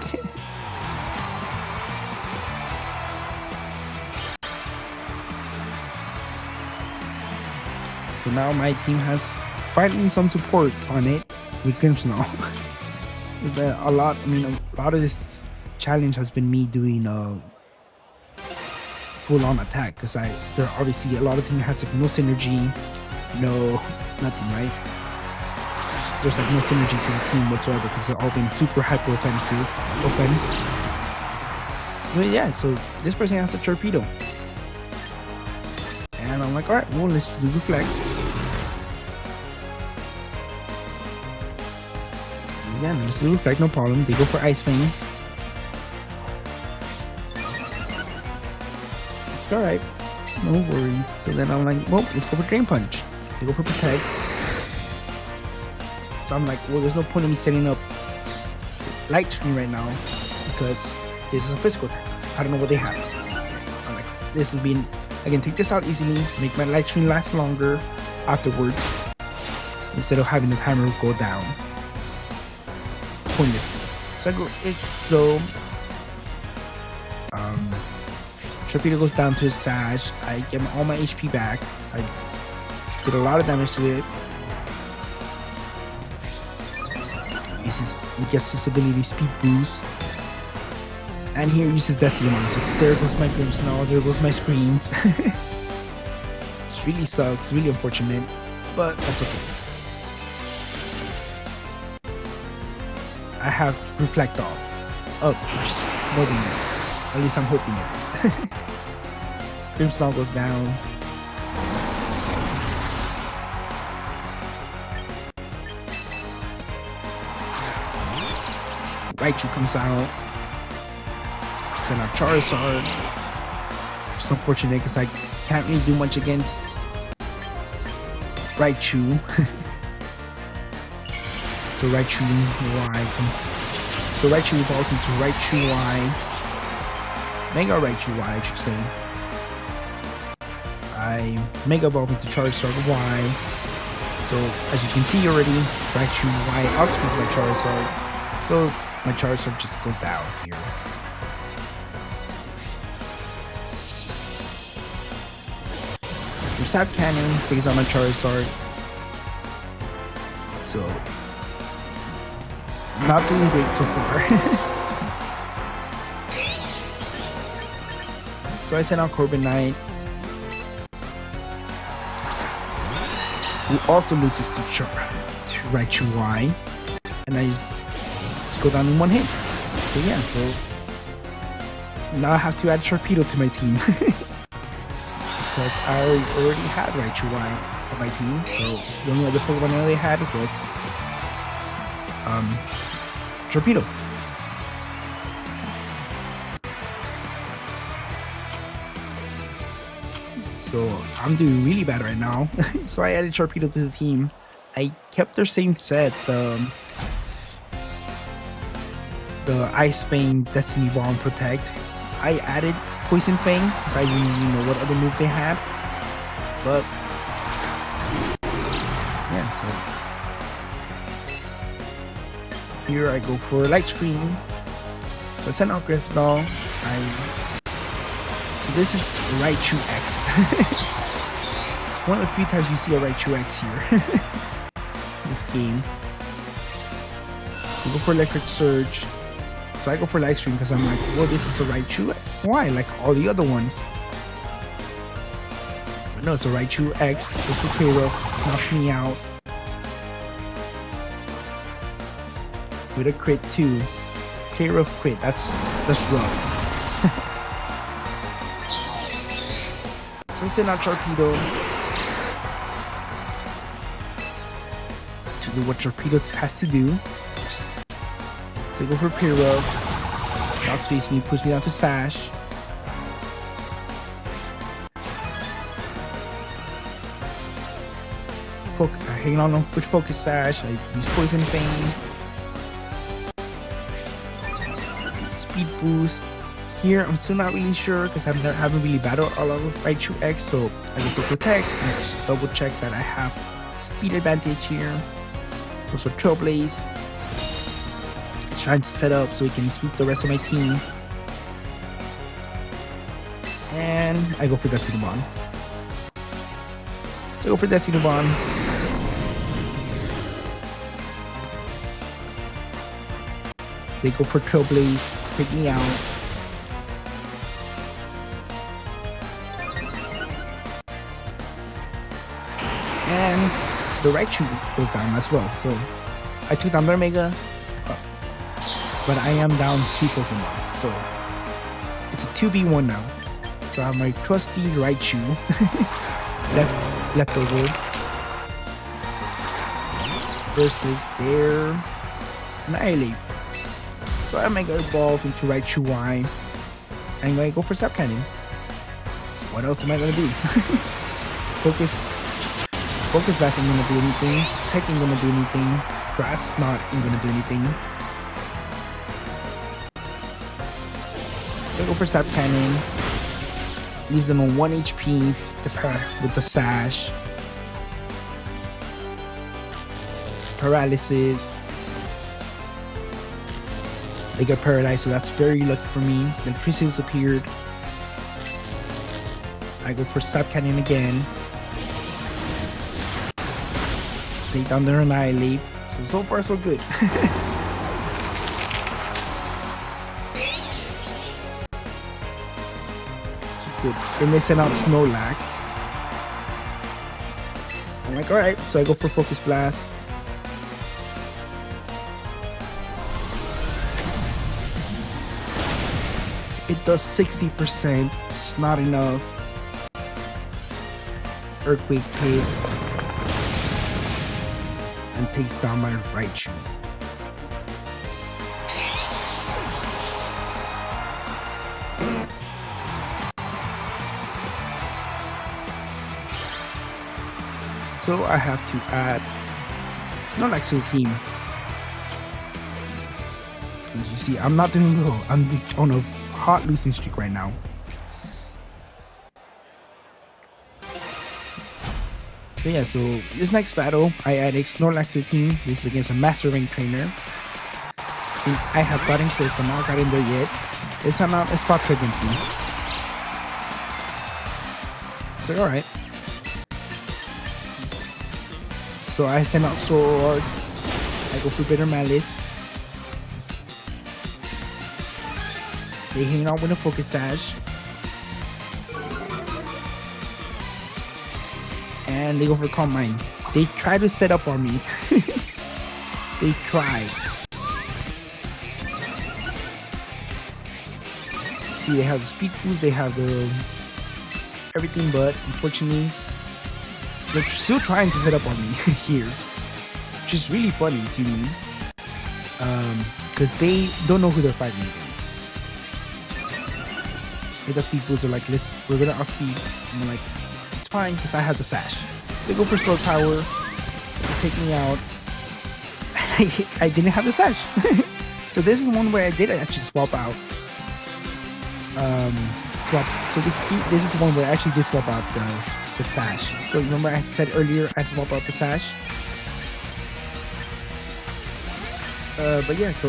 So now my team has finally some support on it with Grimmsnarl. Is that a lot? I mean, a lot of this challenge has been me doing full-on attack because there are obviously a lot of things has like no synergy, no nothing, right? There's like no synergy to the team whatsoever because they've all been super hyper offensive offense. So yeah, so this person has a torpedo. like, alright, well, let's do reflect. Again, let's do reflect, no problem. They go for Ice Fang. It's alright. No worries. So then I'm like, well, let's go for Drain Punch. They go for Protect. So I'm like, well, there's no point in me setting up Light Screen right now because this is a physical attack. I don't know what they have. I'm like, this is being, I can take this out easily, make my Light Screen last longer afterwards instead of having the timer go down. Pointless. So I go, Torpedo goes down to his Sash. I get all my HP back, so I did a lot of damage to it. He gets this ability Speed Boost. And here uses Destiny Bomb. So there goes my Grimmsnarl, there goes my Screens. Which really sucks, really unfortunate, but that's okay. I have Reflect Off. Oh, which is more than enough. At least I'm hoping it is. Grimmsnarl goes down. Raichu comes out. Send out Charizard. It's unfortunate because I can't really do much against Raichu. So Raichu Y comes. So Raichu evolves into Raichu Y. Mega Raichu Y, I should say. I Mega Evolve into Charizard Y. So as you can see already, Raichu Y outspeeds my Charizard. So my Charizard just goes out here. Sap Cannon takes out my Charizard. So not doing great so far. So I sent out Corbin Knight, who also loses to Raichu Y, and I just go down in one hit. So yeah, so now I have to add Torpedo to my team. Because I already had Raichu Y on my team, so the only other Pokemon I really had was Torpedo. So I'm doing really bad right now. So I added Torpedo to the team. I kept their same set, the Ice Fang, Destiny Bomb, Protect. I added Poison Fang because I didn't know what other move they had. But yeah, so here I go for Light Screen. So I send out Grimmsnarl. So this is Raichu X. One of the few times you see a Raichu X here. This game. We go for Electric Surge. So I go for Light Screen because I'm like, well, this is a Raichu. Why? Like all the other ones. But no, it's a Raichu X. This will K-Roll, knocks me out. With a crit too. K-Roll crit, that's rough. So I send out Torpedo to do what Torpedo has to do. So I go for Pyro. Outspace me, push me down to Sash. Hanging on with Focus Sash. I use Poison Fang. Speed Boost. Here, I'm still not really sure because I haven't really battled a lot with Raichu X. So I go for Protect and just double check that I have speed advantage here. Also Trailblaze. Trying to set up so he can sweep the rest of my team. And I go for Destiny Bond. So I go for Destiny Bond. They go for Trailblaze, take me out. And the Raichu goes down as well. So I took down their Mega. But I am down 2 Pokemon, so it's a 2v1 now. So I have my trusty Raichu leftover versus their Annihilate. So I Mega Evolve into Raichu Y. I'm gonna go for Sap Cannon. So what else am I gonna do? Focus Blast ain't gonna do anything. Tech ain't gonna do anything. Grass Knot ain't gonna do anything. I go for Sap Cannon. Leaves them on 1 HP with the Sash. Paralysis. They get paralyzed, so that's very lucky for me. Then Princess appeared. I go for Sap Cannon again. Take down their Annihilate. So far so good. So good. Then they send out Snorlax. I'm like, alright, so I go for Focus Blast. It does 60%. It's not enough. Earthquake hits and takes down my Raichu. So I have to add Snorlax to the team. As you see, I'm not doing well. I'm on a hot losing streak right now. So yeah, so this next battle, I added Snorlax to the team. This is against a Master Rank trainer. I have gotten close, but not got in there yet. It's not a spot against me. It's like, alright. So I send out Sword. I go for Bitter Malice. They hang out with a Focus Sash. And they go for Calm Mind. They try to set up on me. They tried. See, they have the Speed Boost, they have the everything, but unfortunately, they're still trying to set up on me here. Which is really funny to me. Because they don't know who they're fighting against. The Speed Boosts are like, we're gonna outfeed. And I'm like, it's fine, because I have the Sash. They go for Sword Power. They take me out. I didn't have the Sash. So this is one where I did actually swap out. So this is one where I actually did swap out the Sash. So remember I said earlier I swap out the Sash. But yeah, so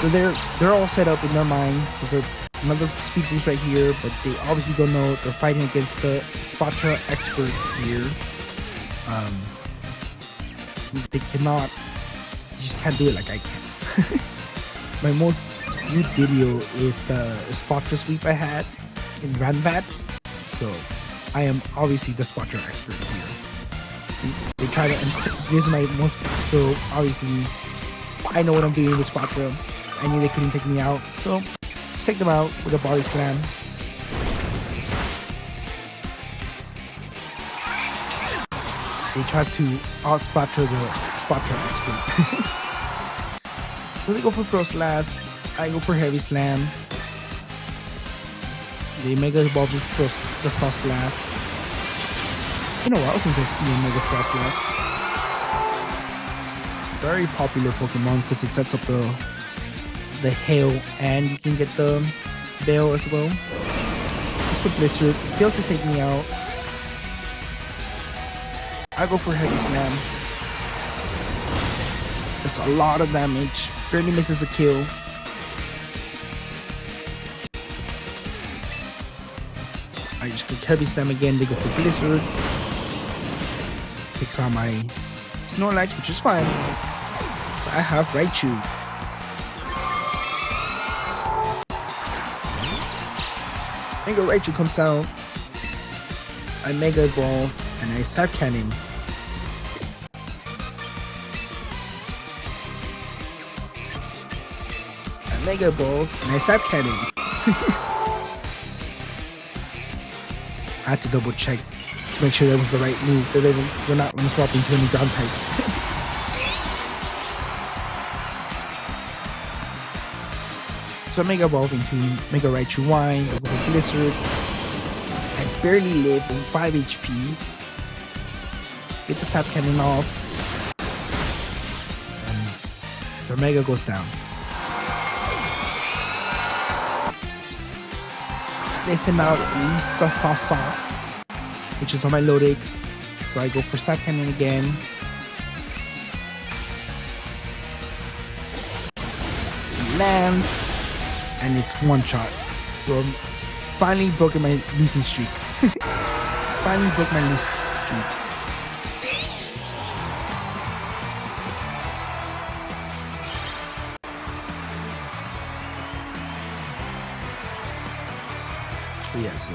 they're all set up in their mind. There's another Speed Boost right here, but they obviously don't know they're fighting against the Spatra expert here. They just can't do it like I can. My most viewed video is the Spatra sweep I had in Ranbats, so I am obviously the Spatra expert here. See, they try to, this is my most, so obviously I know what I'm doing with Spatra. I knew they couldn't take me out, so take them out with a Body Slam. They try to out-Spatra the Spatra expert. So they go for Frost Blast. I go for Heavy Slam. They Mega Evolve with the Frost Blast. It's been a while since I see a Mega Frost Blast. Very popular Pokemon because it sets up the hail and you can get the Veil as well. Just for Blizzard, it fails to take me out. I go for Heavy Slam. That's a lot of damage. Barely misses a kill. I just click Heavy Slam again. They go for Blizzard. Takes on my Snorlax, which is fine. So I have Raichu. Mega Raichu comes out. I Mega Evolve and I Sap Cannon. I Mega Evolve and I Sap Cannon. I had to double check to make sure that was the right move. That we're not going to swap into any ground types. So I Mega Evolve into Mega Raichu Wine, I go for Blizzard. I barely live on 5 HP. Get the Sap Cannon off. And the Mega goes down. They send out Lisa Sasa, which is on my low deck. So I go for Sap Cannon again. It lands. And it's one shot. So I'm finally broken my losing streak. Finally broke my losing streak. So yeah, so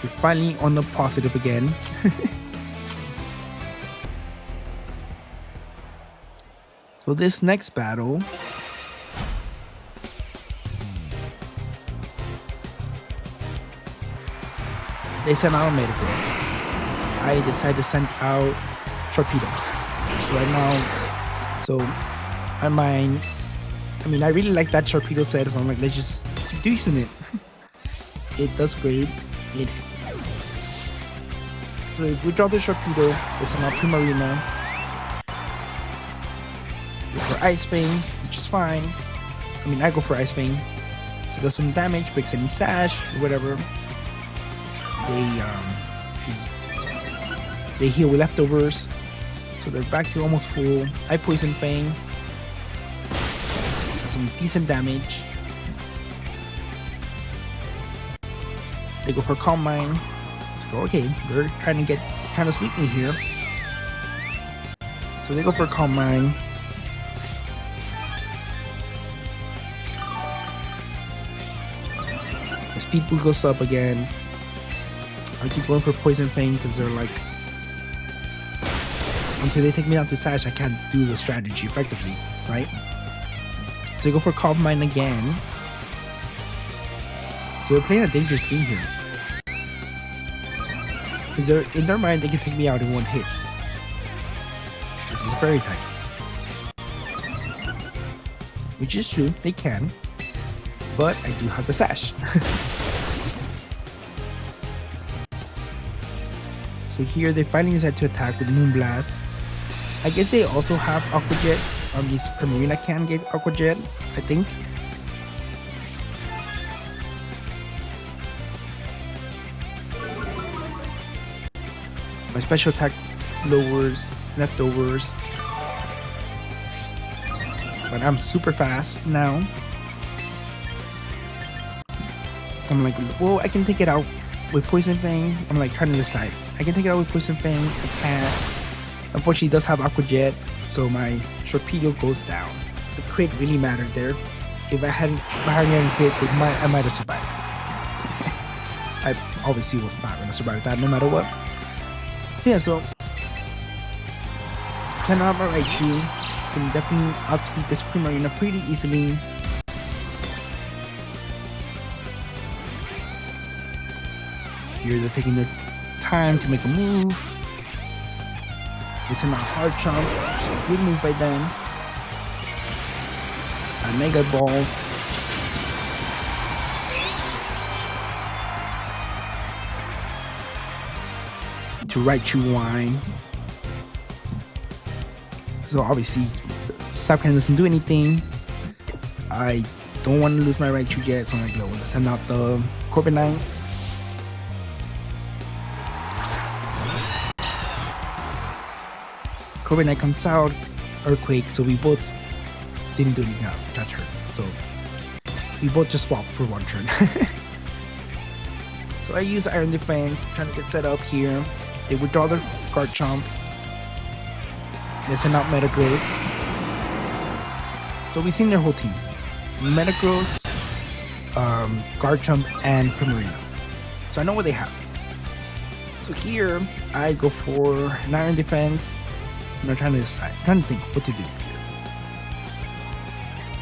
we're finally on the positive again. So this next battle, they sent out Metagross. I decided to send out Torpedo. So right now, so I mean, I really like that Torpedo set, so I'm like, let's just keep using it. It does great. So if we draw the Torpedo, they send out Primarina. Go for Ice Fang, which is fine. I mean, I go for Ice Fang. So it does some damage, breaks any sash, or whatever. They heal with leftovers, so they're back to almost full. I Poison Fang, some decent damage. They go for Calm Mind. Let's go. Okay, they're trying to get kind of sneaky here, so they go for Calm Mind. As people goes up again. I keep going for Poison Fang because they're like, until they take me down to Sash, I can't do the strategy effectively, right? So I go for Calm Mind again. So they're playing a dangerous game here. Because in their mind, they can take me out in one hit. This is Fairy type. Which is true, they can. But I do have the Sash. So here they finally decide to attack with Moonblast. I guess they also have Aqua Jet. These Primarina can get Aqua Jet, I think. My special attack lowers leftovers. But I'm super fast now. I'm like, well, I can take it out with Poison Fang. I'm like trying to decide. I can take it out with Poison Fang. I can't. Unfortunately, it does have Aqua Jet, so my Torpedo goes down. The crit really mattered there. If I hadn't gotten crit, I might have survived. I obviously was not going to survive that no matter what. Yeah, so send out my Raichu. Can definitely outspeed this Primarina pretty easily. Here they're taking their time to make a move. They send out Hard Chomp, which is a good move by them. A Mega Ball. To Raichu Wine. So obviously, Sap Cannon doesn't do anything. I don't want to lose my Raichu yet, so I'm like, let's send out the Corviknight. Corviknight comes out, Earthquake, so we both didn't do anything that turn. So we both just swapped for one turn. So I use Iron Defense, trying to get set up here. They withdraw their Garchomp. They send out Metagross. So we've seen their whole team. Metagross, Garchomp, and Primarina. So I know what they have. So here, I go for an Iron Defense. I'm trying to decide. I'm trying to think what to do here.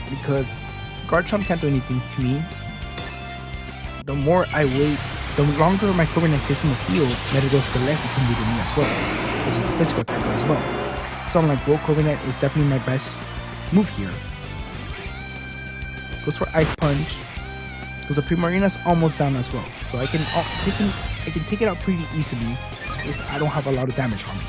Because Garchomp can't do anything to me. The more I wait the longer my Corviknight stays in the field, Metagross, the less it can do to me as well. This is a physical attacker as well. So I'm like, well, Corviknight is definitely my best move here. Goes for Ice Punch. Because the Primarina's almost down as well. So I can take it out pretty easily if I don't have a lot of damage on me.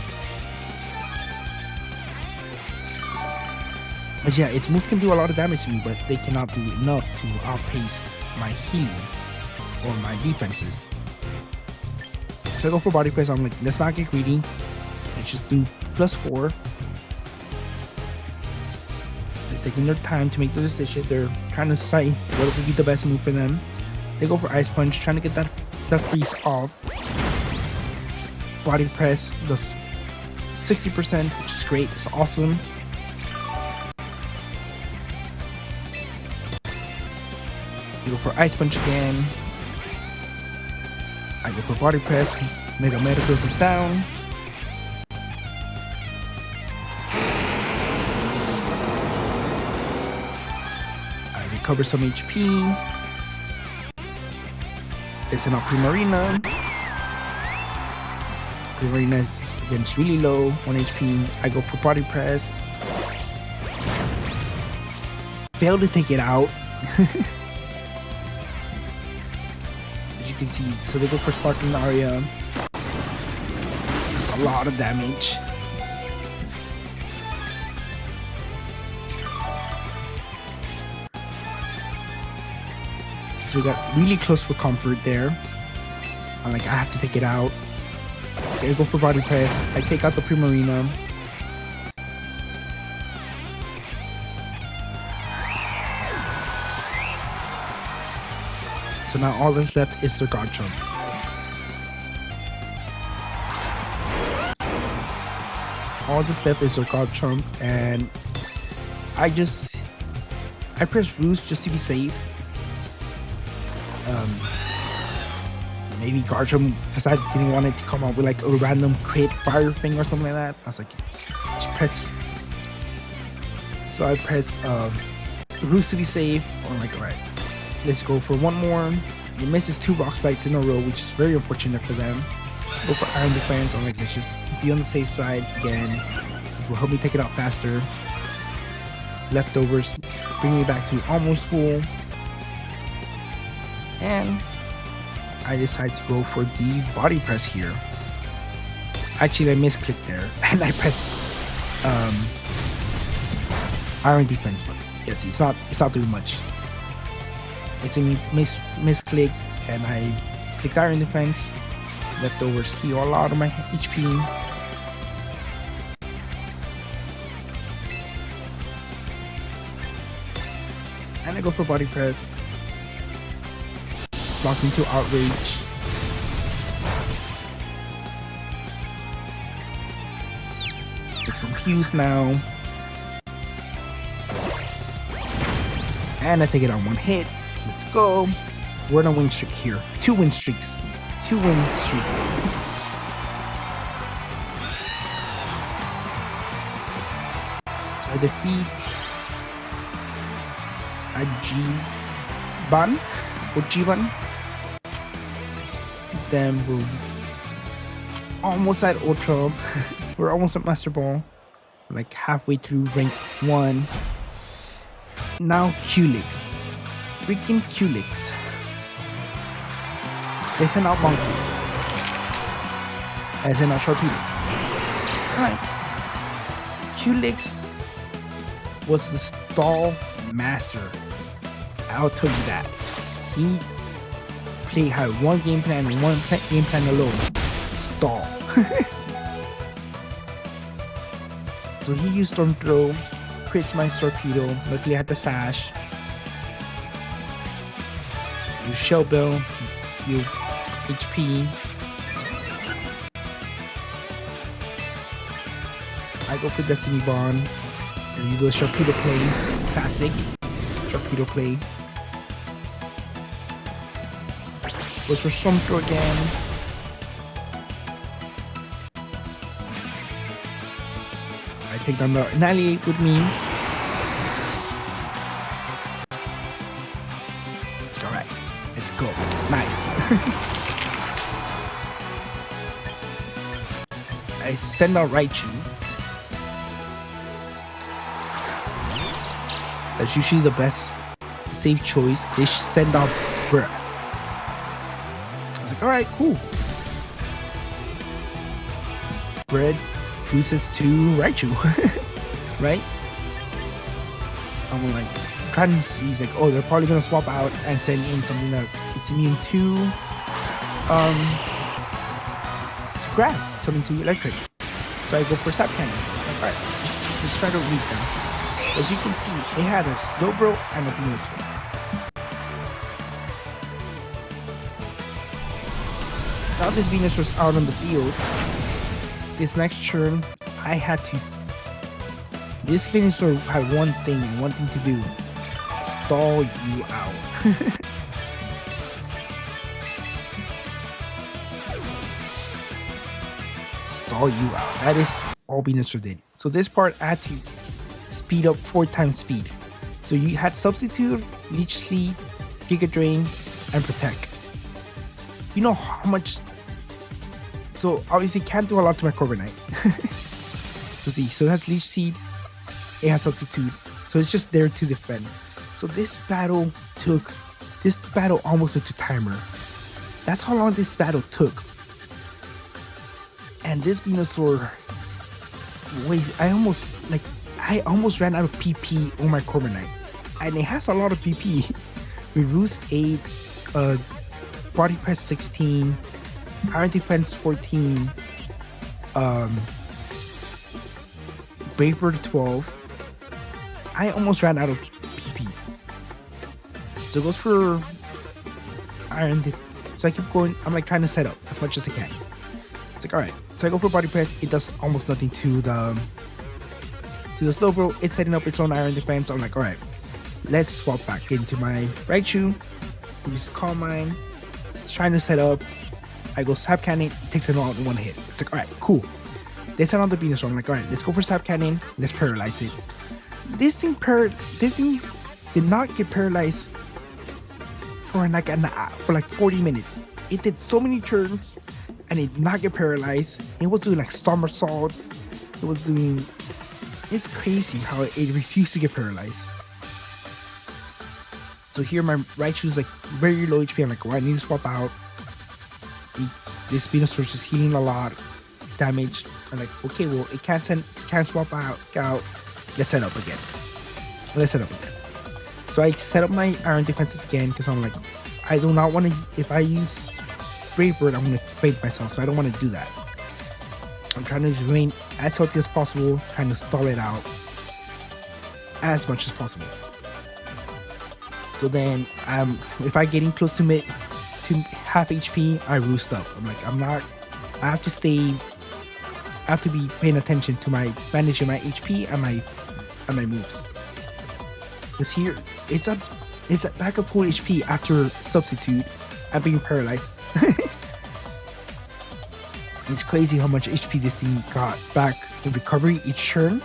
But yeah, its moves can do a lot of damage to me, but they cannot do enough to outpace my healing or my defenses. So I go for Body Press. I'm like, let's not get greedy. Let's just do +4. They're taking their time to make the decision. They're trying to decide what would be the best move for them. They go for Ice Punch, trying to get that freeze off. Body Press does 60%, which is great. It's awesome. You go for Ice Punch again. I go for Body Press. Metagross is down. I recover some HP. They send out Primarina. Primarina is again really low, 1 HP. I go for Body Press. Fail to take it out. You can see, so they go for Sparkling Aria. That's a lot of damage. So we got really close for comfort there. I'm like, I have to take it out. Okay, I go for Body Press. I take out the Primarina. So now all that's left is their Garchomp. All that's left is their Garchomp, and I press Roost just to be safe. Maybe Garchomp, because I didn't want it to come out with like a random crit fire thing or something like that. I was like, just press. So I press Roost to be safe. I'm like, alright. Let's go for one more. It misses 2 Rock Slides in a row, which is very unfortunate for them. Go for Iron Defense. I'm like, let's just be on the safe side again. This will help me take it out faster. Leftovers bring me back to almost full. And I decide to go for the Body Press here. Actually, I misclicked there, and I pressed Iron Defense. But yes, it's not doing much. It's in misclicked, and I clicked Iron Defense. Leftovers heal a lot of my HP. And I go for Body Press. It's locked into Outrage. It's confused now. And I take it on 1 hit. Let's go. We're on a win streak here. 2 win streaks. 2 win streak. So I defeat Ajiban or Jiban. Then we're almost at Ultra. We're almost at Master Ball. We're like halfway through rank 1. Now Culex. Freaking Culex. They send out Monkey. I send out Sharpedo. Alright. Culex was the stall master. I'll tell you that. He had one game plan and one game plan alone. Stall. So he used Storm Throw, crits my Torpedo. Luckily I had the Sash. Use Shell Bell to heal HP. I go for Destiny Bond. And you do a Sharpedo play. Classic. Sharpedo play. Goes for Storm Throw again. I take down the Annihilate with me. Let's go, right. Let's go. Nice. I send out Raichu. That's usually the best safe choice. They send out Bruh. I was like, alright, cool. Red loses to Raichu. Right? I'm like trying to see, he's like, oh, they're probably gonna swap out and send in something that it's immune to grass, turning to electric. So I go for Sap Cannon. Like, alright, let's try to read them. As you can see, they had a Slowbro and a Venusaur. Now this Venusaur's out on the field. This next turn, I had to. This Venusaur had one thing to do: stall you out. Stall you out. That is all Venusaur did. So this part I had to speed up 4 times speed. So you had Substitute, Leech Seed, Giga Drain, and Protect. You know how much. So obviously can't do a lot to my Corviknight. So see, so it has Leech Seed, it has Substitute, so it's just there to defend. So this battle almost went to timer. That's how long this battle took. And this Venusaur, wait, I almost ran out of PP on my Corviknight. And it has a lot of PP. With Roost 8, Body Press 16, Iron Defense 14, Brave Bird 12. I almost ran out of PP. So it goes for Iron So I keep going, I'm like trying to set up as much as I can. It's like, alright. So I go for Body Press, it does almost nothing to the Slowbro. It's setting up its own Iron Defense. I'm like, alright, let's swap back into my Raichu. Use Calm Mind. It's trying to set up. I go Sap Cannon, it takes it all in one hit. It's like, alright, cool. They send on the Venusaur. I'm like, alright, let's go for Sap Cannon. Let's paralyze it. This thing did not get paralyzed for like 40 minutes. It did so many turns and it did not get paralyzed. It was doing like somersaults. It's crazy how it refused to get paralyzed. So here my Raichu is like very low HP. I'm like, well, I need to swap out. This Venusaur is just healing a lot damage. I'm like, okay, well, it can't swap out. Let's set up again. So I set up my Iron Defenses again because I'm like, I do not want to. If I use Brave Bird, I'm going to fade myself. So I don't want to do that. I'm trying to remain as healthy as possible, trying to stall it out as much as possible. So then, if I getting close to half HP, I roost up. I'm like, I have to be paying attention to managing my HP and my moves. Because here, it's back at full HP after Substitute and being paralyzed. It's crazy how much HP this thing got back in recovery each turn.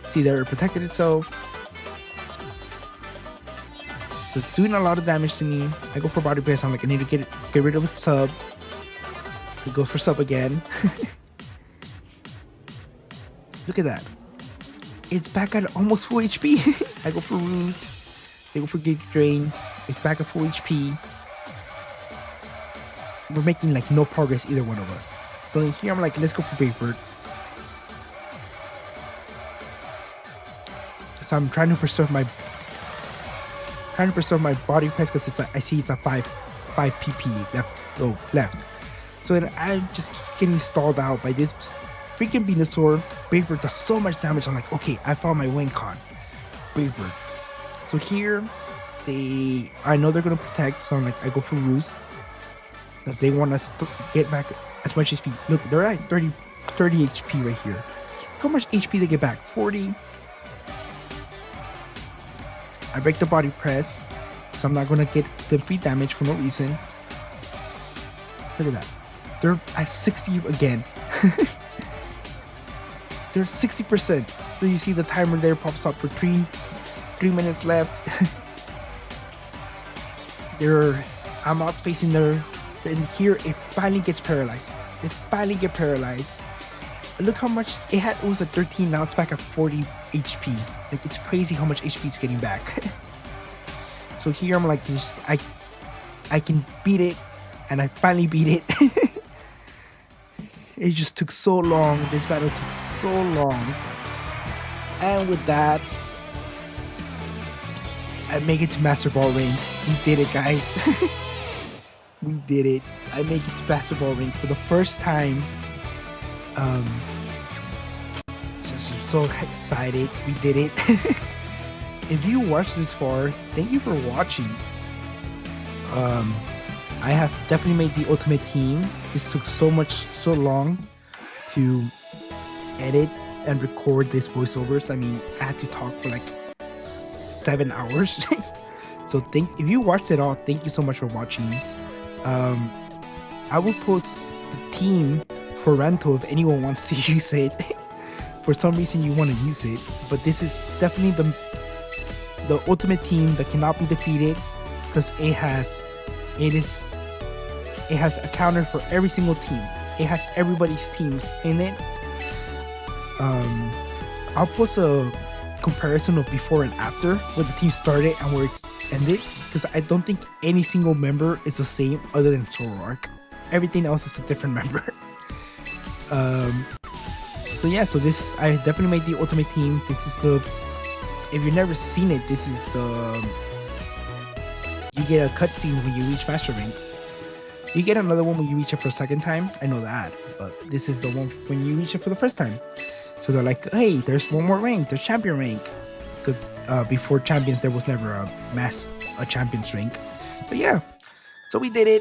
See there, it protected itself. So it's doing a lot of damage to me. I go for Body Press. I'm like, I need to get rid of its sub. It goes for sub again. Look at that. It's back at almost full HP. I go for Ruse. They go for Giga Drain. It's back at full HP. We're making like no progress, either one of us. So here I'm like, let's go for Brave Bird. So I'm trying to preserve my Body Press because I see it's a 5 PP left. So then I'm just getting stalled out by this freaking Venusaur. Brave Bird does so much damage. I'm like, okay, I found my win con. Brave Bird. So here, I know they're gonna protect, so I'm like, I go for Roost because they want us to get back as much HP. Look, they're at 30 HP right here. Look how much HP they get back. 40. I break the Body Press, so I'm not gonna get the free damage for no reason. Look at that. They're at 60 again. They're 60%. So you see the timer there pops up for 3 minutes left. I'm outpacing their. And here it finally gets paralyzed. look how much it had. It was at 13, now it's back at 40 HP. Like, it's crazy how much HP it's getting back. So here I'm like, just I can beat it, and I finally beat it. It just took so long. This battle took so long. And with that, I make it to Masterball ring. We did it, guys. We did it. I make it to Masterball ring for the first time. Just so excited. We did it. If you watched this far, thank you for watching. I have definitely made the ultimate team. This took so long to edit and record this voiceovers. I mean, I had to talk for like 7 hours. So if you watched it all, thank you so much for watching. I will post the team for rental if anyone wants to use it. For some reason you want to use it, but this is definitely the ultimate team that cannot be defeated, because it has a counter for every single team. It has everybody's teams in it. I'll post a comparison of before and after, where the team started and where it's ended, because I don't think any single member is the same other than Zoroark. Everything else is a different member. So yeah, so I definitely made the ultimate team. This is if you've never seen it, this is you get a cutscene when you reach Master Rank. You get another one when you reach it for a second time, I know that, but this is the one when you reach it for the first time. So they're like, hey, there's one more rank, there's champion rank, because before champions there was never a champions rank. But yeah, so we did it.